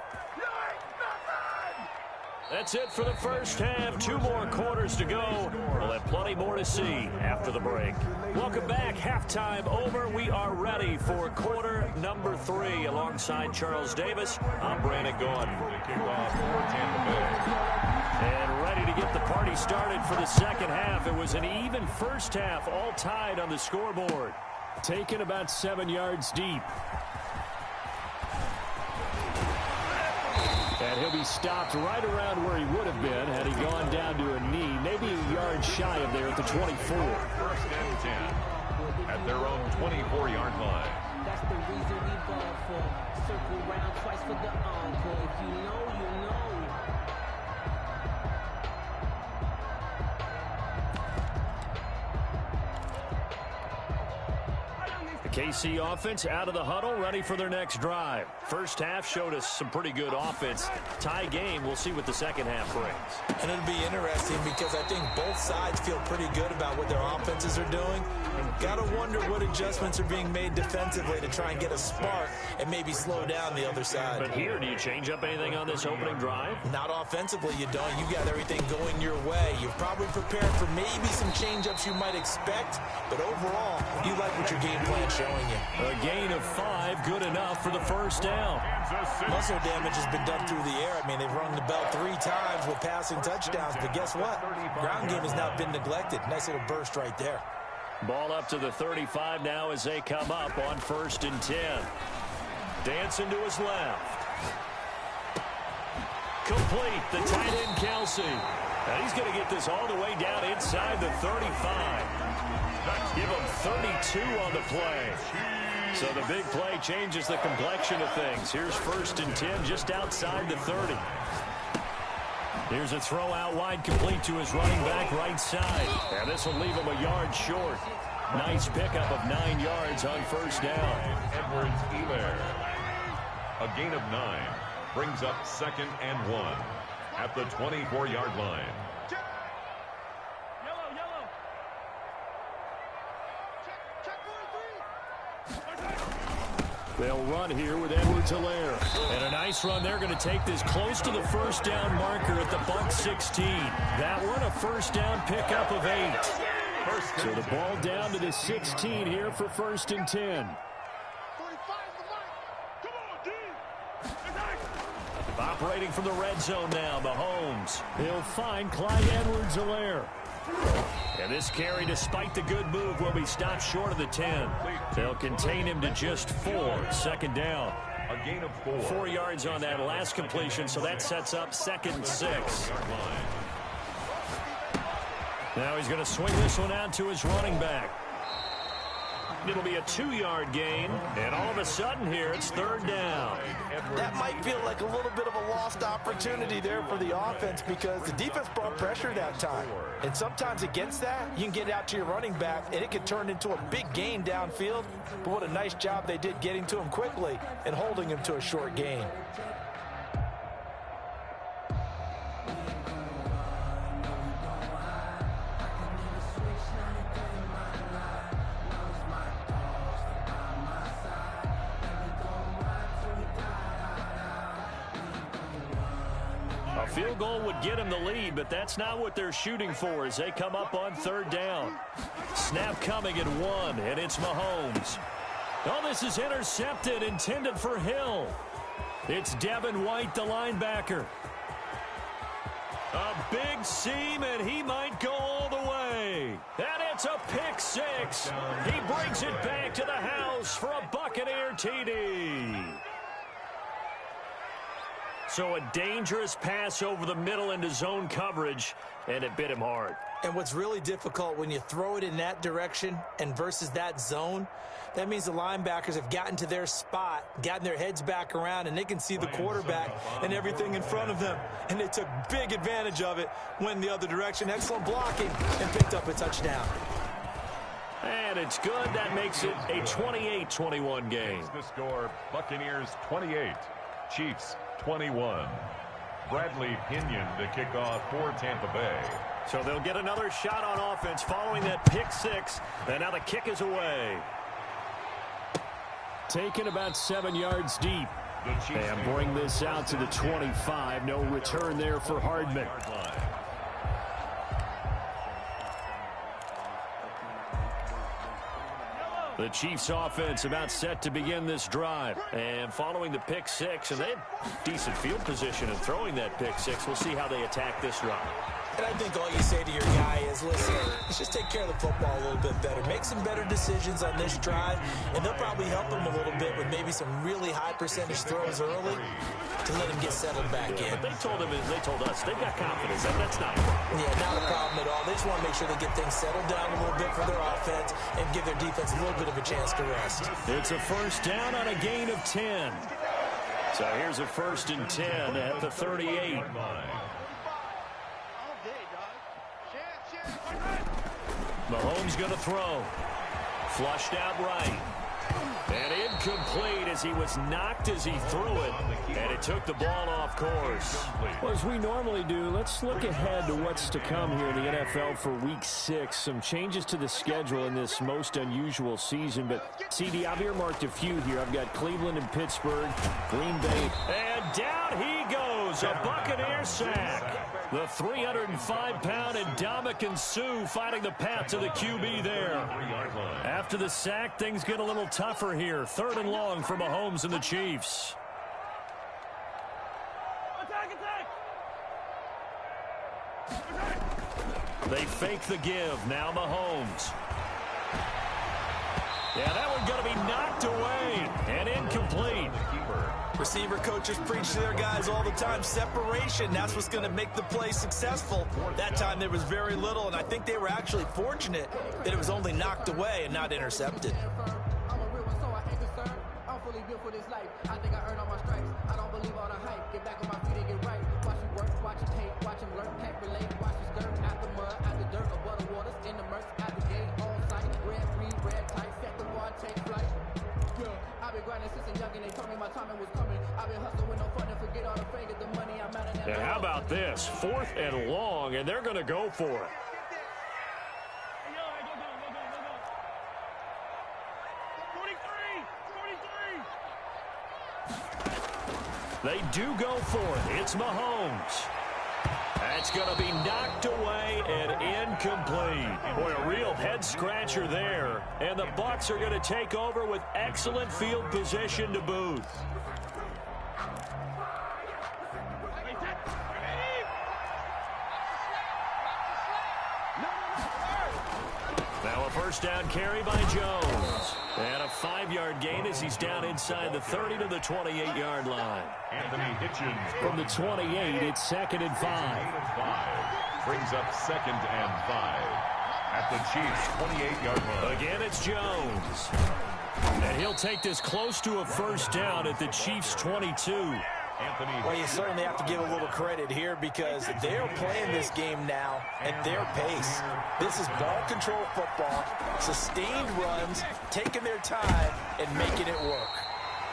That's it for the first half. 2 more quarters to go. We'll have plenty more to see after the break. Welcome back. Halftime over. We are ready for quarter number 3. Alongside Charles Davis, I'm Brandon Gordon. And ready to get the party started for the second half. It was an even first half, all tied on the scoreboard. Taken about 7 yards deep. And he'll be stopped right around where he would have been had he gone down to a knee, maybe a yard shy of there at the 24. First and 10 at their own 24-yard line. That's the reason we ball for. Circle round twice for the encore. If you know, you know. The KC offense out of the huddle, ready for their next drive. First half showed us some pretty good offense. Tie game, we'll see what the second half brings. And it'll be interesting because I think both sides feel pretty good about what their offenses are doing. Got to wonder what adjustments are being made defensively to try and get a spark and maybe slow down the other side. But here, do you change up anything on this opening drive? Not offensively, you don't. You got everything going your way. You've probably prepared for maybe some change-ups you might expect, but overall, you like what your game plan showing you. A gain of 5, good enough for the first down. Muscle damage has been done through the air. I mean, they've rung the bell 3 times with passing touchdowns, but guess what? Ground game has not been neglected. Nice little burst right there. Ball up to the 35 now as they come up on 1st and 10. Dancing to his left. Complete, the tight end Kelsey. And he's going to get this all the way down inside the 35. Give him 32 on the play. So the big play changes the complexion of things. Here's 1st and 10 just outside the 30. Here's a throw out wide, complete to his running back right side. And this will leave him a yard short. Nice pickup of 9 yards on 1st down. Edwards-Helaire. A gain of 9 brings up 2nd and 1 at the 24-yard line. They'll run here with Edwards-Helaire. And a nice run. They're going to take this close to the 1st down marker at the Buck 16. That one a 1st down pickup of 8. So the ball down to the 16 here for 1st and 10. Operating from the red zone now, Mahomes. He'll find Clyde Edwards-Helaire. And this carry, despite the good move, will be stopped short of the 10. They'll contain him to just 4. 2nd down. A gain of 4. 4 yards on that last completion, so that sets up 2nd and 6. Now he's going to swing this one out to his running back. It'll be a 2-yard gain, and all of a sudden here it's 3rd down. That might feel like a little bit of a lost opportunity there for the offense because the defense brought pressure that time. And sometimes against that, you can get it out to your running back, and it can turn into a big gain downfield. But what a nice job they did getting to him quickly and holding him to a short gain. Field goal would get him the lead, but that's not what they're shooting for as they come up on 3rd down. Snap coming at 1, and it's Mahomes. Oh, this is intercepted, intended for Hill. It's Devin White, the linebacker. A big seam, and he might go all the way. And it's a pick 6. He brings it back to the house for a Buccaneer TD. So a dangerous pass over the middle into zone coverage, and it bit him hard. And what's really difficult when you throw it in that direction and versus that zone, that means the linebackers have gotten to their spot, gotten their heads back around, and they can see the quarterback and everything in front of them. And they took big advantage of it, went the other direction. Excellent blocking, and picked up a touchdown. And it's good. That makes it a 28-21 game. The score, Buccaneers 28, Chiefs 21. Bradley Pinion to kick off for Tampa Bay. So they'll get another shot on offense following that pick 6. And now the kick is away. Taken about 7 yards deep. And bring this out to the 25. No return there for Hardman. The Chiefs offense about set to begin this drive. And following the pick 6, and they had decent field position in throwing that pick 6. We'll see how they attack this drive. And I think all you say to your guy is, listen, let's just take care of the football a little bit better. Make some better decisions on this drive, and they'll probably help him a little bit with maybe some really high percentage throws early to let him get settled back in. But they told us they've got confidence. That's not a problem. Yeah, not a problem at all. They just want to make sure they get things settled down a little bit for their offense and give their defense a little bit of a chance to rest. It's a first down on a gain of 10. So here's a 1st and 10 at the 38. Mahomes going to throw. Flushed out right. And incomplete as he was knocked as he threw it. And it took the ball off course. Well, as we normally do, let's look ahead to what's to come here in the NFL for Week 6. Some changes to the schedule in this most unusual season. But, CD, I've earmarked a few here. I've got Cleveland and Pittsburgh, Green Bay. And down he goes. A Buccaneer sack. The 305-pound Ndamukong Suh finding the path to the QB there. After the sack, things get a little tougher here. 3rd and long for Mahomes and the Chiefs. They fake the give. Now Mahomes. Yeah, that one's going to be knocked away and incomplete. Receiver coaches preach to their guys all the time. Separation, that's what's going to make the play successful. That time there was very little, and I think they were actually fortunate that it was only knocked away and not intercepted. I think I earned all my stripes. I don't believe all the hype. Get back on my feet and get right. Watch him work, watch him hate, watch him learn, can't relate. Watch his skirt at the mud, at the dirt, above the waters, in the murks, at the gate, on sight. Red, green, red, tight, set the bar, take flight. Yeah, I've been grinding since a youngin'. They told me my timing was coming. I've been hustling with no fun and forget all the fame, get the money, I'm out of that. And how about this? 4th and long, and they're going to go for it. They do go for it. It's Mahomes. That's going to be knocked away and incomplete. Boy, a real head-scratcher there. And the Bucs are going to take over with excellent field position to boot. Now a first down carry by Jones. And a 5-yard gain as he's down inside the 30 to the 28-yard line. Anthony Hitchens. From the 28, it's 2nd and 5. Brings up 2nd and 5. At the Chiefs' 28-yard line. Again, it's Jones. And he'll take this close to a first down at the Chiefs' 22. Well, you certainly have to give a little credit here because they're playing this game now at their pace. This is ball control football, sustained runs, taking their time, and making it work.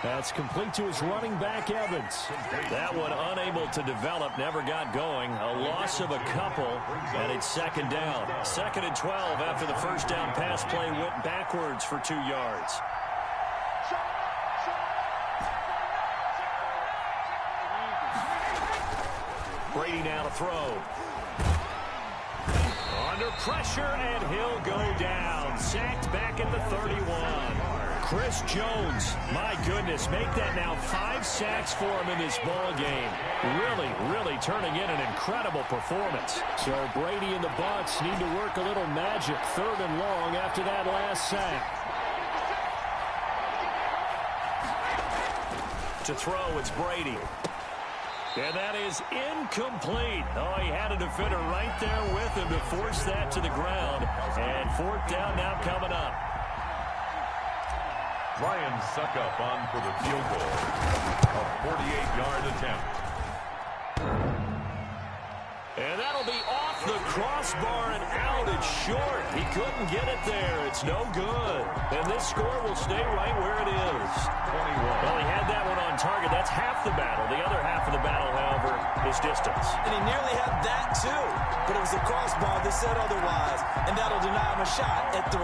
That's complete to his running back, Evans. That one unable to develop, never got going. A loss of a couple, and it's 2nd down. 2nd and 12 after the first down pass play went backwards for 2 yards. Brady now to throw. Under pressure, and he'll go down. Sacked back at the 31. Chris Jones, my goodness, make that now 5 sacks for him in this ball game. Really turning in an incredible performance. So Brady and the Bucs need to work a little magic. 3rd and long after that last sack. To throw, it's Brady. And that is incomplete. Oh, he had a defender right there with him to force that to the ground. And 4th down now coming up. Ryan Suckup on for the field goal. A 48-yard attempt. And that'll be off the crossbar and out. It's short. He couldn't get it there. It's no good. And this score will stay right where it is. 21. Well, he had that one on target. That's half the battle. The other half of the battle, however, is distance. And he nearly had that, too. But it was the crossbar that said otherwise. And that'll deny him a shot at 3.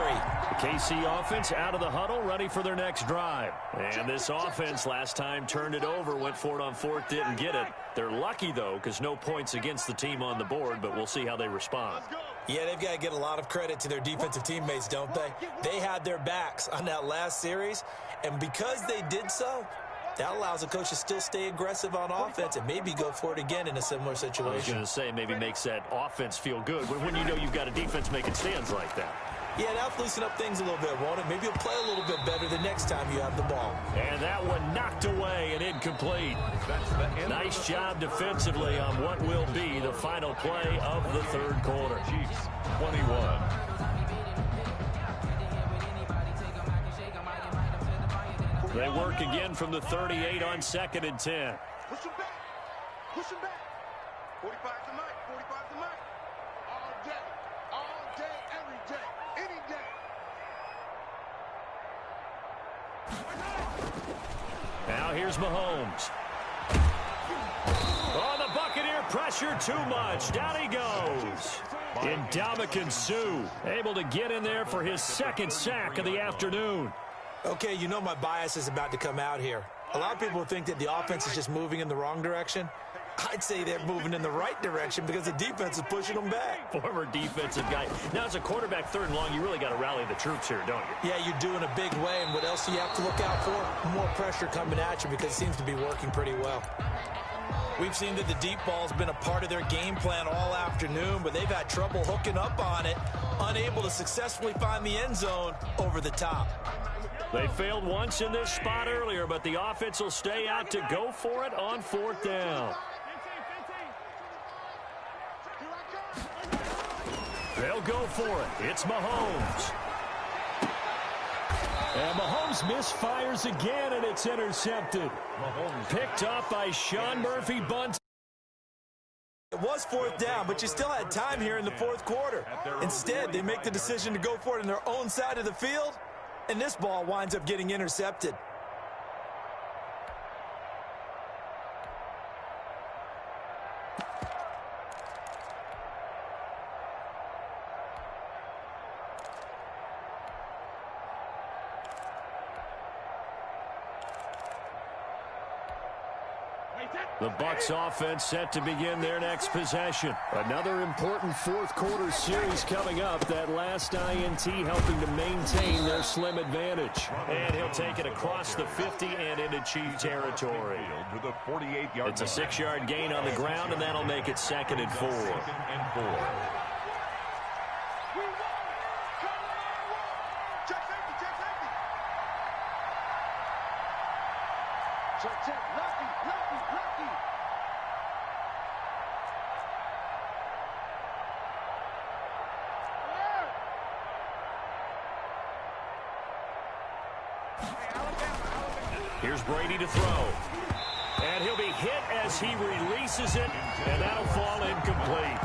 The KC offense out of the huddle, ready for their next drive. And this offense last time turned it over, went for it on 4th, didn't get it. They're lucky, though, because no points against the team on the board, but we'll see how they respond. Yeah, they've got to get a lot of credit to their defensive teammates, don't they? They had their backs on that last series, and because they did so, That allows the coach to still stay aggressive on offense and maybe go for it again in a similar situation. I was going to say maybe makes that offense feel good when you know you've got a defense making stands like that. Yeah, that'll loosen up things a little bit, won't it? Maybe you'll play a little bit better the next time you have the ball. And that one knocked away and incomplete. Nice job defensively on what will be the final play of the third quarter. Chiefs 21. They work again from the 38 on 2nd and 10. Push him back. Push him back. 45 to Mike. 45 to Mike. All day, every day, any day. Now here's Mahomes. Oh, the Buccaneer pressure too much. Down he goes. Ndamukong Suh able to get in there for his second sack of the afternoon. Okay, you know my bias is about to come out here. A lot of people think that the offense is just moving in the wrong direction. I'd say they're moving in the right direction because the defense is pushing them back. Former defensive guy. Now, as a quarterback, 3rd and long, you really got to rally the troops here, don't you? Yeah, you do in a big way, and what else do you have to look out for? More pressure coming at you because it seems to be working pretty well. We've seen that the deep ball's been a part of their game plan all afternoon, but they've had trouble hooking up on it, unable to successfully find the end zone over the top. They failed once in this spot earlier, but the offense will stay out to go for it on 4th down. They'll go for it. It's Mahomes. And Mahomes misfires again, and it's intercepted. Mahomes picked off by Sean Murphy Bunting. It was 4th down, but you still had time here in the 4th quarter. Instead, they make the decision to go for it on their own side of the field, and this ball winds up getting intercepted. The Bucs offense set to begin their next possession. Another important 4th quarter series coming up. That last INT helping to maintain their slim advantage. And he'll take it across the 50 and into Chief territory. It's a 6-yard gain on the ground, and that'll make it 2nd and 4. Check. Lucky. Here's Brady to throw. And he'll be hit as he releases it, and that'll fall incomplete.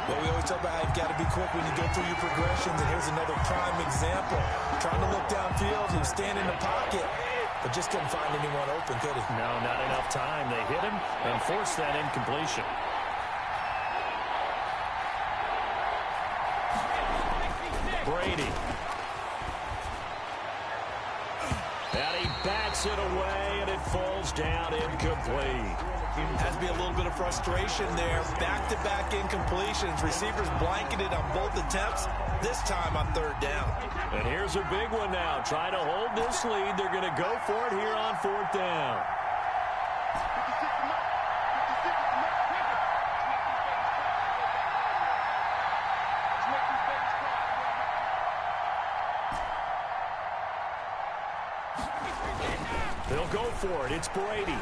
Well, we always talk about how you've got to be quick when you go through your progressions, and here's another prime example. Trying to look downfield, he was standing in the pocket, but just couldn't find anyone open, could he? No, not enough time. They hit him and forced that incompletion. Brady. And he bats it away, and it falls down incomplete. Has to be a little bit of frustration there. Back-to-back incompletions. Receivers blanketed on both attempts, this time on 3rd down. And here's a big one now. Trying to hold this lead. They're going to go for it here on 4th down. They'll go for it. It's Brady.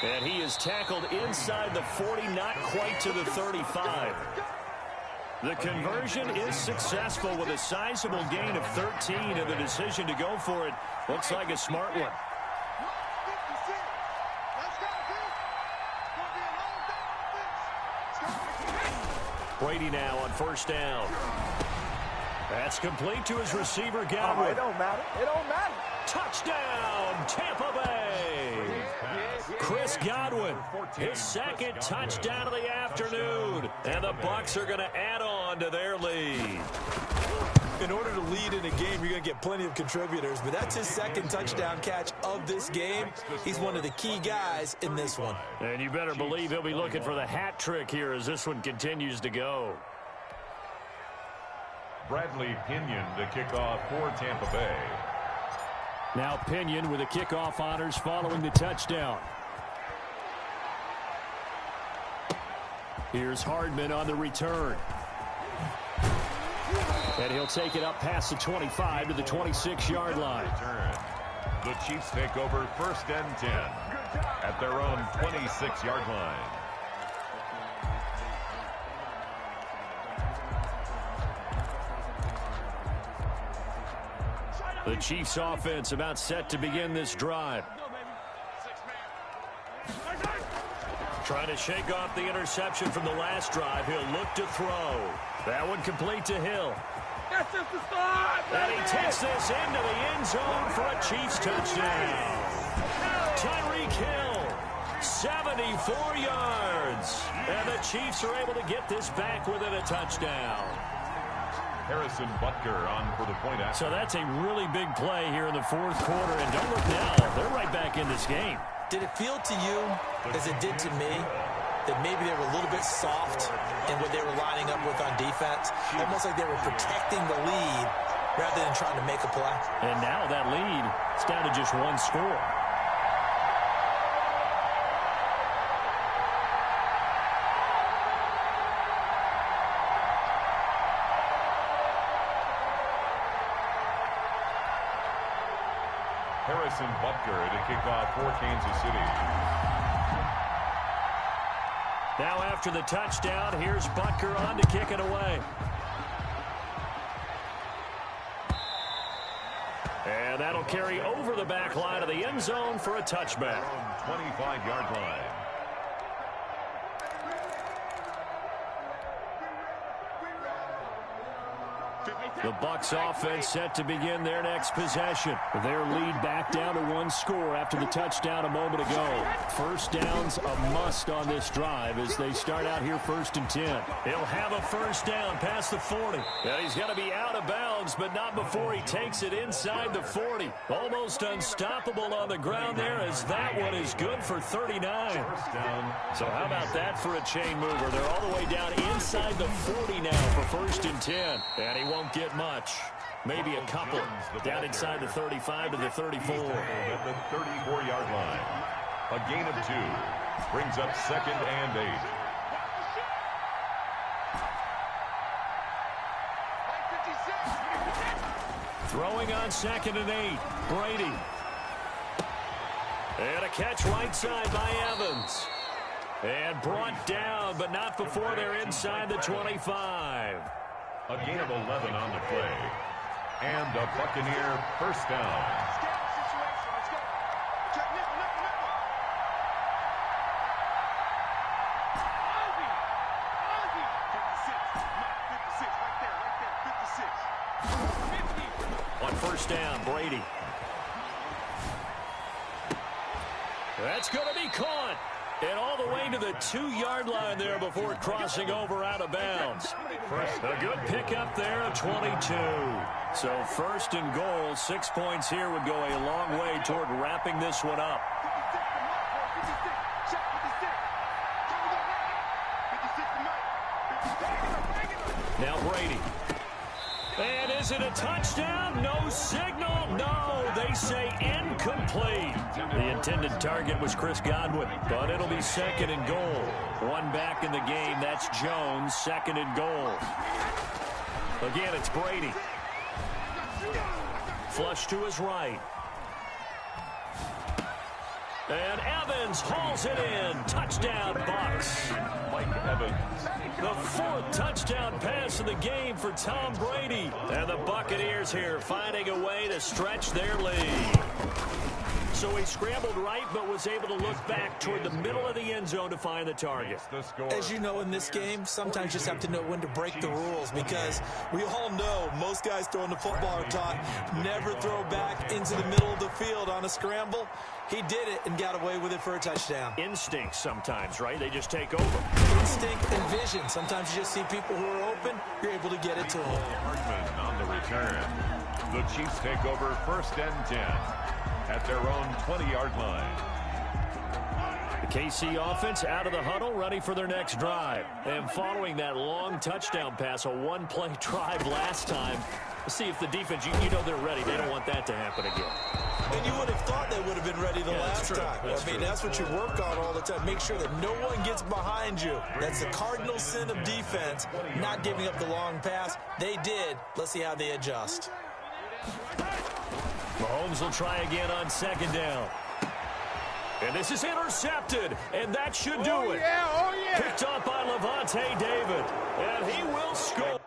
And he is tackled inside the 40, not quite to the 35. The conversion is successful with a sizable gain of 13, and the decision to go for it looks like a smart one. Brady now on 1st down. That's complete to his receiver, Godwin. It don't matter. Touchdown, Tampa Bay. Chris Godwin, his 2nd touchdown of the afternoon. And the Bucs are going to add on to their lead. In order to lead in a game, you're going to get plenty of contributors, but that's his 2nd touchdown catch of this game. He's one of the key guys in this one. And you better believe he'll be looking for the hat trick here as this one continues to go. Bradley Pinion to kick off for Tampa Bay. Now Pinion with the kickoff honors following the touchdown. Here's Hardman on the return. And he'll take it up past the 25 to the 26-yard line. The Chiefs take over 1st and 10 at their own 26-yard line. The Chiefs offense about set to begin this drive. Trying to shake off the interception from the last drive. He'll look to throw. That one complete to Hill. That's just the start, And he takes this into the end zone for a Chiefs touchdown. Tyreek Hill, 74 yards. And the Chiefs are able to get this back within a touchdown. Harrison Butker on for the point after. So that's a really big play here in the 4th quarter. And don't look now, they're right back in this game. Did it feel to you, as it did to me, that maybe they were a little bit soft in what they were lining up with on defense? Almost like they were protecting the lead rather than trying to make a play. And now that lead is down to just one score. Harrison Butker to kick off for Kansas City. Now after the touchdown, here's Butker on to kick it away. And that'll carry over the back line of the end zone for a touchback. 25-yard line. The Bucs offense set to begin their next possession. Their lead back down to one score after the touchdown a moment ago. First down's a must on this drive as they start out here 1st and 10. He'll have a first down past the 40. And he's going to be out of bounds, but not before he takes it inside the 40. Almost unstoppable on the ground there as that one is good for 39. First down. So how about that for a chain mover? They're all the way down inside the 40 now for 1st and 10. And he won't get much. Maybe a couple. Down inside the 35 to the 34. At the 34-yard line. A gain of 2. Brings up 2nd and 8. Throwing on 2nd and 8. Brady. And a catch right side by Evans. And brought down, but not before they're inside the 25. A gain of 11 on the play. And a Buccaneer first down. On first down, Brady. That's going to be caught. And all the way to the 2-yard line there before crossing over out of bounds. A good pickup there of 22. So 1st and goal, 6 points here would go a long way toward wrapping this one up. Now Brady. And is it a touchdown? No signal. No, they say incomplete. The intended target was Chris Godwin, but it'll be 2nd and goal. One back in the game. That's Jones, 2nd and goal. Again, it's Brady. Flush to his right. And Evans hauls it in. Touchdown, Bucs. Mike Evans. The 4th touchdown pass of the game for Tom Brady. And the Buccaneers here finding a way to stretch their lead. So he scrambled right, but was able to look back toward the middle of the end zone to find the target. As you know, in this game, sometimes you just have to know when to break the rules, because we all know most guys throwing the football are taught never throw back into the middle of the field on a scramble. He did it and got away with it for a touchdown. Instinct sometimes, right? They just take over. Instinct and vision. Sometimes you just see people who are open, you're able to get it to them. Hardman on the return. The Chiefs take over 1st and 10 at their own 20-yard line. The KC offense out of the huddle, ready for their next drive. And following that long touchdown pass, a one-play drive last time, let's see if the defense, you know they're ready. They don't want that to happen again. And you would have thought they would have been ready the last time. I mean, that's what you work on all the time. Make sure that no one gets behind you. That's the cardinal sin of defense, not giving up the long pass. They did. Let's see how they adjust. Mahomes will try again on second down. And this is intercepted, and that should do it. Oh, yeah. Picked up by Levante David, and he will score.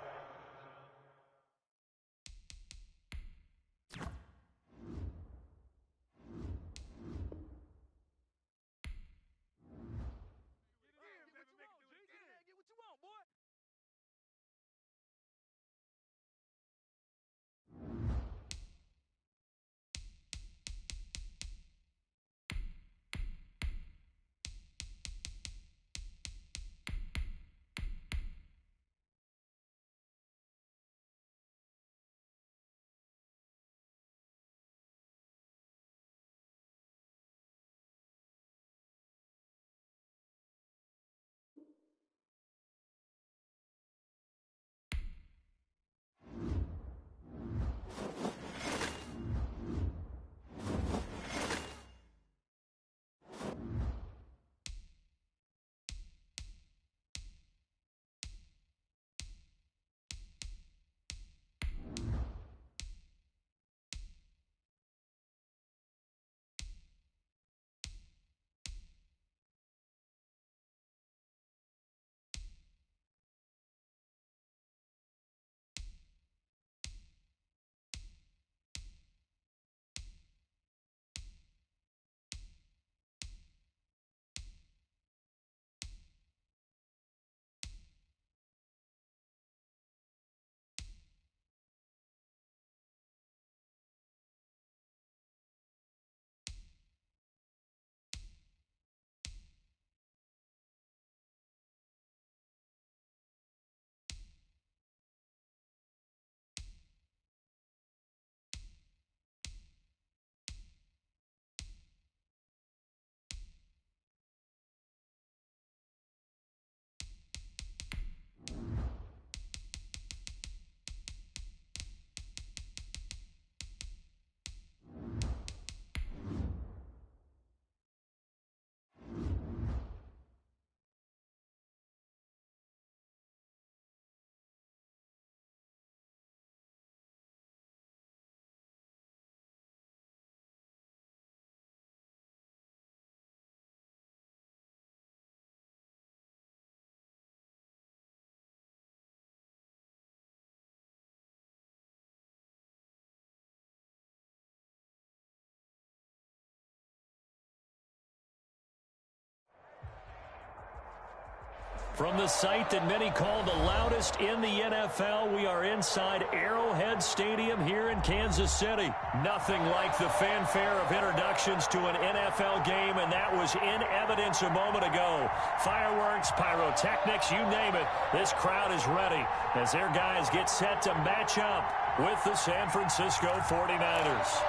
From the site that many call the loudest in the NFL, we are inside Arrowhead Stadium here in Kansas City. Nothing like the fanfare of introductions to an NFL game, and that was in evidence a moment ago. Fireworks, pyrotechnics, you name it. This crowd is ready as their guys get set to match up with the San Francisco 49ers.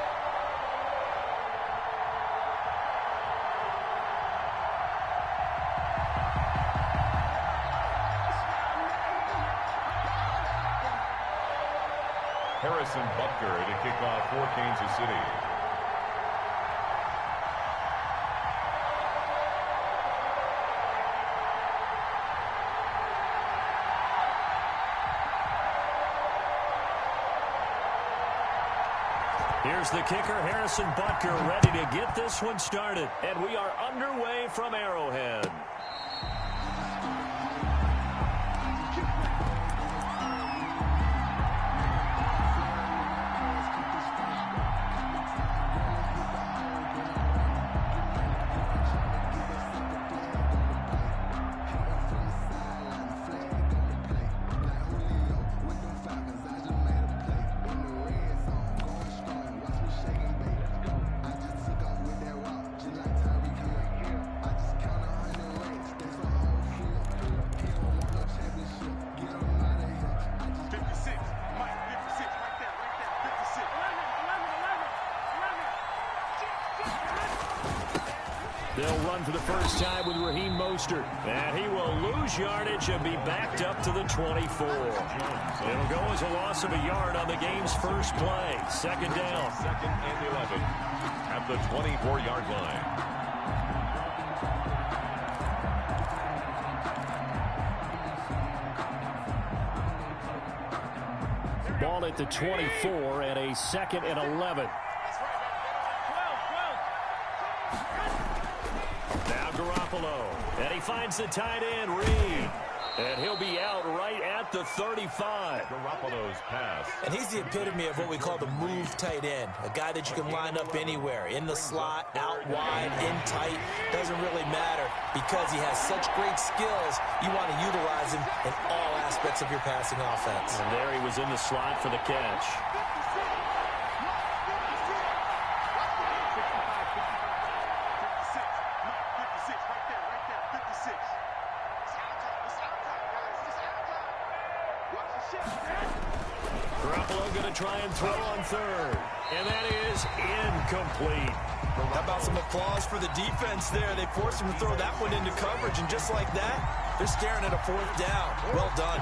Harrison Butker to kick off for Kansas City. Here's the kicker, Harrison Butker, ready to get this one started. And we are underway from Arrowhead. They'll run for the first time with Raheem Mostert. And he will lose yardage and be backed up to the 24. It'll go as a loss of a yard on the game's first play. Second down. Second and 11. the 24-yard line. Ball at the 24 and a 2nd and 11. Now Garoppolo, and he finds the tight end, Reed. And he'll be out right at the 35. Garoppolo's pass. And he's the epitome of what we call the move tight end. A guy that you can line up anywhere. In the slot, out wide, in tight. Doesn't really matter because he has such great skills. You want to utilize him in all aspects of your passing offense. And there he was in the slot for the catch. Garoppolo going to try and throw on third. And that is incomplete. How about some applause for the defense there? They forced him to throw that one into coverage, and just like that, they're staring at a 4th down. Well done.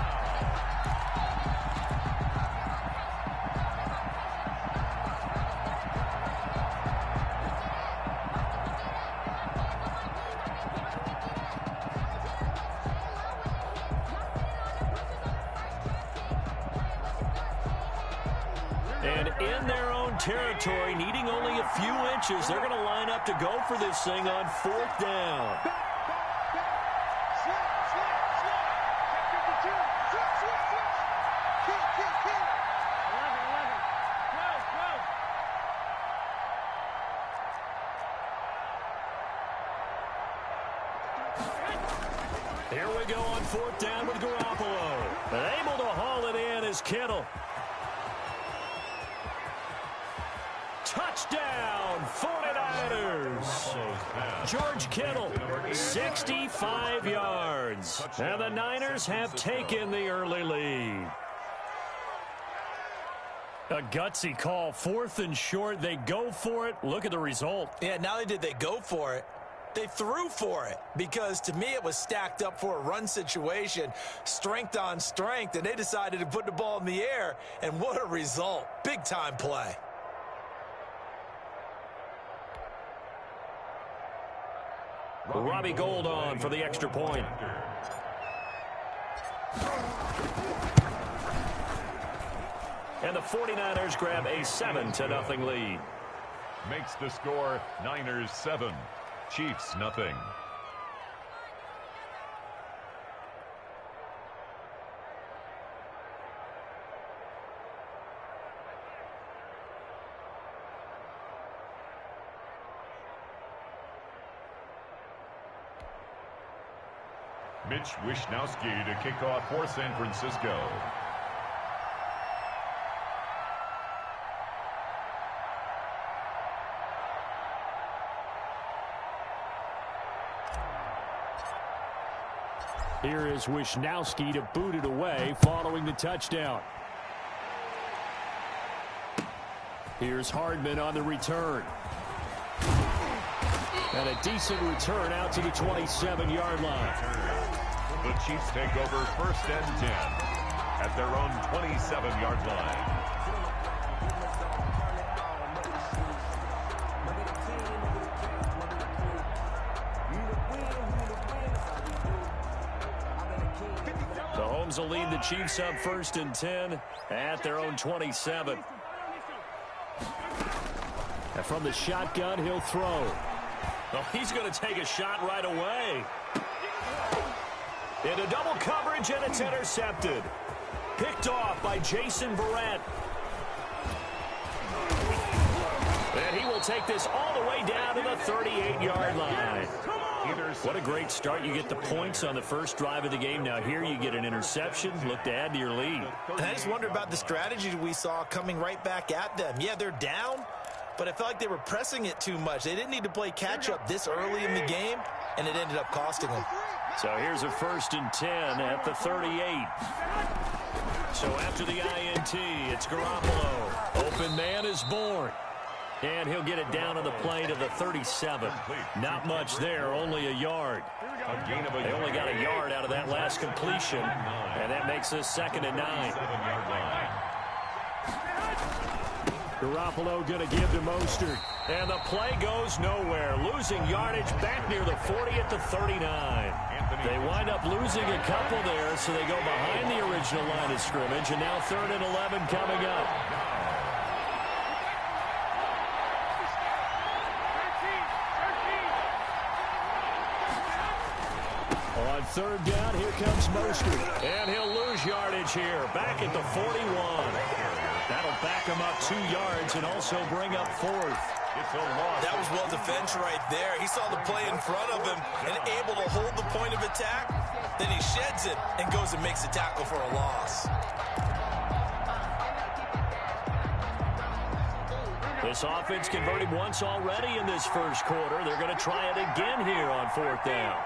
And in their own territory, needing only a few inches, they're going to line up to go for this thing on 4th down. Here we go on 4th down with Garoppolo. And able to haul it in is Kittle. Touchdown, 49ers. George Kittle, 65 yards. And the Niners have taken the early lead. A gutsy call, 4th and short. They go for it. Look at the result. Yeah, not only did they go for it, they threw for it, because to me it was stacked up for a run situation, strength on strength, and they decided to put the ball in the air, and what a result. Big-time play. Robbie Gould on for the extra point. And the 49ers grab a 7-0 lead. Makes the score Niners 7, Chiefs nothing. Mitch Wishnowsky to kick off for San Francisco. Here is Wishnowsky to boot it away following the touchdown. Here's Hardman on the return. And a decent return out to the 27-yard line. The Chiefs take over 1st and 10 at their own 27-yard line. The Holmes will lead the Chiefs up 1st and 10 at their own 27. And from the shotgun, he'll throw. Well, he's going to take a shot right away. Into double coverage, and it's intercepted. Picked off by Jason Verrett. And he will take this all the way down to the 38-yard line. What a great start. You get the points on the first drive of the game. Now here you get an interception. Look to add to your lead. And I just wonder about the strategy we saw coming right back at them. Yeah, they're down, but I felt like they were pressing it too much. They didn't need to play catch-up this early in the game, and it ended up costing them. So here's a 1st and 10 at the 38. So after the INT, it's Garoppolo. Open man is born. And he'll get it down on the play to the 37. Not much there, only a yard. They only got a yard out of that last completion, and that makes this 2nd and 9. Garoppolo going to give to Mostert. And the play goes nowhere. Losing yardage back near the 40 at the 39. They wind up losing a couple there, so they go behind the original line of scrimmage, and now 3rd and 11 coming up. On 3rd down, here comes Mostert. And he'll lose yardage here, back at the 41. That'll back him up 2 yards and also bring up 4th. That was well defended right there. He saw the play in front of him and able to hold the point of attack. Then he sheds it and goes and makes a tackle for a loss. This offense converted once already in this first quarter. They're going to try it again here on 4th down.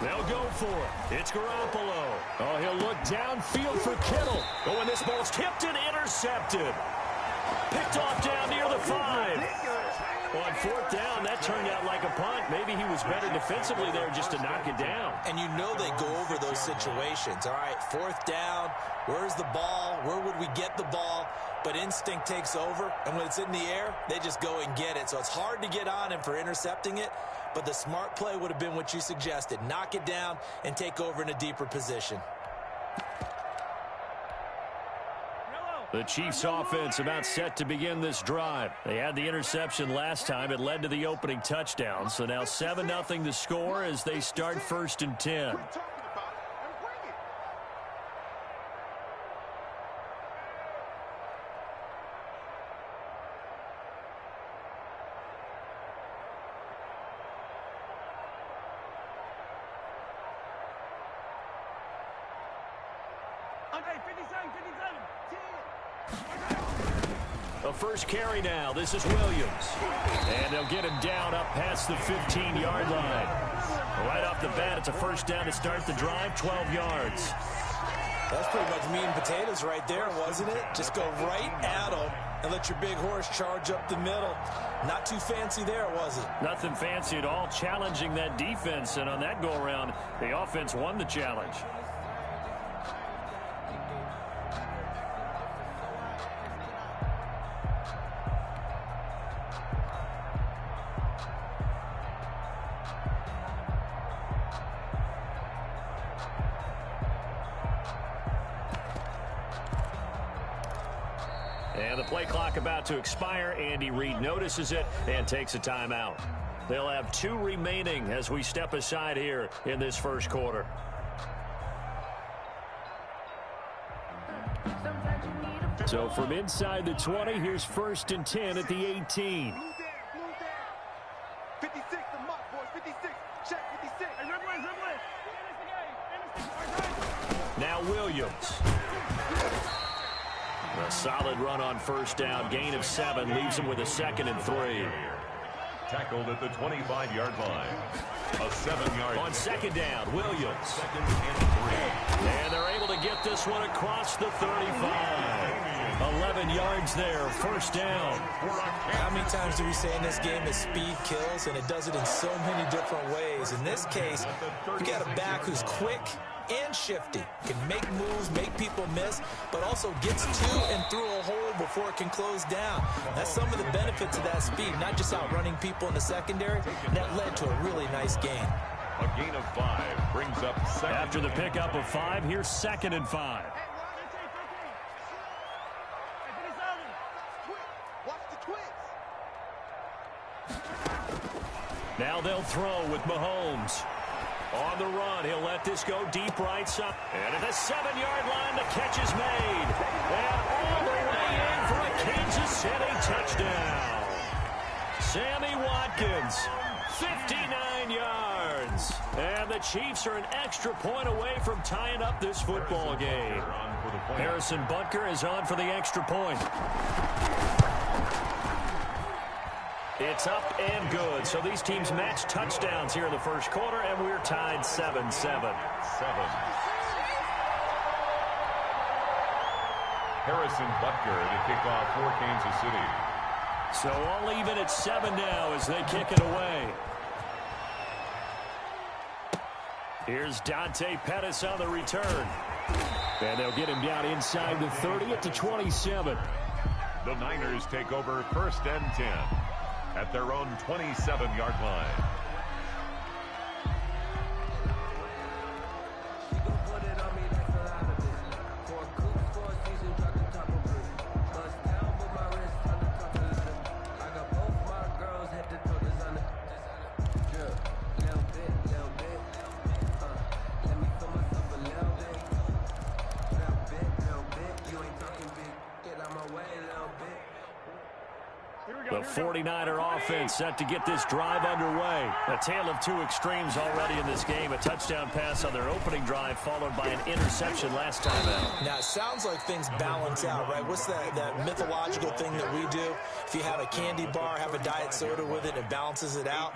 They'll go for it. It's Garoppolo. Oh, he'll look downfield for Kittle. Oh, and this ball's tipped and intercepted. Picked off down near the 5. On 4th down, that turned out like a punt. Maybe he was better defensively there just to knock it down. And you know they go over those situations. All right, 4th down, where's the ball? Where would we get the ball? But instinct takes over, and when it's in the air, they just go and get it. So it's hard to get on him for intercepting it, but the smart play would have been what you suggested. Knock it down and take over in a deeper position. The Chiefs offense about set to begin this drive. They had the interception last time. It led to the opening touchdown. So now 7-0 to score as they start 1st and 10. A first carry now. This is Williams. And they'll get him down up past the 15-yard line. Right off the bat, it's a first down to start the drive, 12 yards. That's pretty much meat and potatoes right there, wasn't it? Just go right at them and let your big horse charge up the middle. Not too fancy there, was it? Nothing fancy at all, challenging that defense. And on that go-around, the offense won the challenge. And the play clock about to expire. Andy Reid notices it and takes a timeout. They'll have 2 remaining as we step aside here in this first quarter. So from inside the 20, here's 1st and 10 at the 18. 56, the mark, boys. 56. Check 56. Now Williams. A solid run on 1st down. Gain of 7 leaves him with a 2nd and 3. Tackled at the 25-yard line. A 7-yard. On 2nd down, Williams. 2nd and 3. And they're able to get this one across the 35. 11 yards there, 1st down. How many times do we say in this game that speed kills, and it does it in so many different ways? In this case, you got a back who's quick and shifty, can make moves, make people miss, but also gets to and through a hole before it can close down. That's some of the benefits of that speed, not just outrunning people in the secondary. That led to a really nice gain. A gain of 5 brings up 2nd. After the pickup of 5, here's 2nd and 5. Watch the twins. Now they'll throw with Mahomes. On the run, he'll let this go deep right side. And at the 7-yard line, the catch is made. And all the way in for a Kansas City touchdown. Sammy Watkins, 59 yards. And the Chiefs are an extra point away from tying up this football game. Harrison Butker is on for the extra point. It's up and good. So these teams match touchdowns here in the first quarter, and we're tied 7-7. Harrison Butker to kick off for Kansas City. So all even at 7 now as they kick it away. Here's Dante Pettis on the return. And they'll get him down inside the 30 at the 27. The Niners take over 1st and 10 at their own 27-yard line. The 49er offense set to get this drive underway. A tale of two extremes already in this game. A touchdown pass on their opening drive followed by an interception last time out. Now, it sounds like things balance out, right? What's that mythological thing that we do? If you have a candy bar, have a diet soda with it, it balances it out.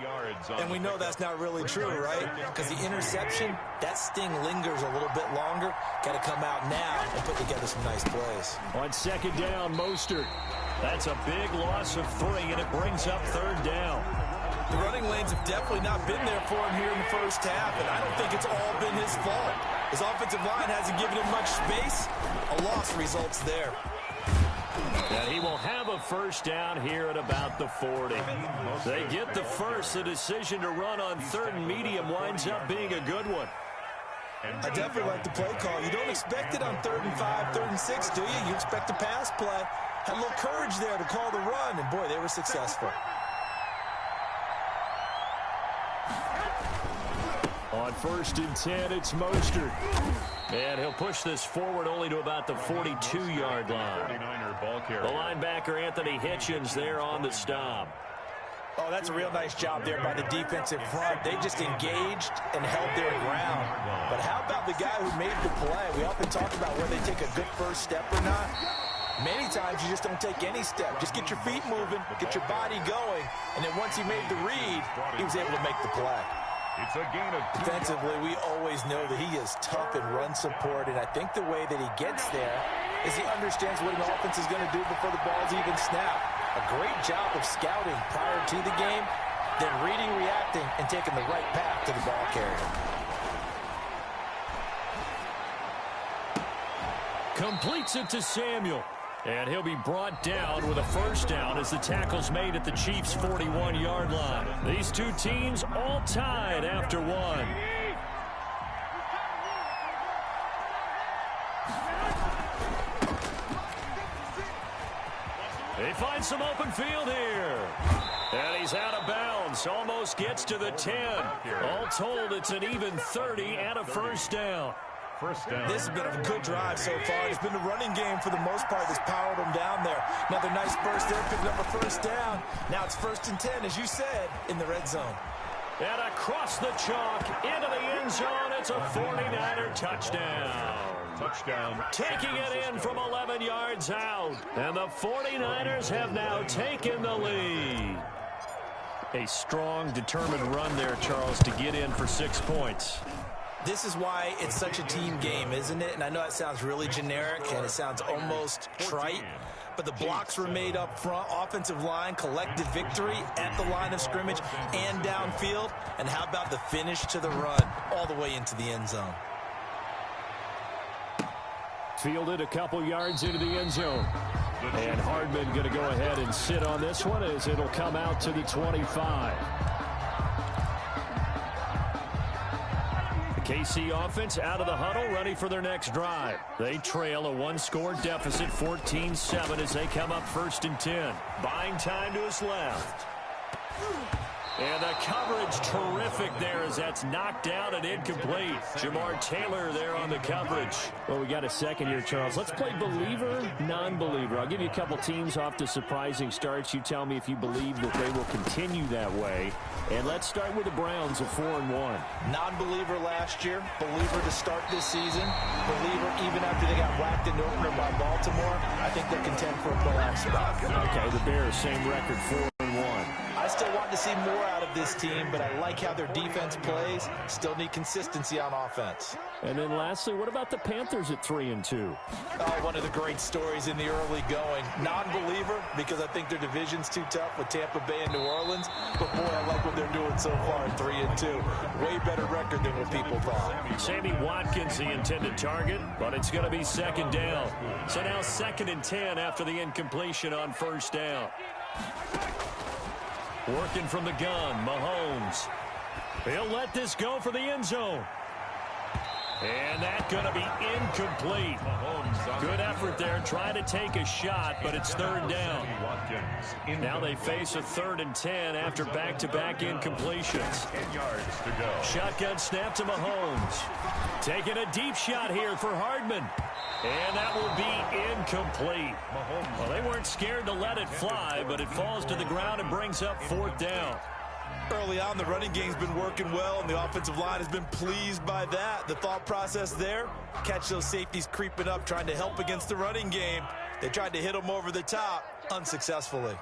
And we know that's not really true, right? Because the interception, that sting lingers a little bit longer. Got to come out now and put together some nice plays. On 2nd down, Mostert. That's a big loss of 3, and it brings up 3rd down. The running lanes have definitely not been there for him here in the first half, and I don't think it's all been his fault. His offensive line hasn't given him much space. A loss results there. And he will have a 1st down here at about the 40. They get the first. The decision to run on 3rd and medium winds up being a good one. I definitely like the play call. You don't expect it on 3rd and 5, 3rd and 6, do you? You expect a pass play. Had a little courage there to call the run, and boy, they were successful. On 1st and 10, it's Mostert. And he'll push this forward only to about the 42-yard line. The linebacker, Anthony Hitchens, there on the stop. Oh, that's a real nice job there by the defensive front. They just engaged and held their ground. But how about the guy who made the play? We often talk about whether they take a good first step or not. Many times you just don't take any step. Just get your feet moving, get your body going, and then once he made the read, he was able to make the play. It's a gain of 2. Defensively, we always know that he is tough in run support, and I think the way that he gets there is he understands what an offense is going to do before the ball's even snapped. A great job of scouting prior to the game, then reading, reacting, and taking the right path to the ball carrier. Completes it to Samuel. And he'll be brought down with a 1st down as the tackle's made at the Chiefs' 41-yard line. These two teams all tied after 1. They find some open field here. And he's out of bounds. Almost gets to the 10. All told, it's an even 30 and a 1st down. This has been a good drive so far. It's been the running game for the most part that's powered them down there. Another nice burst there, picking up a 1st down. Now it's 1st and 10, as you said, in the red zone. And across the chalk, into the end zone, it's a 49er touchdown. Taking it in from 11 yards out. And the 49ers have now taken the lead. A strong, determined run there, Charles, to get in for 6 points. This is why it's such a team game, isn't it? And I know it sounds really generic and it sounds almost trite, but the blocks were made up front, offensive line, collective victory at the line of scrimmage and downfield. And how about the finish to the run all the way into the end zone? Fielded a couple yards into the end zone. And Hardman going to go ahead and sit on this one as it'll come out to the 25. KC offense out of the huddle, ready for their next drive. They trail a 1-score deficit, 14-7, as they come up 1st and 10. Buying time to his left. And the coverage terrific there as that's knocked out and incomplete. Jamar Taylor there on the coverage. Well, we got a second here, Charles. Let's play believer, non-believer. I'll give you a couple teams off to surprising starts. You tell me if you believe that they will continue that way. And let's start with the Browns of 4-1. Non-believer last year, believer to start this season, believer even after they got whacked in the opener by Baltimore. I think they'll contend for a playoff spot. Okay, the Bears, same record, 4-1. I still want to to see more out of this team, but I like how their defense plays. Still need consistency on offense. And then lastly, what about the Panthers at 3-2? Oh, one of the great stories in the early going. Non-believer, because I think their division's too tough with Tampa Bay and New Orleans. But, boy, I like what they're doing so far at 3-2. Way better record than what people thought. Sammy Watkins, the intended target, but it's going to be second down. So now 2nd and 10 after the incompletion on first down. Working from the gun, Mahomes. He'll let this go for the end zone. And that's going to be incomplete. Good effort there, trying to take a shot, but it's 3rd down. Now they face a 3rd and 10 after back-to-back incompletions. 10 yards to go. Shotgun snap to Mahomes. Taking a deep shot here for Hardman. And that will be incomplete. Well, they weren't scared to let it fly, but it falls to the ground and brings up 4th down. Early on, the running game's been working well, and the offensive line has been pleased by that. The thought process there, catch those safeties creeping up, trying to help against the running game. They tried to hit them over the top, unsuccessfully.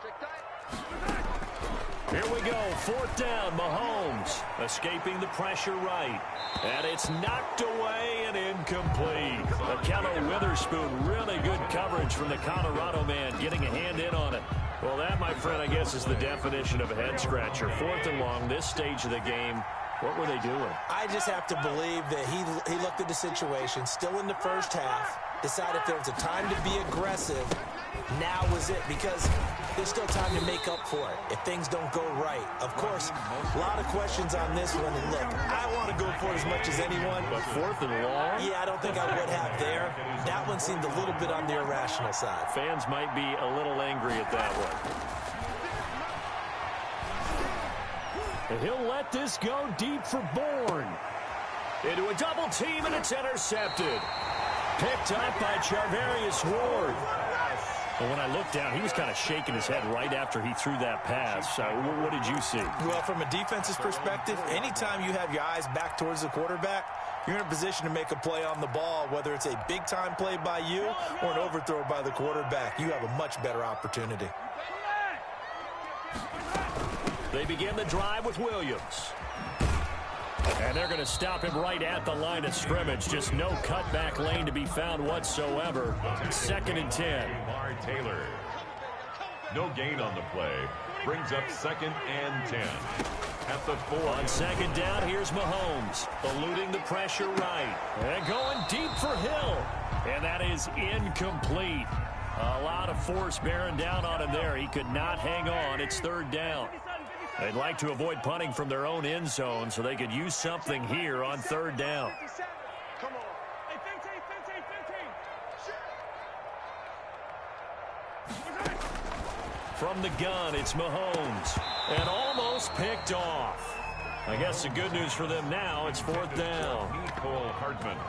Here we go, 4th down, Mahomes escaping the pressure right. And it's knocked away and incomplete. Akello Witherspoon, really good coverage from the Colorado man, getting a hand in on it. Well, that, my friend, I guess is the definition of a head-scratcher. 4th and long, this stage of the game. What were they doing? I just have to believe that he looked at the situation, still in the first half, decided if there was a time to be aggressive, now was it, because there's still time to make up for it if things don't go right. Of course, a lot of questions on this one, and look, I want to go for it as much as anyone. But 4th and long? Yeah, I don't think I would have there. That one seemed a little bit on the irrational side. Fans might be a little angry at that one. And he'll let this go deep for Bourne. Into a double team, and it's intercepted. Picked up by Charvarius Ward. But when I looked down, he was kind of shaking his head right after he threw that pass. What did you see? Well, from a defense's perspective, anytime you have your eyes back towards the quarterback, you're in a position to make a play on the ball, whether it's a big-time play by you or an overthrow by the quarterback. You have a much better opportunity. They begin the drive with Williams. And they're going to stop him right at the line of scrimmage. Just no cutback lane to be found whatsoever. 2nd and 10. Lamar Taylor. No gain on the play. Brings up 2nd and 10. At the 4. On 2nd down, here's Mahomes. Eluding the pressure right. And going deep for Hill. And that is incomplete. A lot of force bearing down on him there. He could not hang on. It's 3rd down. They'd like to avoid punting from their own end zone so they could use something here on 3rd down. From the gun, it's Mahomes. And almost picked off. I guess the good news for them now, it's 4th down.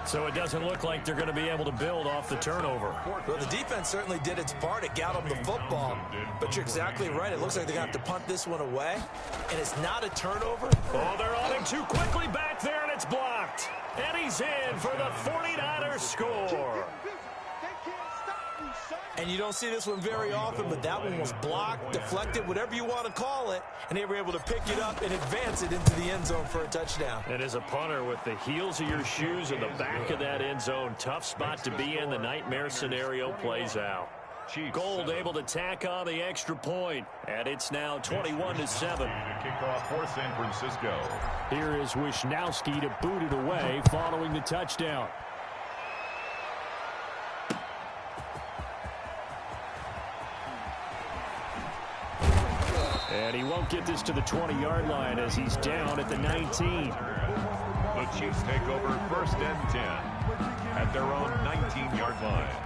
So it doesn't look like they're going to be able to build off the turnover. Well, the defense certainly did its part. It got them the football. But you're exactly right. It looks like they're going to have to punt this one away. And it's not a turnover. Oh, they're on him too quickly back there, and it's blocked. And he's in for the 49ers score. And you don't see this one very often, but that one was blocked, deflected, whatever you want to call it, and they were able to pick it up and advance it into the end zone for a touchdown. And as a punter, with the heels of your shoes in the back of that end zone, tough spot to be in. The nightmare scenario plays out. Gold able to tack on the extra point, and it's now 21-7. Kickoff for San Francisco. Here is Wisnowski to boot it away following the touchdown. And he won't get this to the 20-yard line as he's down at the 19. The Chiefs take over 1st and 10 at their own 19-yard line.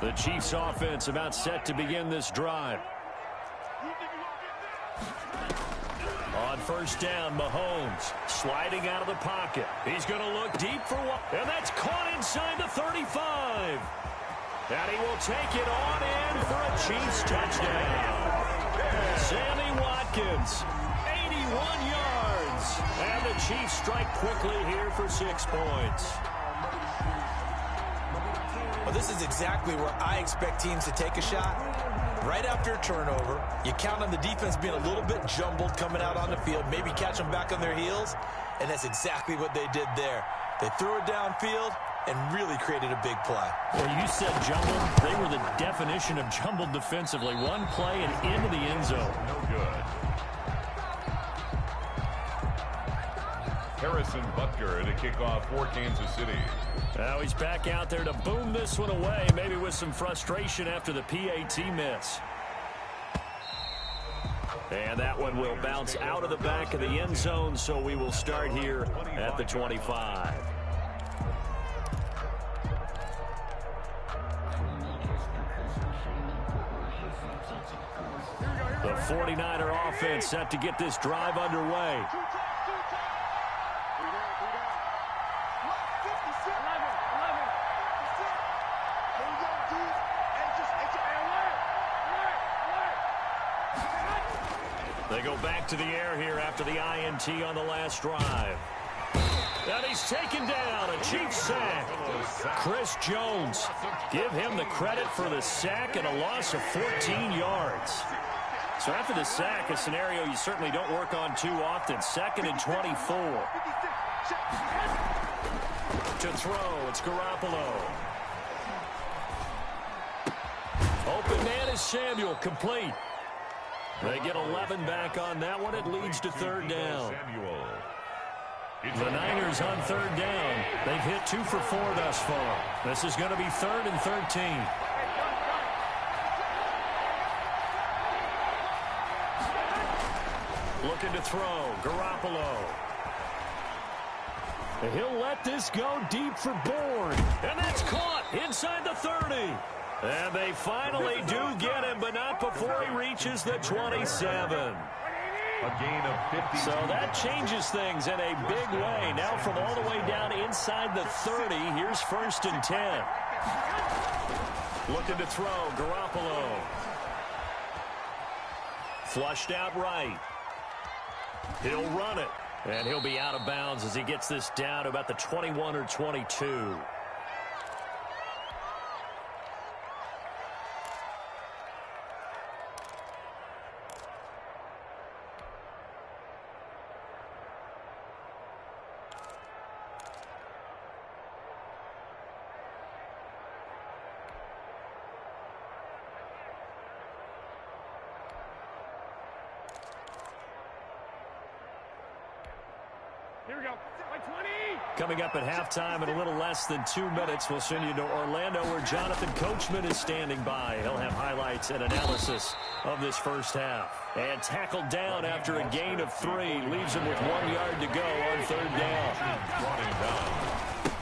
The Chiefs offense about set to begin this drive. On 1st down, Mahomes sliding out of the pocket. He's going to look deep for one. And that's caught inside the 35. And he will take it on in for a Chiefs touchdown. Sammy Watkins, 81 yards. And the Chiefs strike quickly here for 6 points. Well, this is exactly where I expect teams to take a shot. Right after a turnover, you count on the defense being a little bit jumbled coming out on the field, maybe catch them back on their heels, and that's exactly what they did there. They threw it downfield and really created a big play. Well, you said jumbled. They were the definition of jumbled defensively. One play and into the end zone. No good. Harrison Butker to kick off for Kansas City. Now he's back out there to boom this one away, maybe with some frustration after the PAT miss. And that one will bounce out of the back of the end zone, so we will start here at the 25. The 49er offense set to get this drive underway. They go back to the air here after the INT on the last drive. And he's taken down, a cheap sack. Chris Jones, give him the credit for the sack and a loss of 14 yards. So after the sack, a scenario you certainly don't work on too often. 2nd and 24. To throw, it's Garoppolo. Open man is Samuel, complete. They get 11 back on that one. It leads to 3rd down. The Niners on 3rd down. They've hit 2 for 4 thus far. This is going to be 3rd and 13. Looking to throw. Garoppolo. He'll let this go deep for Bourne. And that's caught inside the 30. And they finally do get him, but not before he reaches the 27. A gain of 50. So that changes things in a big way. Now from all the way down inside the 30, here's 1st and 10. Looking to throw, Garoppolo. Flushed out right. He'll run it. And he'll be out of bounds as he gets this down to about the 21 or 22. Here we go. Like 20. Coming up at halftime in a little less than 2 minutes, we'll send you to Orlando where Jonathan Coachman is standing by. He'll have highlights and analysis of this first half. And tackled down after a gain of 3. Leaves him with 1 yard to go on 3rd down.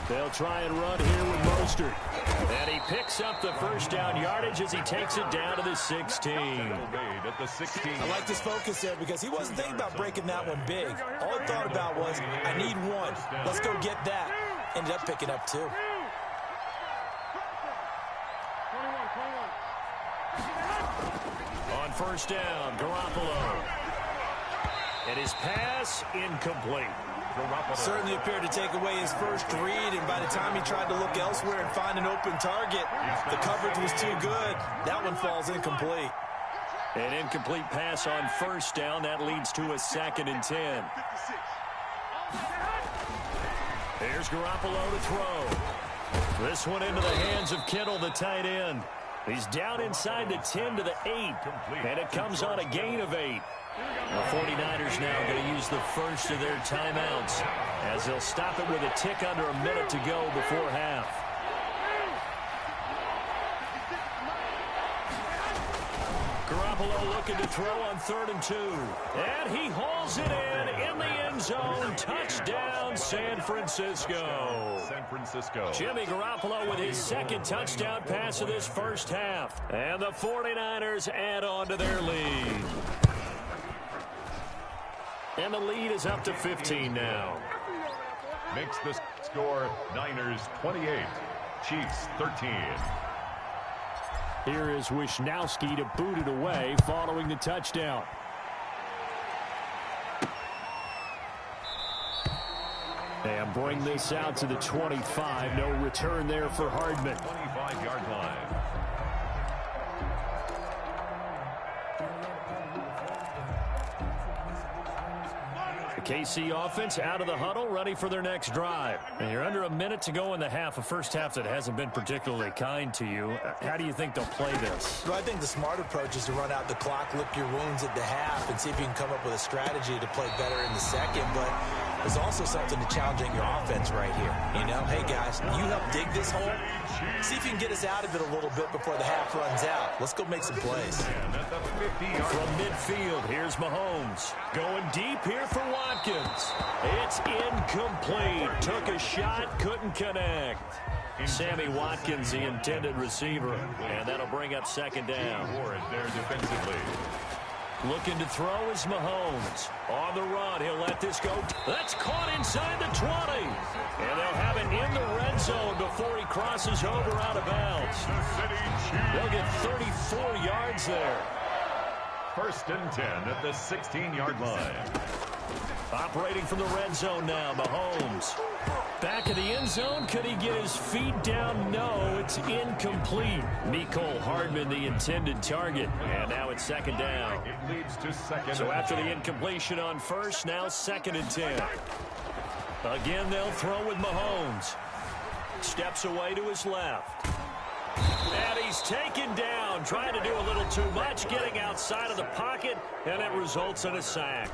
They'll try and run here with Mostert. And he picks up the first down yardage as he takes it down to the 16. I like this focus there because he wasn't thinking about breaking that one big. All he thought about was, I need 1. Let's go get that. Ended up picking up 2. 21. On 1st down, Garoppolo. And his pass incomplete. Certainly appeared to take away his first read, and by the time he tried to look elsewhere and find an open target, the coverage was too good. That one falls incomplete. An incomplete pass on 1st down. That leads to a 2nd and 10. Here's Garoppolo to throw. This one into the hands of Kittle, the tight end. He's down inside the 10 to the 8, and it comes on a gain of 8. The 49ers now going to use the first of their timeouts as they'll stop it with a tick under a minute to go before half. Garoppolo looking to throw on 3rd and 2. And he hauls it in the end zone. Touchdown, San Francisco. Jimmy Garoppolo with his 2nd touchdown pass of this first half. And the 49ers add on to their lead. And the lead is up to 15 now. Makes the score Niners 28, Chiefs 13. Here is Wisnowski to boot it away following the touchdown. And bring this out to the 25. No return there for Hardman. 35-yard line. The KC offense out of the huddle, ready for their next drive. And you're under a minute to go in the half, a first half that hasn't been particularly kind to you. How do you think they'll play this? Well, I think the smart approach is to run out the clock, lick your wounds at the half, and see if you can come up with a strategy to play better in the second. But there's also something to challenging your offense right here. You know, hey, guys, you help dig this hole. See if you can get us out of it a little bit before the half runs out. Let's go make some plays. From midfield, here's Mahomes. Going deep here for Watkins. It's incomplete. Took a shot, couldn't connect. Sammy Watkins, the intended receiver. And that'll bring up second down. There defensively. Looking to throw is Mahomes. On the run, he'll let this go. That's caught inside the 20. And they'll have it in the red zone before he crosses over out of bounds. They'll get 34 yards there. 1st and 10 at the 16-yard line. Operating from the red zone now, Mahomes. Back of the end zone, could he get his feet down? No, it's incomplete. Mecole Hardman, the intended target. And now it's second down. It leads to second. So after the incompletion on first, now 2nd and 10. Again, they'll throw with Mahomes. Steps away to his left. And he's taken down, trying to do a little too much, getting outside of the pocket, and it results in a sack.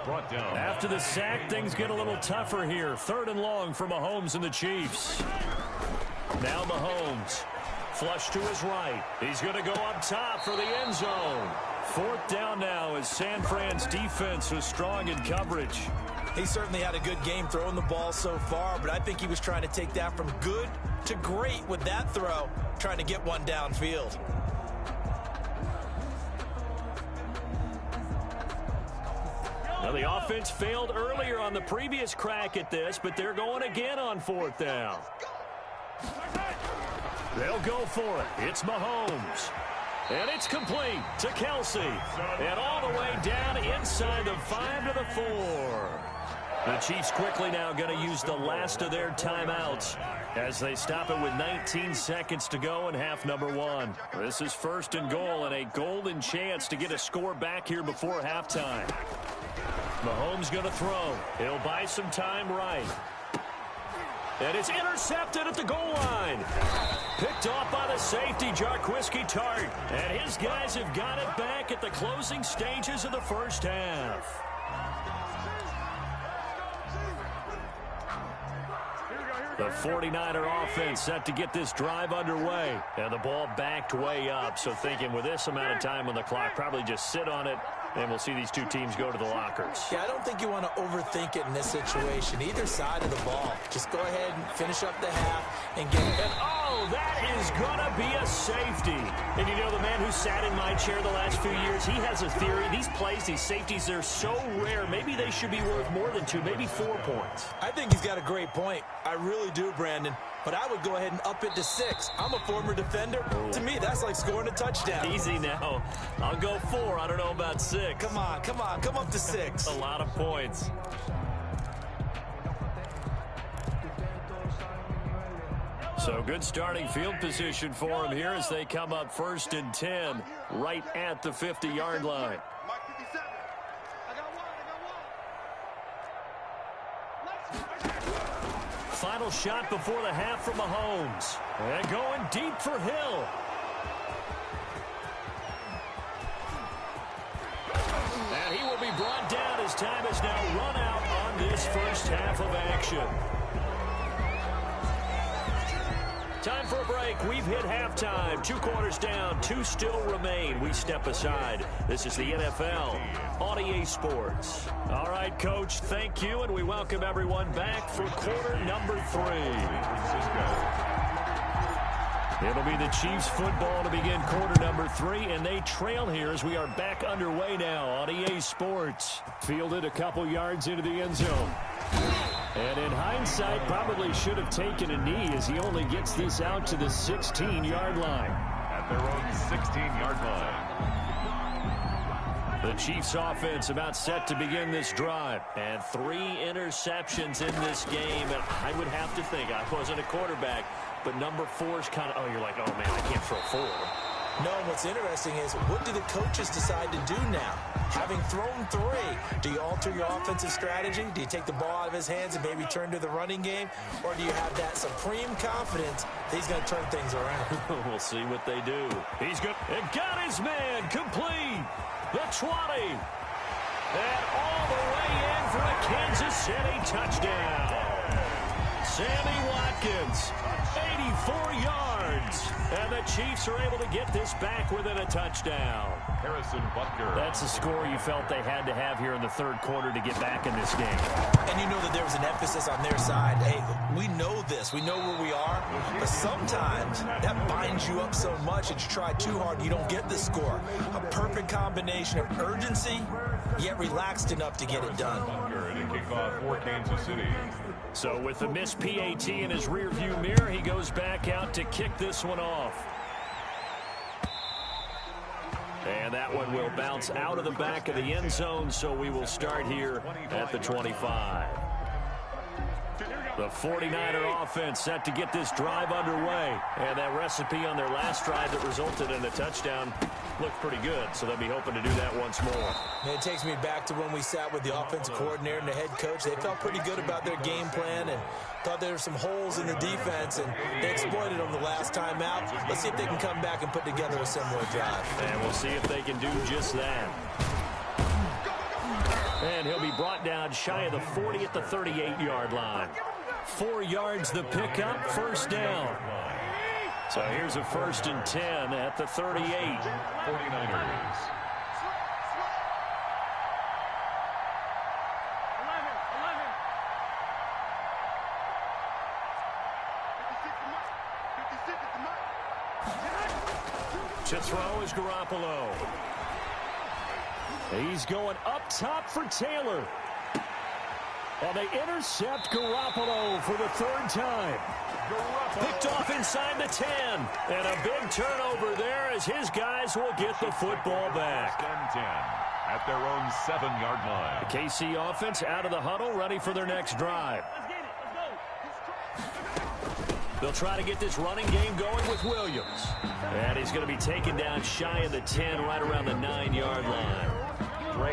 Brought down. After the sack, things get a little tougher here. 3rd and long for Mahomes and the Chiefs. Now Mahomes. Flush to his right. He's going to go up top for the end zone. 4th down now as San Fran's defense was strong in coverage. He certainly had a good game throwing the ball so far, but I think he was trying to take that from good to great with that throw, trying to get one downfield. Now the offense failed earlier on the previous crack at this, but they're going again on 4th down. They'll go for it. It's Mahomes. And it's complete to Kelsey. And all the way down inside the 5 to the 4. The Chiefs quickly now going to use the last of their timeouts as they stop it with 19 seconds to go in half number 1. This is 1st and goal and a golden chance to get a score back here before halftime. Mahomes going to throw. He'll buy some time right. And it's intercepted at the goal line. Picked off by the safety, Jarquiski Tart. And his guys have got it back at the closing stages of the first half. The 49er offense set to get this drive underway. And the ball backed way up. So thinking with this amount of time on the clock, probably just sit on it. And we'll see these two teams go to the lockers. Yeah, I don't think you want to overthink it in this situation. Either side of the ball. Just go ahead and finish up the half and get it. And oh, that is going to be a safety. And you know, the man who sat in my chair the last few years, he has a theory. These plays, these safeties, they're so rare. Maybe they should be worth more than 2, maybe 4 points. I think he's got a great point. I really do, Brandon. But I would go ahead and up it to 6. I'm a former defender. To me, that's like scoring a touchdown. Easy now. I'll go 4. I don't know about 6. Come on. Come up to 6. A lot of points. So good starting field position for him here as they come up 1st and 10 right at the 50-yard line. Final shot before the half from Mahomes. And going deep for Hill. And he will be brought down as time has now run out on this first half of action. Time for a break. We've hit halftime. 2 quarters down. 2 still remain. We step aside. This is the NFL on EA Sports. All right, Coach, thank you, and we welcome everyone back for quarter number 3. It'll be the Chiefs football to begin quarter number 3, and they trail here as we are back underway now on EA Sports. Fielded a couple yards into the end zone. And in hindsight, probably should have taken a knee as he only gets this out to the 16-yard line. At their own 16-yard line. The Chiefs offense about set to begin this drive. And 3 interceptions in this game. And I would have to think, I wasn't a quarterback, but number 4 is kind of, oh, you're like, oh, man, I can't throw 4. No, what's interesting is, what do the coaches decide to do now? Having thrown 3, do you alter your offensive strategy? Do you take the ball out of his hands and maybe turn to the running game? Or do you have that supreme confidence that he's going to turn things around? We'll see what they do. He's good. And got his man complete. The 20. And all the way in for a Kansas City touchdown. Sammy Watkins, 84 yards. And the Chiefs are able to get this back within a touchdown. Harrison Butker. That's a score you felt they had to have here in the third quarter to get back in this game. And you know that there was an emphasis on their side. Hey, we know this. We know where we are. But sometimes that binds you up so much that you try too hard and you don't get the score. A perfect combination of urgency, yet relaxed enough to get it done. Butker to kick off for Kansas City. So with the missed PAT in his rearview mirror, he goes back out to kick this one off. And that one will bounce out of the back of the end zone, so we will start here at the 25. The 49er offense set to get this drive underway. And that recipe on their last drive that resulted in a touchdown looked pretty good, so they'll be hoping to do that once more. And it takes me back to when we sat with the offensive coordinator and the head coach. They felt pretty good about their game plan and thought there were some holes in the defense, and they exploited them the last time out. Let's see if they can come back and put together a similar drive. And we'll see if they can do just that. And he'll be brought down shy of the 40 at the 38-yard line. 4 yards the pickup, first down. So here's a 1st and 10 at the 38. 49ers. To throw is Garoppolo. He's going up top for Taylor. And they intercept Garoppolo for the 3rd time. Picked off inside the 10. And a big turnover there as his guys will get the football back. 10 at their own 7-yard line. The KC offense out of the huddle, ready for their next drive. They'll try to get this running game going with Williams. And he's going to be taken down shy of the 10, right around the 9-yard line.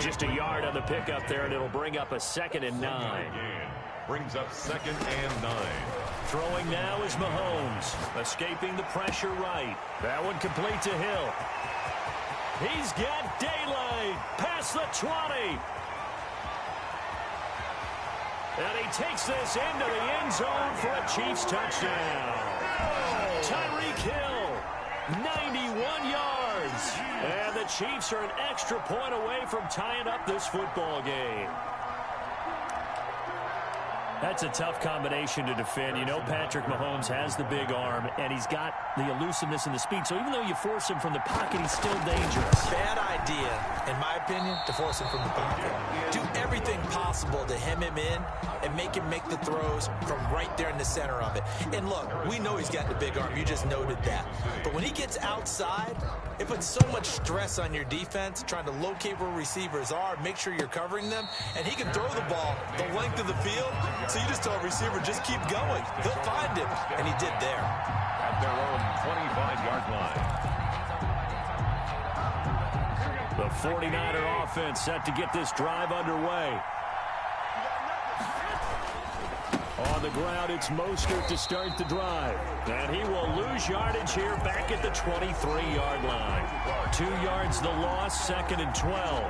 Just a yard on the pickup there, and it'll bring up a 2nd and 9. Brings up 2nd and 9. Throwing now is Mahomes, escaping the pressure right. That one complete to Hill. He's got daylight past the 20. And he takes this into the end zone for a Chiefs touchdown. Tyreek Hill, 91 yards. And the Chiefs are an extra point away from tying up this football game. That's a tough combination to defend. You know Patrick Mahomes has the big arm, and he's got the elusiveness and the speed. So even though you force him from the pocket, he's still dangerous. Bad idea, in my opinion, to force him from the pocket. Do everything possible to hem him in and make him make the throws from right there in the center of it. And look, we know he's got the big arm. You just noted that. But when he gets outside, it puts so much stress on your defense trying to locate where receivers are, make sure you're covering them, and he can throw the ball the length of the field. So you just tell a receiver, just keep going. He'll find him, and he did there. At their own 25-yard line. The 49er offense set to get this drive underway. On the ground, it's Mostert to start the drive. And he will lose yardage here back at the 23-yard line. 2 yards the loss, 2nd and 12.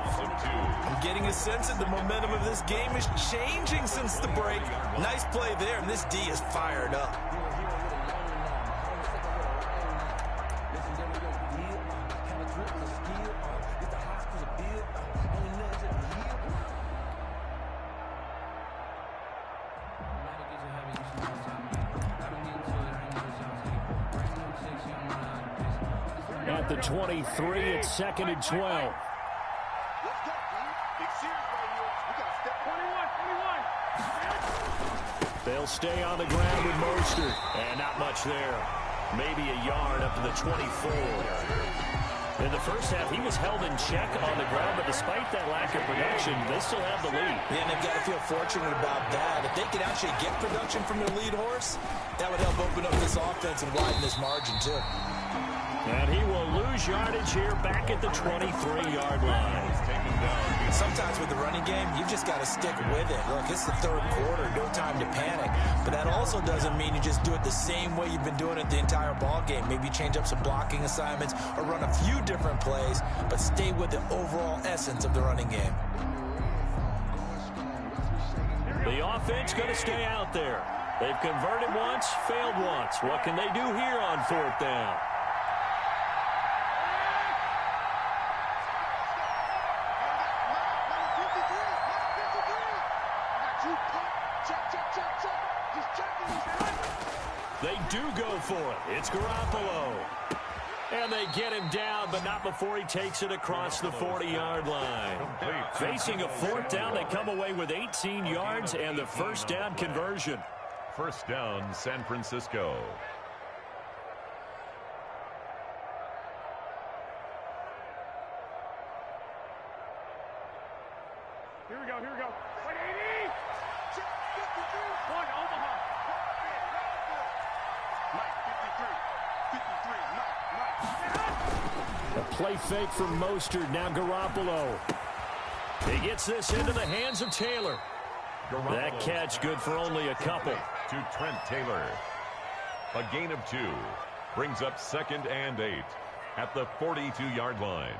I'm getting a sense that the momentum of this game is changing since the break. Nice play there, and this D is fired up. At the 23, it's 2nd and 12. They'll stay on the ground with Mostert. And not much there. Maybe a yard up to the 24. In the first half, he was held in check on the ground, but despite that lack of production, they still have the lead. Yeah, and they've got to feel fortunate about that. If they could actually get production from their lead horse, that would help open up this offense and widen this margin, too. And he will lose yardage here back at the 23-yard line. Sometimes with the running game, you've just got to stick with it. Look, it's the third quarter, no time to panic. But that also doesn't mean you just do it the same way you've been doing it the entire ball game. Maybe change up some blocking assignments or run a few different plays, but stay with the overall essence of the running game. The offense going to stay out there. They've converted once, failed once. What can they do here on fourth down? They do go for it. It's Garoppolo. And they get him down, but not before he takes it across the 40-yard line. Facing a fourth down, they come away with 18 yards and the first down conversion. First down, San Francisco. Here we go, here we go. 180! One, Omaha. A play fake from Mostert. Now Garoppolo. He gets this into the hands of Taylor. That catch good for only a couple. To Trent Taylor. A gain of 2. Brings up 2nd and 8 at the 42-yard line.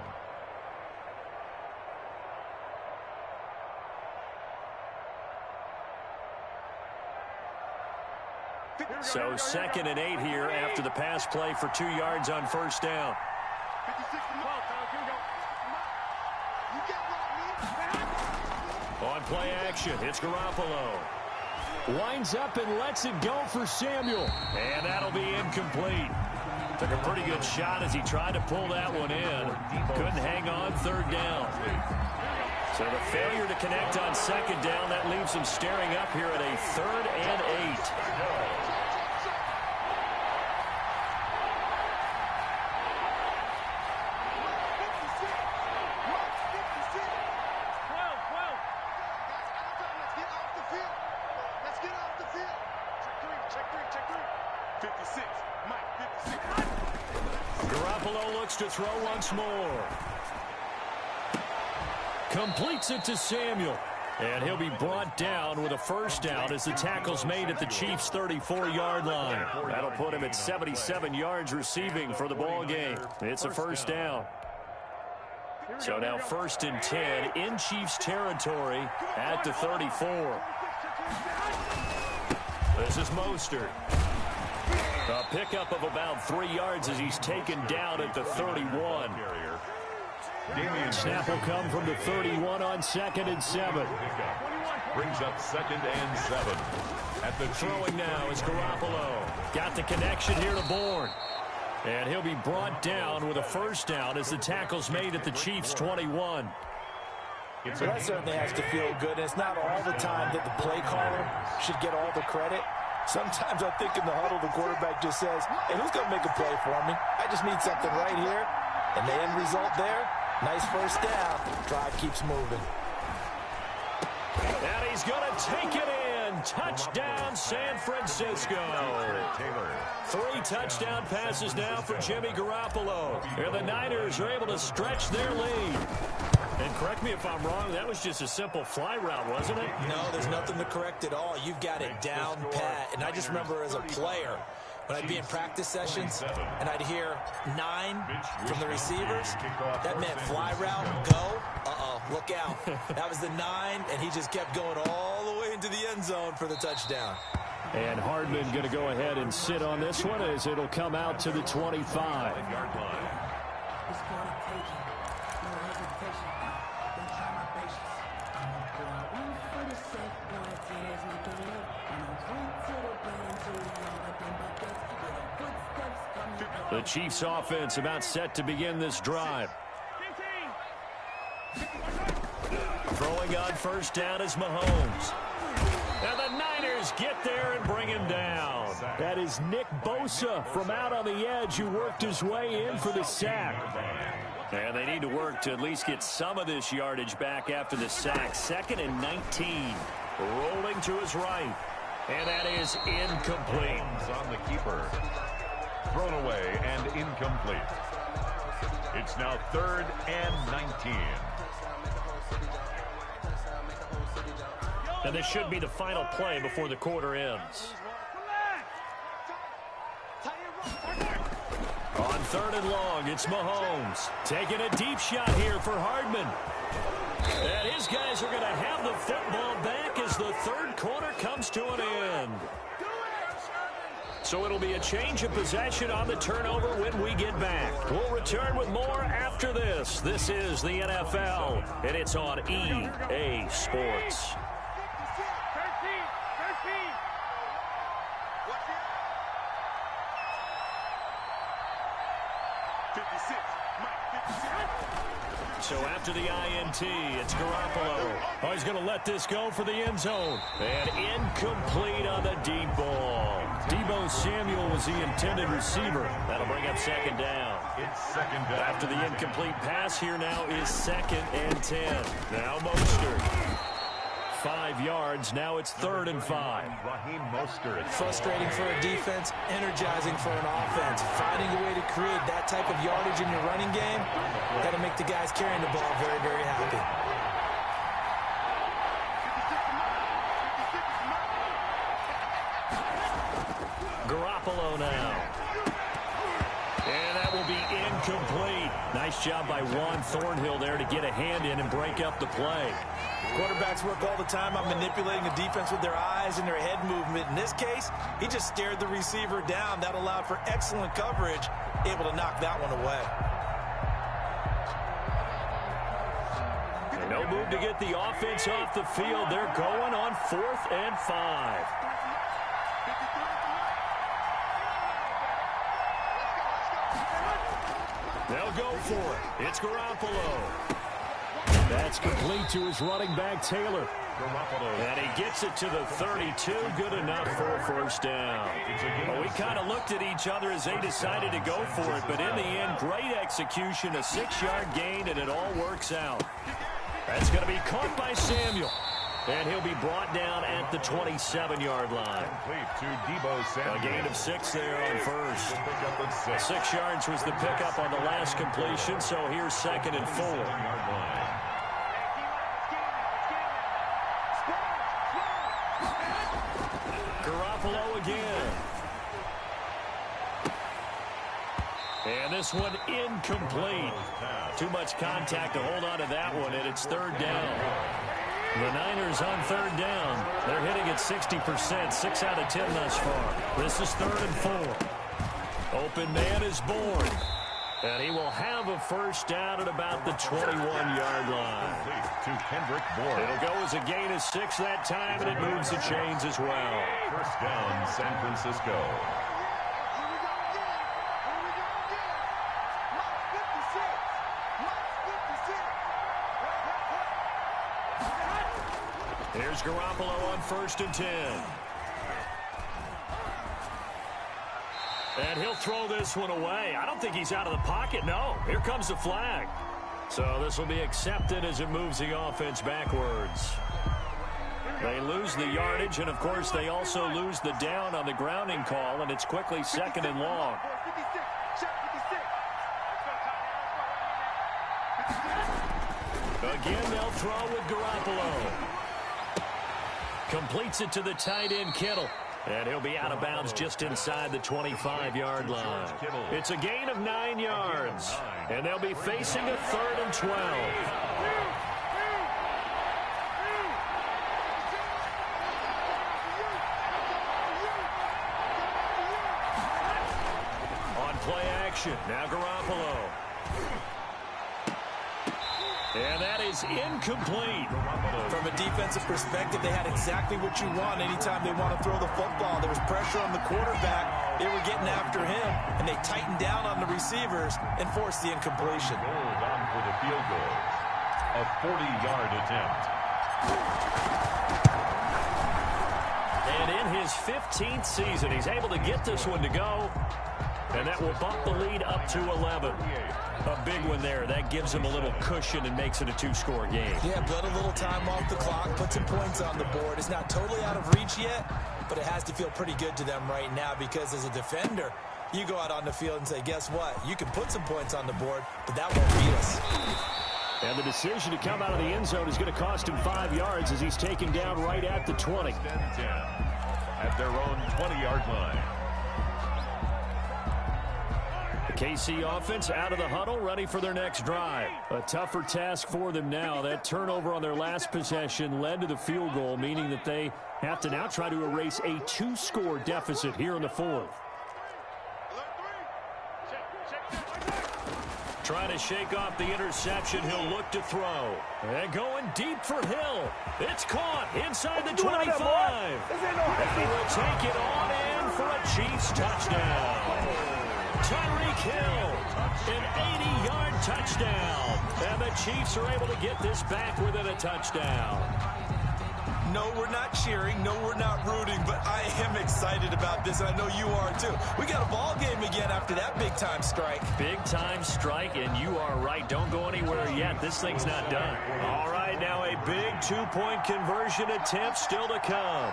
So 2nd and 8 here after the pass play for 2 yards on first down. On play action, it's Garoppolo. Winds up and lets it go for Samuel. And that'll be incomplete. Took a pretty good shot as he tried to pull that one in. Couldn't hang on third down. So the failure to connect on second down, that leaves him staring up here at a 3rd and 8. To throw once more. Completes it to Samuel. And he'll be brought down with a first down as the tackle's made at the Chiefs' 34-yard line. That'll put him at 77 yards receiving for the ball game. It's a first down. So now 1st and 10 in Chiefs territory at the 34. This is Mostert. A pickup of about 3 yards as he's taken down at the 31. Snap will come from the 31 on 2nd and 7. Brings up 2nd and 7. At the throwing now is Garoppolo. Got the connection here to Bourne. And he'll be brought down with a first down as the tackle's made at the Chiefs' 21. So that certainly has to feel good. And it's not all the time that the play caller should get all the credit. Sometimes I think in the huddle, the quarterback just says, hey, who's going to make a play for me? I just need something right here. And the end result there, nice first down. Drive keeps moving. And he's going to take it in. Touchdown, San Francisco. 3 touchdown passes now for Jimmy Garoppolo. And the Niners are able to stretch their lead. And correct me if I'm wrong, that was just a simple fly route, wasn't it? No, there's nothing to correct at all. You've got it down pat. And I just remember as a player, when I'd be in practice sessions and I'd hear 9 from the receivers, that meant fly route, go, look out. That was the 9, and he just kept going all the way into the end zone for the touchdown. And Hardman going to go ahead and sit on this one as it'll come out to the 25-yard line. The Chiefs offense about set to begin this drive. Throwing on first down is Mahomes. And the Niners get there and bring him down. That is Nick Bosa from out on the edge who worked his way in for the sack. And they need to work to at least get some of this yardage back after the sack. 2nd and 19. Rolling to his right. And that is incomplete. On the keeper. Thrown away and incomplete. It's now 3rd and 19. And this should be the final play before the quarter ends. On 3rd and long, it's Mahomes. Taking a deep shot here for Hardman. And his guys are going to have the football back as the 3rd quarter comes to an end. So it'll be a change of possession on the turnover when we get back. We'll return with more after this. This is the NFL, and it's on EA Sports. 13. So after the INT, it's Garoppolo. Oh, he's going to let this go for the end zone. And incomplete on the deep ball. Deebo Samuel was the intended receiver. That'll bring up 2nd down. It's 2nd down. After the incomplete pass, here now is 2nd and 10. Now Mostert. 5 yards. Now it's 3rd and 5. Raheem Mostert. Frustrating for a defense, energizing for an offense. Finding a way to create that type of yardage in your running game, that'll make the guys carrying the ball very, very happy. Garoppolo now. And that will be incomplete. Nice job by Juan Thornhill there to get a hand in and break up the play. Quarterbacks work all the time on manipulating the defense with their eyes and their head movement. In this case, he just stared the receiver down. That allowed for excellent coverage, able to knock that one away. No move to get the offense off the field. They're going on 4th and 5. They'll go for it. It's Garoppolo. That's complete to his running back, Taylor. And he gets it to the 32. Good enough for a 1st down. Well, we kind of looked at each other as they decided to go for it. But in the end, great execution, a 6-yard gain, and it all works out. That's going to be caught by Samuel. And he'll be brought down at the 27-yard line. To Deebo Samuel. A gain of 6 there on 1st. 6 yards was the pickup on the last completion, so here's 2nd and 4. Garoppolo again. And this one incomplete. Too much contact to hold on to that one, and it's 3rd down. The Niners on 3rd down. They're hitting at 60%, 6 out of 10 thus far. This is 3rd and 4. Open man is born. And he will have a 1st down at about the 21-yard line. To Kendrick Bourne. It'll go as a gain of 6 that time, and it moves the chains as well. 1st down, San Francisco. Here's Garoppolo on 1st and 10. And he'll throw this one away. I don't think he's out of the pocket. No, here comes the flag. So this will be accepted as it moves the offense backwards. They lose the yardage, and, of course, they also lose the down on the grounding call, and it's quickly 2nd and long. Again, they'll throw with Garoppolo. Completes it to the tight end, Kittle. And he'll be out of bounds just inside the 25-yard line. It's a gain of 9 yards. And they'll be facing a 3rd and 12. On play action, now Garoppolo. And that is incomplete. From a defensive perspective, they had exactly what you want anytime they want to throw the football. There was pressure on the quarterback. They were getting after him, and they tightened down on the receivers and forced the incompletion. Rolled on for the field goal. A 40-yard attempt. And in his 15th season, he's able to get this one to go. And that will bump the lead up to 11. A big one there. That gives them a little cushion and makes it a 2-score game. Yeah, but a little time off the clock, put some points on the board. It's not totally out of reach yet, but it has to feel pretty good to them right now because as a defender, you go out on the field and say, guess what? You can put some points on the board, but that won't beat us. And the decision to come out of the end zone is going to cost him 5 yards as he's taken down right at the 20. At their own 20-yard line. The KC offense out of the huddle, ready for their next drive. A tougher task for them now. That turnover on their last possession led to the field goal, meaning that they have to now try to erase a 2-score deficit here in the fourth. Trying to shake off the interception. He'll look to throw. And going deep for Hill. It's caught inside the 25. And he will take it on in for a Chiefs touchdown. Tyreek Hill, an 80-yard touchdown. And the Chiefs are able to get this back within a touchdown. No, we're not cheering. No, we're not rooting, but I am excited about this, and I know you are too. We got a ball game again after that big-time strike. Big-time strike, and you are right. Don't go anywhere yet. This thing's not done. All right, now a big 2-point conversion attempt still to come.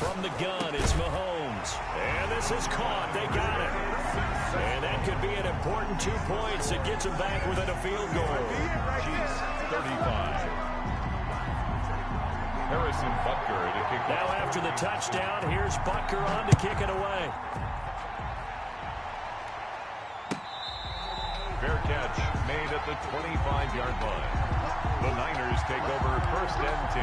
From the gun, it's Mahomes. And this is caught. They got it. And that could be an important 2 points that gets them back within a field goal. Chiefs 35. Harrison Butker to kick. Now after the touchdown, here's Butker on to kick it away. Fair catch made at the 25-yard line. The Niners take over 1st and 10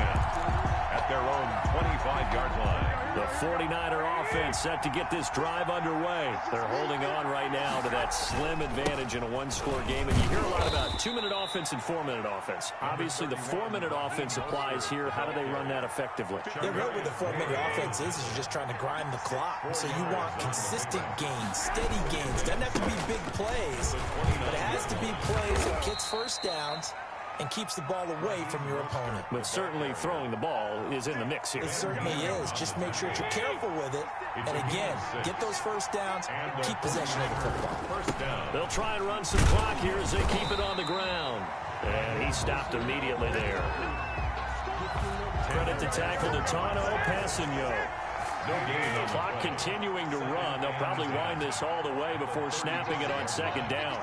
at their own 25-yard line. The 49er offense set to get this drive underway. They're holding on right now to that slim advantage in a 1-score game. And you hear a lot about 2-minute offense and 4-minute offense. Obviously, the 4-minute offense applies here. How do they run that effectively? Yeah, really what the 4-minute offense is you're just trying to grind the clock. So you want consistent gains, steady gains. Doesn't have to be big plays, but it has to be plays that gets first downs and keeps the ball away from your opponent. But certainly throwing the ball is in the mix here. It certainly is. Just make sure that you're careful with it. And again, get those first downs, keep possession of the football. They'll try and run some clock here as they keep it on the ground. And he stopped immediately there. Credit to tackle to Tano Passigno. Clock continuing to run. They'll probably wind this all the way before snapping it on 2nd down.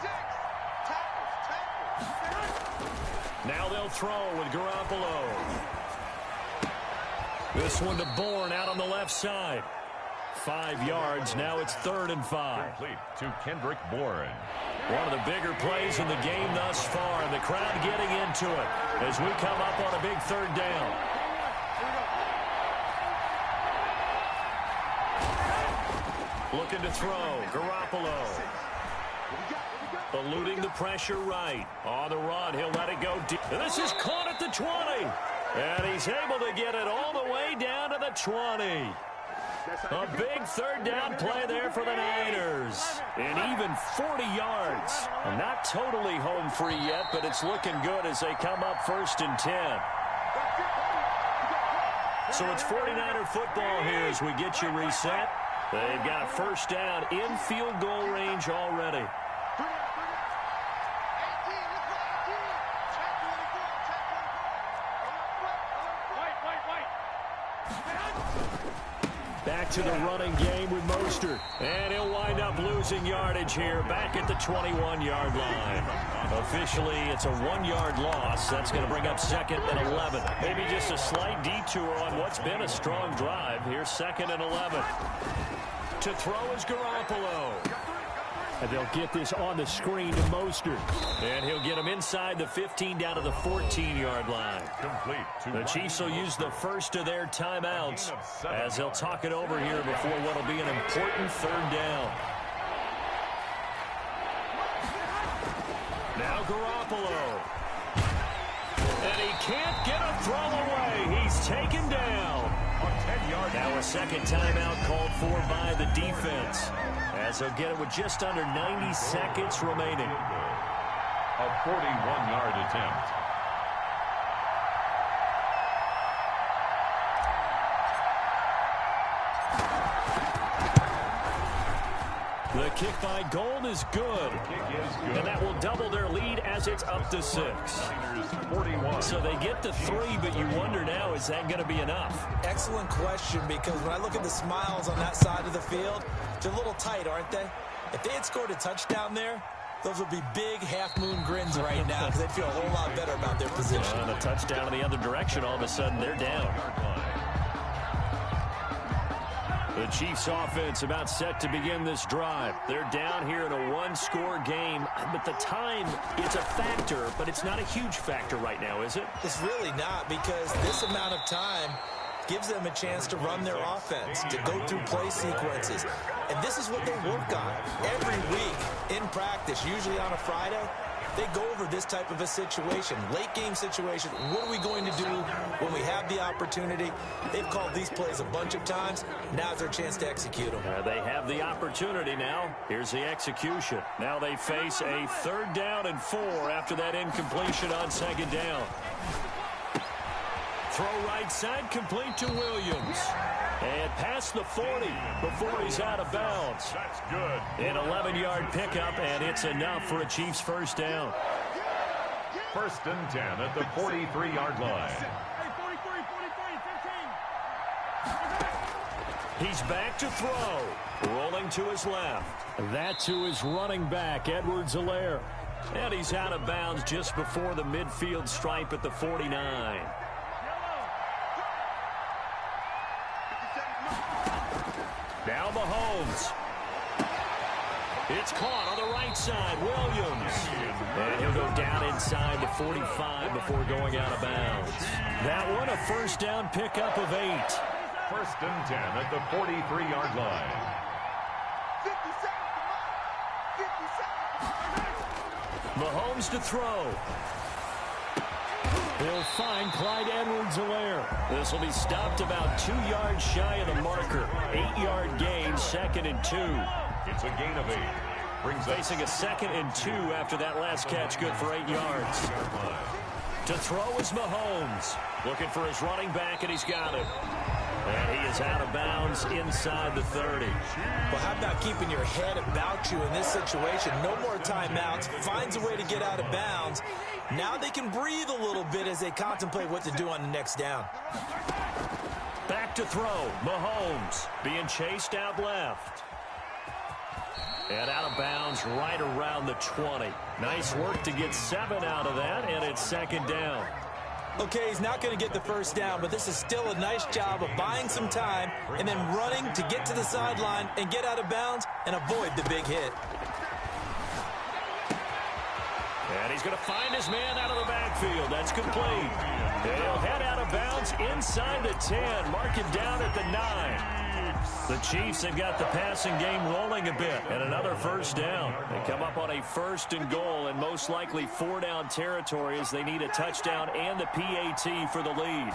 Now they'll throw with Garoppolo. This one to Bourne out on the left side. 5 yards. Now it's 3rd and 5. Complete to Kendrick Bourne. One of the bigger plays in the game thus far, and the crowd getting into it as we come up on a big 3rd down. Looking to throw. Garoppolo. Eluding the pressure right. On the run, he'll let it go deep. And this is caught at the 20. And he's able to get it all the way down to the 20. A big 3rd down play there for the Niners. And even 40 yards. Not totally home free yet, but it's looking good as they come up 1st and 10. So it's 49er football here as we get you reset. They've got a 1st down in field goal range already. Back to the running game with Mostert. And he'll wind up losing yardage here back at the 21-yard line. Officially, it's a 1-yard loss. That's going to bring up 2nd and 11. Maybe just a slight detour on what's been a strong drive. Here's 2nd and 11. To throw is Garoppolo. And they'll get this on the screen to Mostert. And he'll get him inside the 15 down to the 14-yard line. Complete. The Chiefs will use the first of their timeouts as they'll talk it over here before what will be an important 3rd down. Now Garoppolo. And he can't get a throw away. He's taken down. Now a 2nd timeout called for by the defense, as they'll get it with just under 90 seconds remaining. A 41-yard attempt. The kick by Gold is good. And that will double their lead as it's up to 6. So they get to 3, but you wonder now, is that going to be enough? Excellent question, because when I look at the smiles on that side of the field, they're a little tight, aren't they? If they had scored a touchdown there, those would be big half-moon grins right now because they'd feel a whole lot better about their position. And a touchdown in the other direction, all of a sudden they're down. The Chiefs offense about set to begin this drive. They're down here in a one-score game, but the time, it's a factor, but it's not a huge factor right now, is it? It's really not, because this amount of time gives them a chance to run their offense, to go through play sequences. And this is what they work on every week in practice, usually on a Friday. They go over this type of a situation, late game situation. What are we going to do when we have the opportunity? They've called these plays a bunch of times. Now's their chance to execute them. They have the opportunity now. Here's the execution. Now they face a 3rd down and 4 after that incompletion on 2nd down. Throw right side, complete to Williams. And past the 40 before he's out of bounds. That's good. An 11-yard pickup, and it's enough for a Chiefs first down. 1st and 10 at the 43-yard line. He's back to throw. Rolling to his left. That to his running back, Edwards-Helaire. And he's out of bounds just before the midfield stripe at the 49. Now Mahomes. It's caught on the right side. Williams. And he'll go down inside the 45 before going out of bounds. That one a first down pickup of 8. 1st and 10 at the 43-yard line. 50 seconds. Mahomes to throw. He'll find Clyde Edwards-Helaire. This will be stopped about 2 yards shy of the marker. 8-yard gain, 2nd and 2. It's a gain of 8. Brings facing a 2nd and 2 after that last catch, good for 8 yards. To throw is Mahomes. Looking for his running back, and he's got it. And he is out of bounds inside the 30. Well, how about keeping your head about you in this situation? No more timeouts. Finds a way to get out of bounds. Now they can breathe a little bit as they contemplate what to do on the next down. Back to throw. Mahomes being chased out left. And out of bounds right around the 20. Nice work to get 7 out of that, and it's 2nd down. Okay, he's not going to get the first down, but this is still a nice job of buying some time and then running to get to the sideline and get out of bounds and avoid the big hit. And he's going to find his man out of the backfield. That's complete. He'll head out of bounds inside the 10. Mark it down at the 9. The Chiefs have got the passing game rolling a bit. And another first down. They come up on a 1st and goal and most likely 4-down territory as they need a touchdown and the PAT for the lead.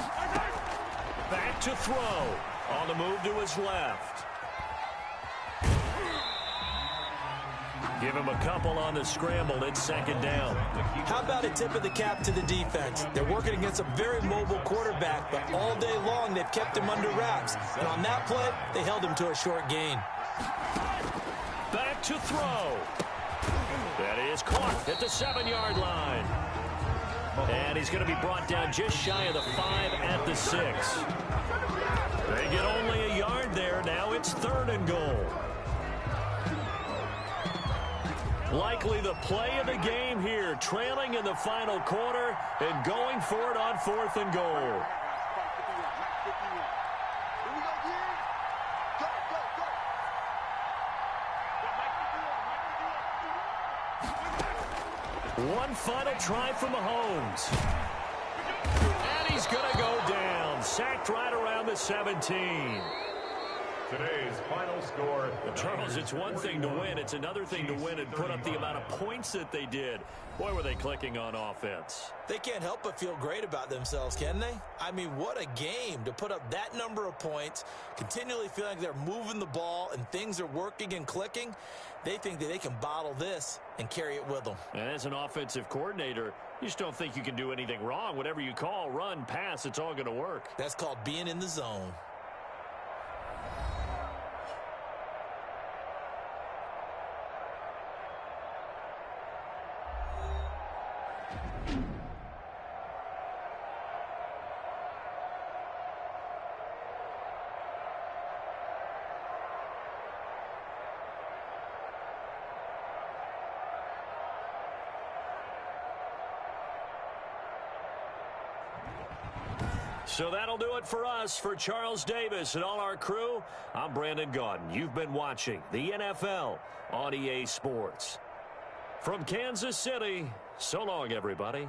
Back to throw. On the move to his left. Give him a couple on the scramble. It's 2nd down. How about a tip of the cap to the defense? They're working against a very mobile quarterback, but all day long they've kept him under wraps. And on that play, they held him to a short gain. Back to throw. That is caught at the 7-yard line. And he's going to be brought down just shy of the 5 at the 6. They get only a yard there. Now it's 3rd and goal. Likely the play of the game here, trailing in the final quarter and going for it on 4th and goal. One final try for Mahomes. And he's going to go down. Sacked right around the 17. Today's final score. Charles, it's one thing to win. It's another thing to win and put up the amount of points that they did. Boy, were they clicking on offense. They can't help but feel great about themselves, can they? I mean, what a game to put up that number of points, continually feeling like they're moving the ball and things are working and clicking. They think that they can bottle this and carry it with them. And as an offensive coordinator, you just don't think you can do anything wrong. Whatever you call, run, pass, it's all going to work. That's called being in the zone. So that'll do it for us. For Charles Davis and all our crew, I'm Brandon Gaudin. You've been watching the NFL on EA Sports. From Kansas City, so long, everybody.